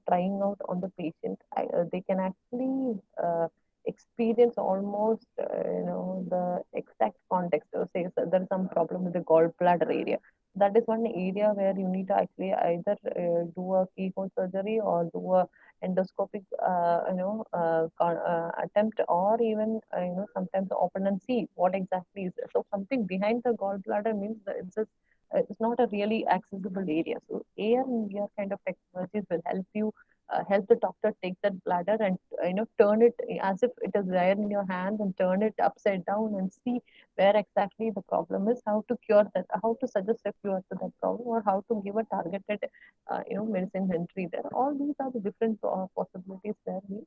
trying out on the patient, they can actually experience almost the exact context. So say there's some problem with the gallbladder area, that is one area where you need to actually either do a keyhole surgery or do a endoscopic attempt, or even sometimes open and see what exactly is there. So something behind the gallbladder means that it's not a really accessible area. So AR and VR kind of technologies will help you help the doctor take that bladder and turn it as if it is there in your hand, and turn it upside down and see where exactly the problem is, how to cure that, how to suggest a cure to that problem, or how to give a targeted medicine entry there. All these are the different possibilities where we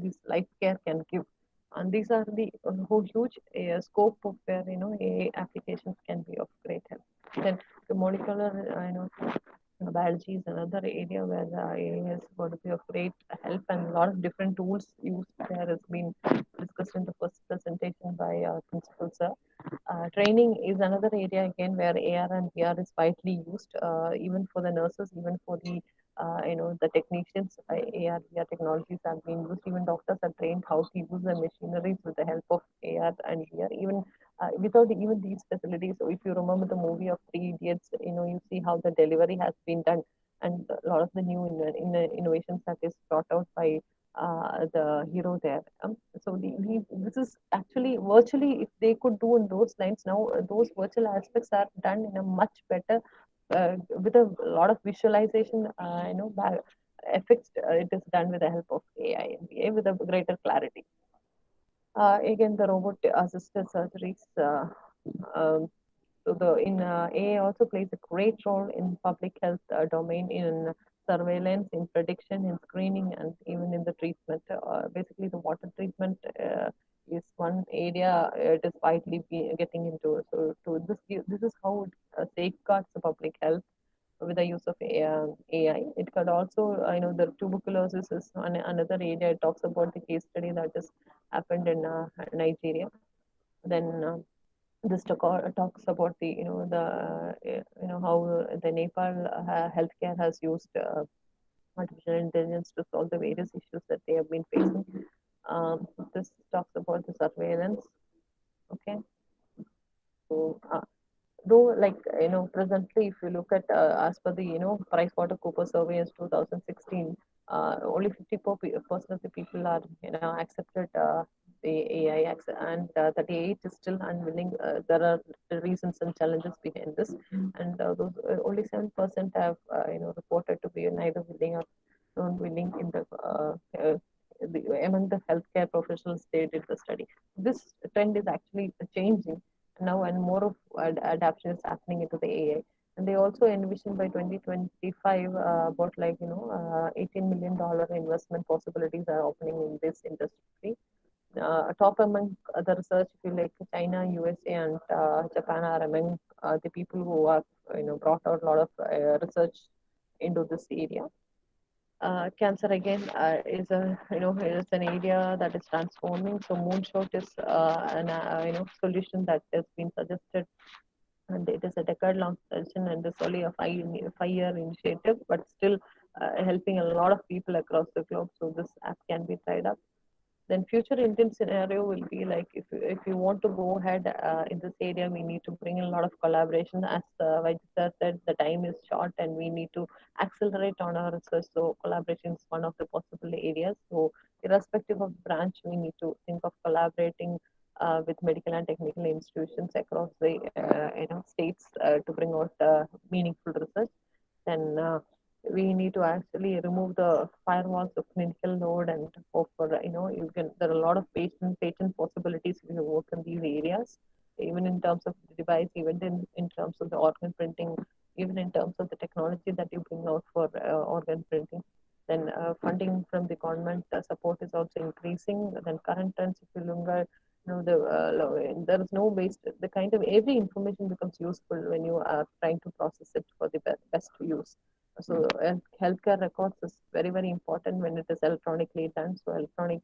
this life care can give. And these are the whole huge scope of where AI applications can be of great help. Then the molecular biology is another area where the AI is going to be of great help, and a lot of different tools used there has been discussed in the first presentation by our principal sir. Training is another area again where AR and VR is widely used, even for the nurses, even for the the technicians. AR VR technologies are being used. Even doctors are trained how to use the machineries with the help of AR and VR. Even without even these facilities, so if you remember the movie of Three Idiots, you see how the delivery has been done, and a lot of the new innovations that is brought out by the hero there. So this is actually virtually, if they could do in those lines now, those virtual aspects are done in a much better, with a lot of visualization, effects. It is done with the help of AI and VA with a greater clarity. Again, the robot assisted surgeries. Um, so the in AI also plays a great role in public health domain, in surveillance, in prediction, in screening, and even in the treatment. Basically, the water treatment is one area it is widely getting into. So this is how it safeguards the public health with the use of AI. It could also, the tuberculosis is another area. It talks about the case study that has happened in Nigeria. Then this talks about the how the Nepal healthcare has used artificial intelligence to solve the various issues that they have been facing. This talks about the surveillance. Okay, so though, like presently, if you look at as per the PricewaterhouseCoopers survey in 2016, only 54% of the people are accepted the AI, and 38 is still unwilling. There are reasons and challenges behind this, and those only 7% have reported to be neither willing or non-willing in among the healthcare professionals they did the study. This trend is actually changing, now, and more of adaptation is happening into the AI. And they also envision by 2025 about $18 million investment possibilities are opening in this industry. Top among the research, if you like, China, USA, and Japan are among the people who have brought out a lot of research into this area. Cancer again is a is an area that is transforming. So moonshot is an solution that has been suggested, and it is a decade-long session, and it's only a five-year initiative, but still helping a lot of people across the globe. So this app can be tried up. Then future intent scenario will be like, if you want to go ahead in this area, we need to bring in a lot of collaboration. As Vaidya said, the time is short and we need to accelerate on our research. So collaboration is one of the possible areas. So irrespective of branch, we need to think of collaborating with medical and technical institutions across the states to bring out meaningful research. Then we need to actually remove the firewalls of clinical load and hope for you can, there are a lot of patent possibilities if you work in these areas, even in terms of the device, even in terms of the organ printing, even in terms of the technology that you bring out for organ printing. Then funding from the government support is also increasing. Then current trends, if you look at there is no waste. The kind of every information becomes useful when you are trying to process it for the best use. So healthcare records is very, very important when it is electronically done. So electronic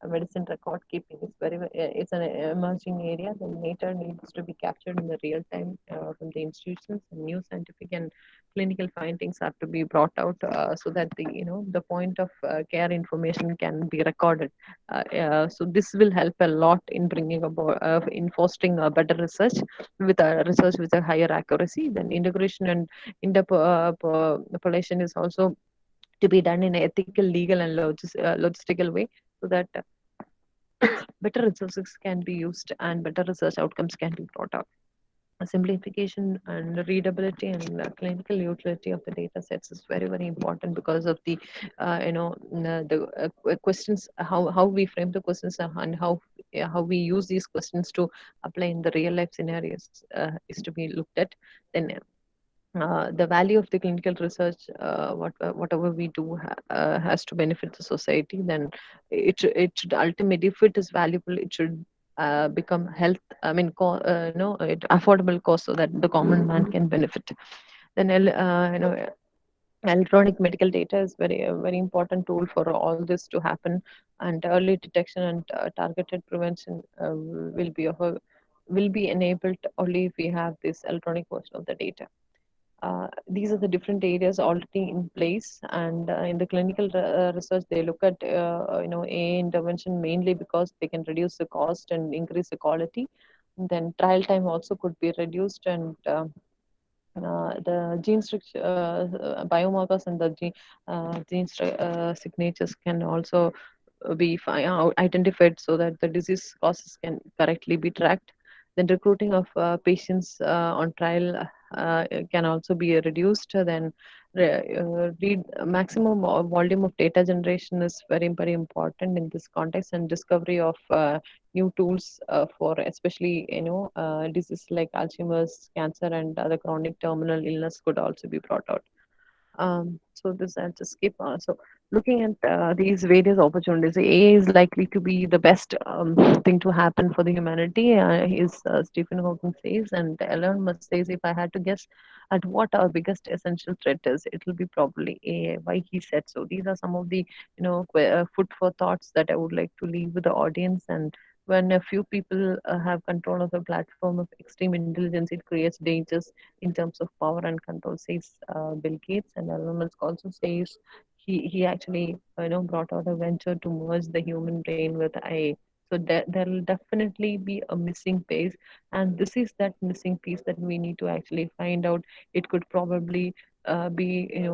medicine record keeping is it's an emerging area. The data needs to be captured in the real time from the institutions, and new scientific and clinical findings have to be brought out so that the point of care information can be recorded. So this will help a lot in bringing about in fostering a better research with a research with a higher accuracy. Then integration and interpolation is also to be done in an ethical, legal, and logistical way, so that better resources can be used and better research outcomes can be brought out. Simplification and readability and clinical utility of the data sets is very, very important because of the questions, how we frame the questions, and how we use these questions to apply in the real life scenarios is to be looked at. Then the value of the clinical research, whatever we do has to benefit the society. Then it should ultimately, if it is valuable, it should become health. I mean, affordable cost, so that the common man can benefit. Then electronic medical data is very important tool for all this to happen, and early detection and targeted prevention will be enabled only if we have this electronic version of the data. These are the different areas already in place, and in the clinical research, they look at AI intervention mainly because they can reduce the cost and increase the quality. And then trial time also could be reduced, and the gene structure, biomarkers, and the signatures can also be identified so that the disease causes can correctly be tracked. Then recruiting of patients on trial can also be reduced. Then read maximum volume of data generation is very, very important in this context, and discovery of new tools for especially diseases like Alzheimer's, cancer, and other chronic terminal illness could also be brought out. So this I'll just skip. So looking at these various opportunities, AI is likely to be the best thing to happen for the humanity, is Stephen Hawking says, and Elon Musk says, if I had to guess at what our biggest essential threat is, it will be probably AI. Why he said so? These are some of the food for thoughts that I would like to leave with the audience. And when a few people have control of the platform of extreme intelligence, it creates dangers in terms of power and control, says Bill Gates. And Elon Musk also says he actually brought out a venture to merge the human brain with AI. So there will definitely be a missing piece, and this is that missing piece that we need to actually find out. It could probably be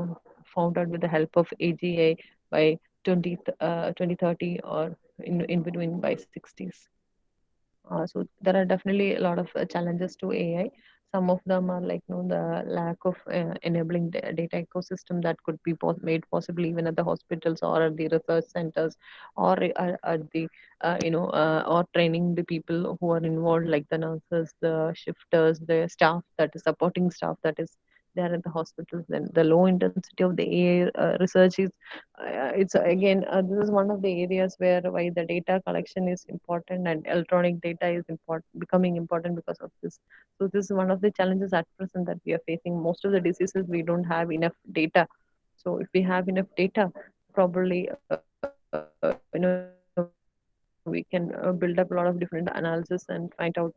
found out with the help of AGI by 2030, or in between by 60s. So there are definitely a lot of challenges to AI. Some of them are like the lack of enabling data ecosystem that could be made possible even at the hospitals or at the research centers, or at the or training the people who are involved, like the nurses, the shifters, the staff that is supporting staff that is there at the hospitals. Then the low intensity of the AI research is it's again this is one of the areas where why the data collection is important and electronic data is important, becoming important because of this. So this is one of the challenges at present that we are facing. Most of the diseases we don't have enough data. So if we have enough data, probably we can build up a lot of different analysis and find out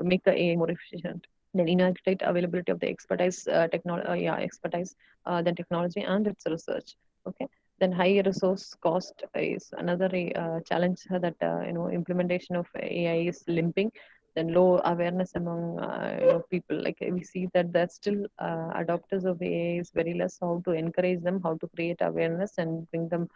make the AI more efficient. Then inadequate availability of the expertise, expertise, then technology and its research. Okay. Then high resource cost is another challenge that implementation of AI is limping. Then low awareness among people. Like we see that there's still adopters of AI is very less. How to encourage them, how to create awareness and bring them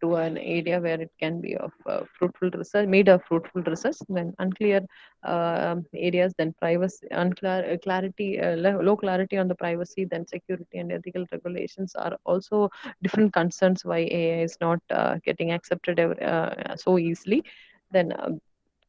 to an area where it can be of fruitful research, made of fruitful research. Then unclear areas, then privacy, unclear clarity, low clarity on the privacy, then security and ethical regulations are also different concerns why AI is not getting accepted so easily. Then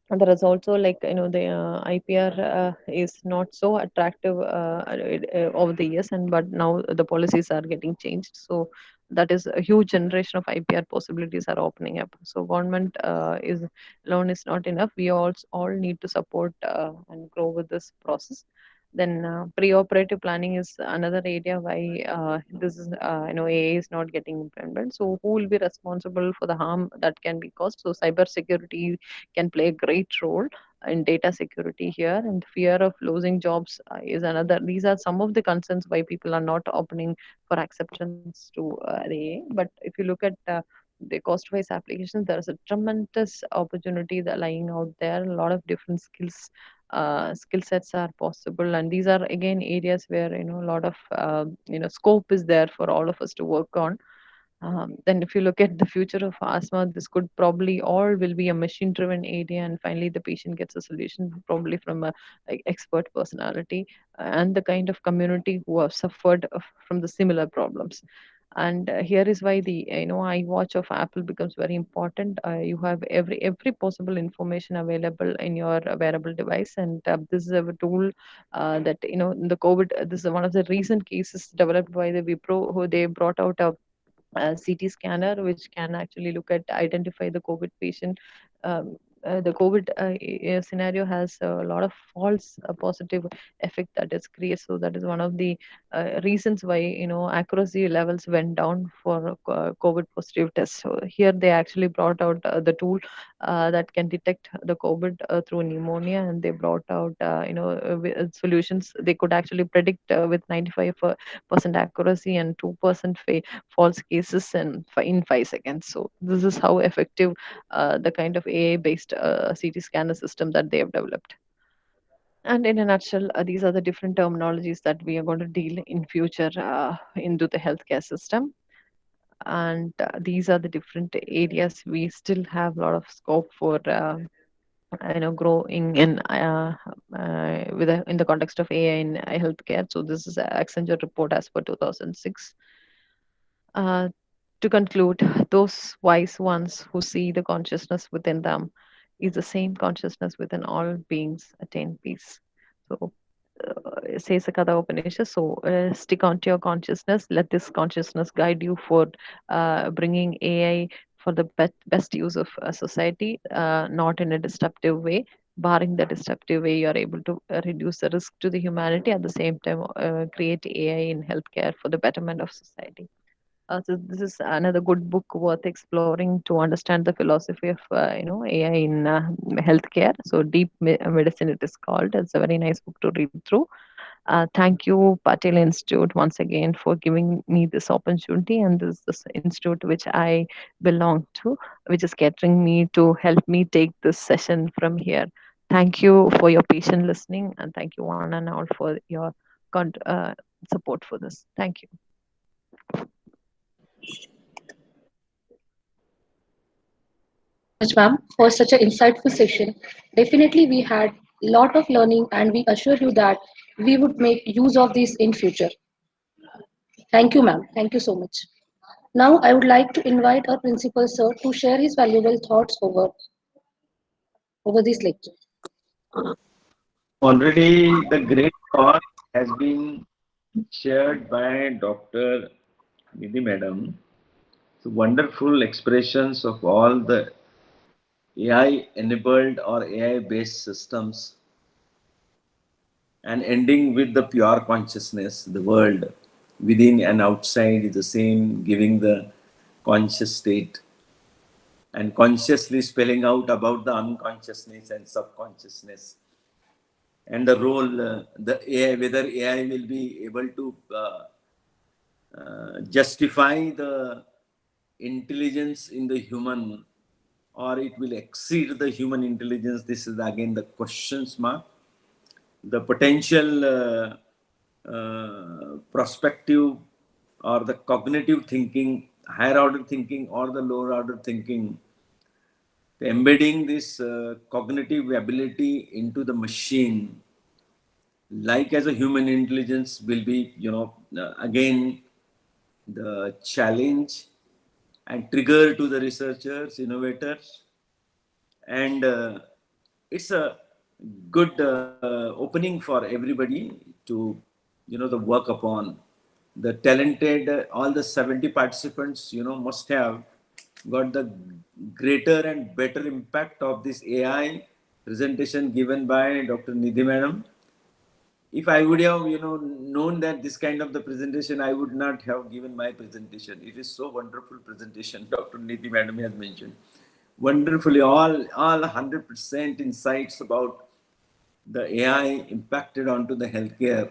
and there is also like the IPR is not so attractive over the years, and but now the policies are getting changed. So that is a huge generation of IPR possibilities are opening up. So government is alone is not enough. We all need to support and grow with this process. Then pre-operative planning is another area why this is AA is not getting implemented. So who will be responsible for the harm that can be caused? So cyber security can play a great role in data security here, and fear of losing jobs is another. These are some of the concerns why people are not opening for acceptance to the AI. But if you look at the cost-wise applications, there is a tremendous opportunity that lying out there. A lot of different skill sets are possible, and these are again areas where a lot of scope is there for all of us to work on. Then if you look at the future of asthma, this could probably all will be a machine driven area, and finally the patient gets a solution probably from a like, expert personality and the kind of community who have suffered from the similar problems. And here is why the iWatch of Apple becomes very important. You have every possible information available in your wearable device, and this is a tool that the COVID. This is one of the recent cases developed by the Wipro, who they brought out a CT scanner which can actually look at identify the COVID patient. The COVID scenario has a lot of false positive effect that is created. So that is one of the reasons why accuracy levels went down for COVID positive tests. So here they actually brought out the tool that can detect the COVID through pneumonia, and they brought out solutions. They could actually predict with 95% accuracy and 2% false cases in 5 seconds. So this is how effective the kind of AI based CT scanner system that they have developed. And in a nutshell, these are the different terminologies that we are going to deal in future into the healthcare system. And these are the different areas we still have a lot of scope for growing in the context of AI in healthcare. So this is a Accenture report as per 2006. Uh, to conclude, those wise ones who see the consciousness within them is the same consciousness within all beings attain peace. So says the Katha Upanishad. So stick onto your consciousness. Let this consciousness guide you for bringing AI for the best use of society, not in a disruptive way. Barring the disruptive way, you are able to reduce the risk to the humanity. At the same time, create AI in healthcare for the betterment of society. So this is another good book worth exploring to understand the philosophy of AI in healthcare. So Deep Medicine it is called. It's a very nice book to read through. Thank you, Patel Institute, once again for giving me this opportunity, and this institute which I belong to, which is catering me to help me take this session from here. Thank you for your patient listening, and thank you one and all for your support for this. Thank you. much, ma'am, for such an insightful session. Definitely, we had a lot of learning, and we assure you that we would make use of this in future. Thank you, ma'am. Thank you so much. Now, I would like to invite our principal, sir, to share his valuable thoughts over this lecture. Already the great thought has been shared by Dr. Nidhi Madam. So wonderful expressions of all the AI enabled or AI based systems, and ending with the pure consciousness, the world within and outside is the same, giving the conscious state and consciously spelling out about the unconsciousness and subconsciousness and the role the AI, whether AI will be able to justify the intelligence in the human, or it will exceed the human intelligence. This is again the questions mark. The potential prospective or the cognitive thinking, higher order thinking or the lower order thinking, embedding this cognitive ability into the machine, like as a human intelligence, will be, again the challenge and trigger to the researchers, innovators, and it's a good opening for everybody to, the work upon. The talented, all the 70 participants, must have got the greater and better impact of this AI presentation given by Dr. Nidhi Madam. If I would have, known that this kind of the presentation, I would not have given my presentation. It is so wonderful presentation Dr. Nidhi Madam has mentioned. Wonderfully, all 100% insights about the AI impacted onto the healthcare,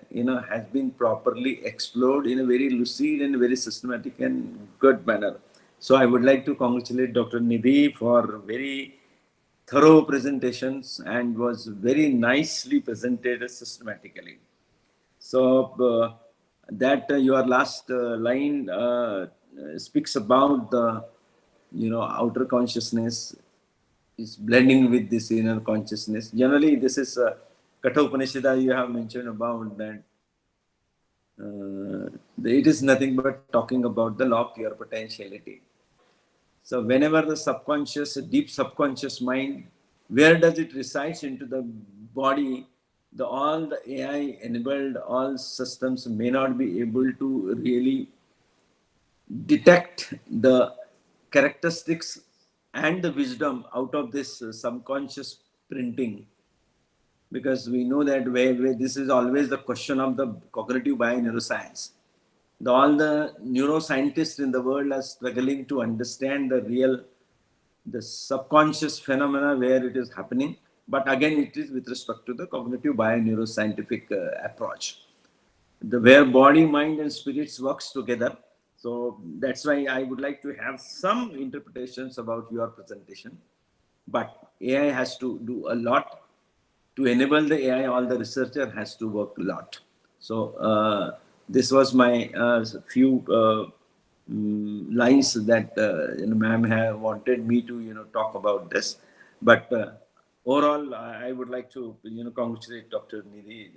has been properly explored in a very lucid and very systematic and good manner. So I would like to congratulate Dr. Nidhi for very thorough presentations and was very nicely presented systematically. So that your last line speaks about the, outer consciousness is blending with this inner consciousness. Generally, this is Katha Upanishada you have mentioned about that. It is nothing but talking about the law of pure potentiality. So whenever the subconscious, deep subconscious mind, where does it resides into the body, all the AI enabled, all systems may not be able to really detect the characteristics and the wisdom out of this subconscious printing, because we know that where this is always the question of the cognitive bioneuroscience. All the neuroscientists in the world are struggling to understand the subconscious phenomena where it is happening. But again, it is with respect to the cognitive bioneuroscientific approach, where body, mind, and spirits works together. So that's why I would like to have some interpretations about your presentation. But AI has to do a lot to enable the AI. All the researcher has to work a lot. So this was my few lines that ma'am have wanted me to talk about this. But overall, I would like to congratulate Dr. Nidhi.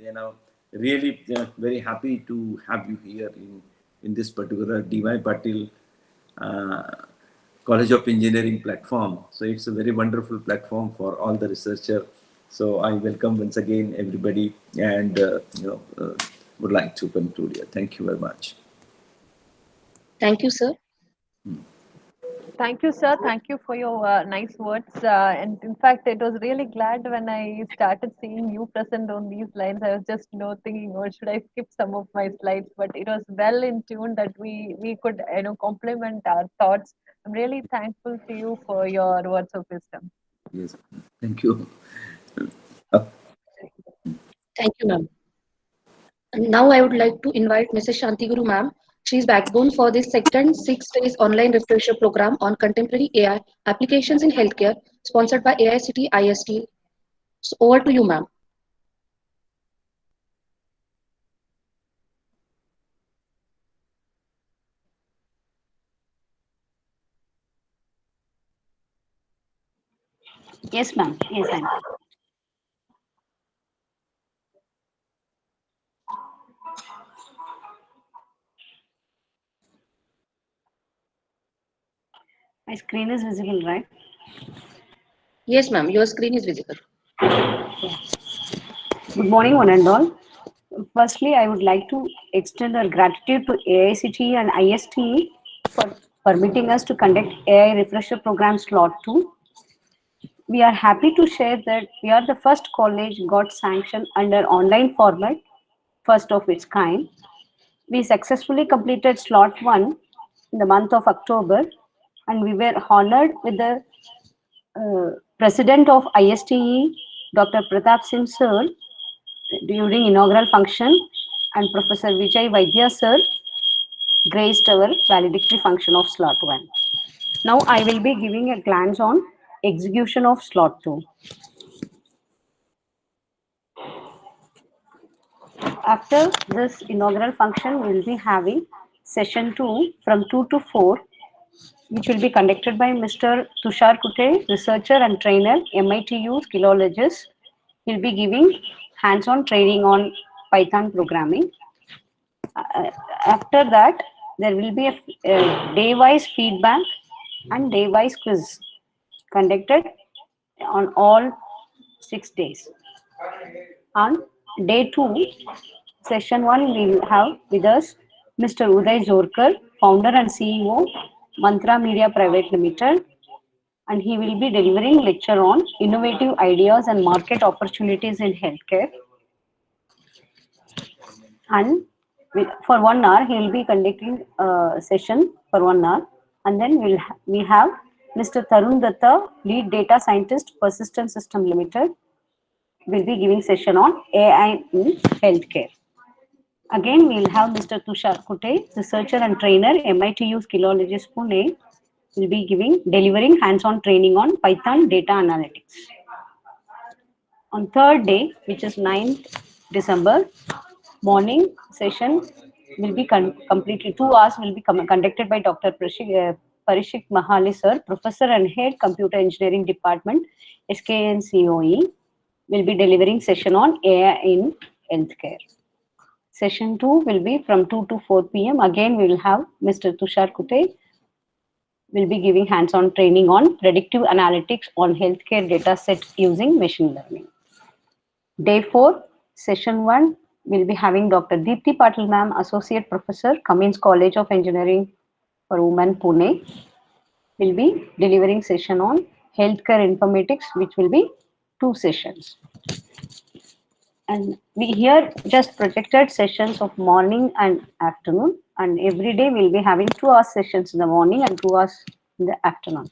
Really very happy to have you here in this particular DY Patil College of Engineering platform. So it's a very wonderful platform for all the researcher. So I welcome once again everybody, and would like to conclude here. Thank you very much. Thank you, sir. Thank you, sir. Thank you for your nice words. And in fact, it was really glad when I started seeing you present on these lines. I was just, thinking, oh, should I skip some of my slides? But it was well in tune that we could, complement our thoughts. I'm really thankful to you for your words of wisdom. Yes, thank you. Thank you, ma'am. And now I would like to invite Mrs. Shanti Guru, ma'am. She is backbone for this second 6 days online refresher program on contemporary AI applications in healthcare, sponsored by AICTE-ISTE. So over to you, ma'am. Yes, ma'am. Yes, ma'am. My screen is visible, right? Yes, ma'am. Your screen is visible. Good morning, one and all. Firstly, I would like to extend our gratitude to AICTE and ISTE for permitting us to conduct AI refresher program slot 2. We are happy to share that we are the first college got sanctioned under online format, first of its kind. We successfully completed slot 1 in the month of October, and we were honored with the President of ISTE, Dr. Pratap Singh Sir, during inaugural function, and Professor Vijay Vaidya Sir graced our valedictory function of slot 1. Now I will be giving a glance on execution of slot 2. After this inaugural function, we will be having session 2 from 2 to 4, which will be conducted by Mr. Tushar Kute, researcher and trainer, MITU skillologist. He will be giving hands-on training on Python programming. After that, there will be a day-wise feedback and day-wise quiz conducted on all 6 days. On day 2, session 1, we will have with us Mr. Uday Zorkar, founder and CEO, Mantra Media Private Limited, and he will be delivering lecture on innovative ideas and market opportunities in healthcare. And for 1 hour, he will be conducting a session for 1 hour, and then we have Mr. Tarun Datta, lead data scientist, Persistent System Limited, will be giving session on AI in healthcare. Again, we will have Mr. Tushar Kute, researcher and trainer, MITU skillologist Pune, will be delivering hands-on training on Python data analytics. On third day, which is 9th December, morning session will be completely 2 hours will be conducted by Dr. Parishik Mahali sir, professor and head computer engineering department, SKNCOE, will be delivering session on AI in healthcare. Session 2 will be from 2 to 4 p.m. Again, we will have Mr. Tushar Kute will be giving hands-on training on predictive analytics on healthcare data set using machine learning. Day 4, session 1 will be having Dr. Deepthi Patil ma'am, associate professor, Cummins College of Engineering for Women, Pune, will be delivering session on healthcare informatics, which will be 2 sessions. And we here just projected sessions of morning and afternoon, and every day we'll be having 2 hour sessions in the morning and 2 hours in the afternoon.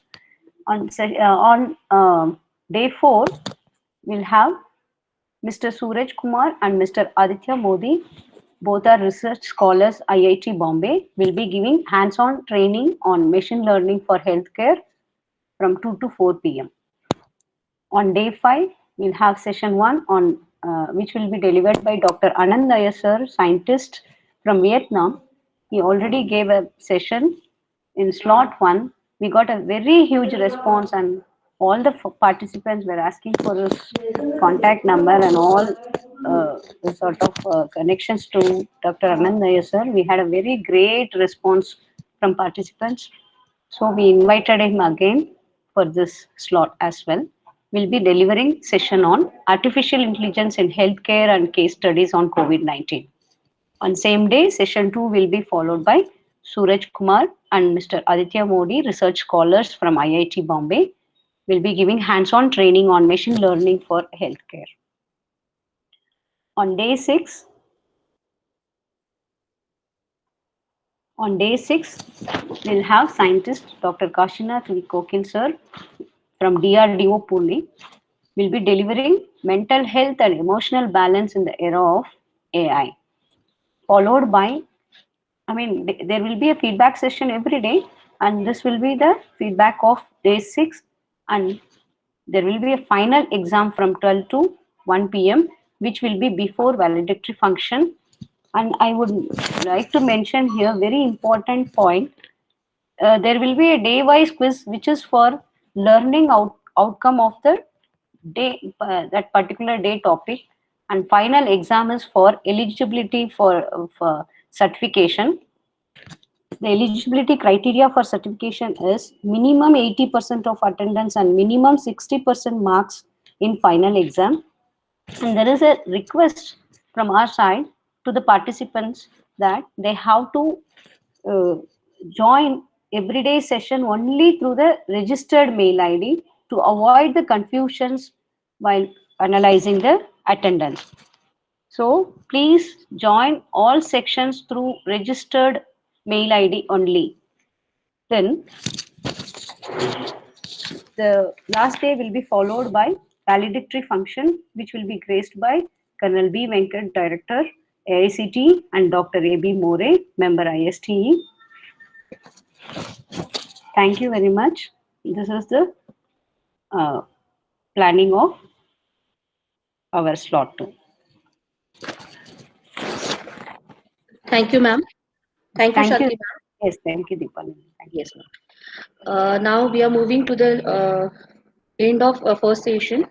On day 4, we'll have Mr. Suraj Kumar and Mr. Aditya Modi, both are research scholars, IIT Bombay, will be giving hands-on training on machine learning for healthcare from 2 to 4 p.m. On day 5, we'll have session 1 on which will be delivered by Dr. Anand Nair sir, scientist from Vietnam. He already gave a session in slot 1. We got a very huge response, and all the participants were asking for his contact number and all sort of connections to Dr. Anand Nair sir. We had a very great response from participants. So we invited him again for this slot as well. We'll be delivering session on artificial intelligence in healthcare and case studies on COVID-19. On same day, session 2 will be followed by Suraj Kumar and Mr. Aditya Modi, research scholars from IIT Bombay, will be giving hands-on training on machine learning for healthcare. On day 6, we'll have scientist Dr. Kashinath Kokin sir from DRDO Pune, will be delivering mental health and emotional balance in the era of AI. Followed by, there will be a feedback session every day, and this will be the feedback of day 6, and there will be a final exam from 12 to 1 p.m., which will be before valedictory function. And I would like to mention here very important point. There will be a day-wise quiz, which is for learning outcome of the day, that particular day topic, and final exam is for eligibility for certification. The eligibility criteria for certification is minimum 80% of attendance and minimum 60% marks in final exam. And there is a request from our side to the participants that they have to uh, join everyday session only through the registered mail ID to avoid the confusions while analyzing the attendance. So please join all sections through registered mail ID only. Then the last day will be followed by valedictory function, which will be graced by Colonel B. Venkat, Director, AICTE, and Dr. A.B. More, Member ISTE. Thank you very much. This is the planning of our slot 2. Thank you, ma'am. Thank you, Thank you. Shanti ma'am. Yes, thank you, Deepali. Thank you. Yes, ma'am. Now we are moving to the end of first session.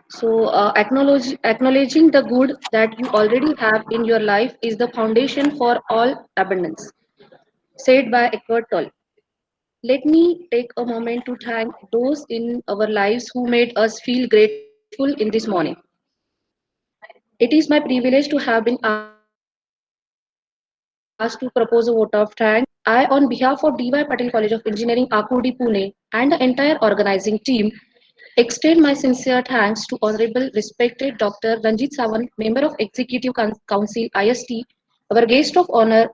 So, acknowledging the good that you already have in your life is the foundation for all abundance, said by Eckhart Tolle. Let me take a moment to thank those in our lives who made us feel grateful in this morning. It is my privilege to have been asked to propose a vote of thanks. I, on behalf of DY Patil College of Engineering, Akurdi, Pune, and the entire organizing team, extend my sincere thanks to Honorable Respected Dr. Ranjit Sawant, Member of Executive Council IST, our guest of honor,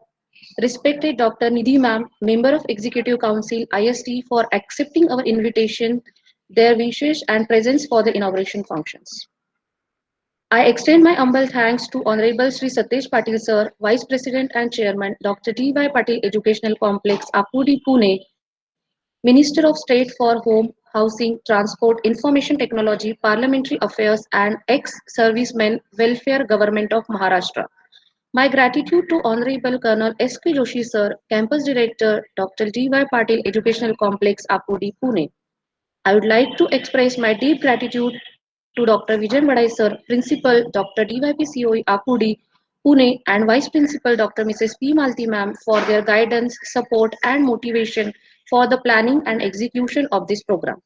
Respected Dr. Nidhi Ma'am, Member of Executive Council IST, for accepting our invitation, their wishes and presence for the inauguration functions. I extend my humble thanks to Honorable Sri Satish Patil Sir, Vice President and Chairman, Dr. D.Y. Patil Educational Complex, Akurdi, Pune, Minister of State for Home, Housing, Transport, Information Technology, Parliamentary Affairs, and ex-servicemen Welfare Government of Maharashtra. My gratitude to Honorable Colonel S.K. Joshi Sir, Campus Director, Dr. D.Y. Patil Educational Complex, Akurdi, Pune. I would like to express my deep gratitude to Dr. Vijay Vadai Sir, Principal, Dr. DYPCOE Akurdi, Pune, and Vice Principal Dr. Mrs. P. Malti Ma'am for their guidance, support, and motivation for the planning and execution of this program.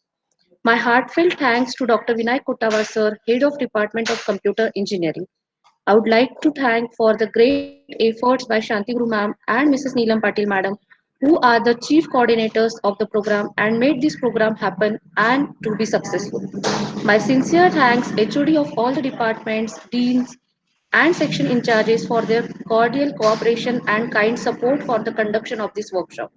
My heartfelt thanks to Dr. Vinay Kottavar Sir, Head of Department of Computer Engineering. I would like to thank for the great efforts by Shanti Guru Ma'am and Mrs. Neelam Patil Madam, who are the chief coordinators of the program and made this program happen and to be successful. My sincere thanks HOD of all the departments, deans, and section in charges for their cordial cooperation and kind support for the conduction of this workshop.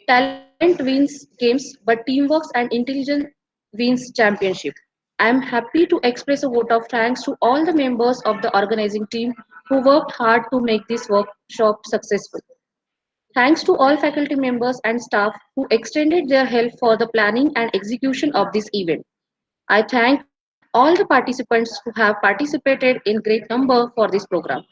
Talent wins games, but teamwork and intelligence wins championship. I am happy to express a vote of thanks to all the members of the organizing team who worked hard to make this workshop successful. Thanks to all faculty members and staff who extended their help for the planning and execution of this event. I thank all the participants who have participated in great number for this program.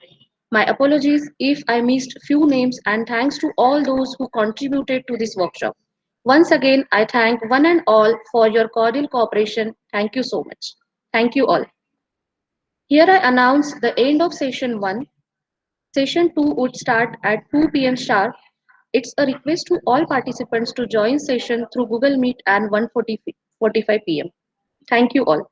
My apologies if I missed few names, and thanks to all those who contributed to this workshop. Once again, I thank one and all for your cordial cooperation. Thank you so much. Thank you all. Here I announce the end of session 1. Session 2 would start at 2 p.m. sharp. It's a request to all participants to join session through Google Meet and 1:45 p.m. Thank you all.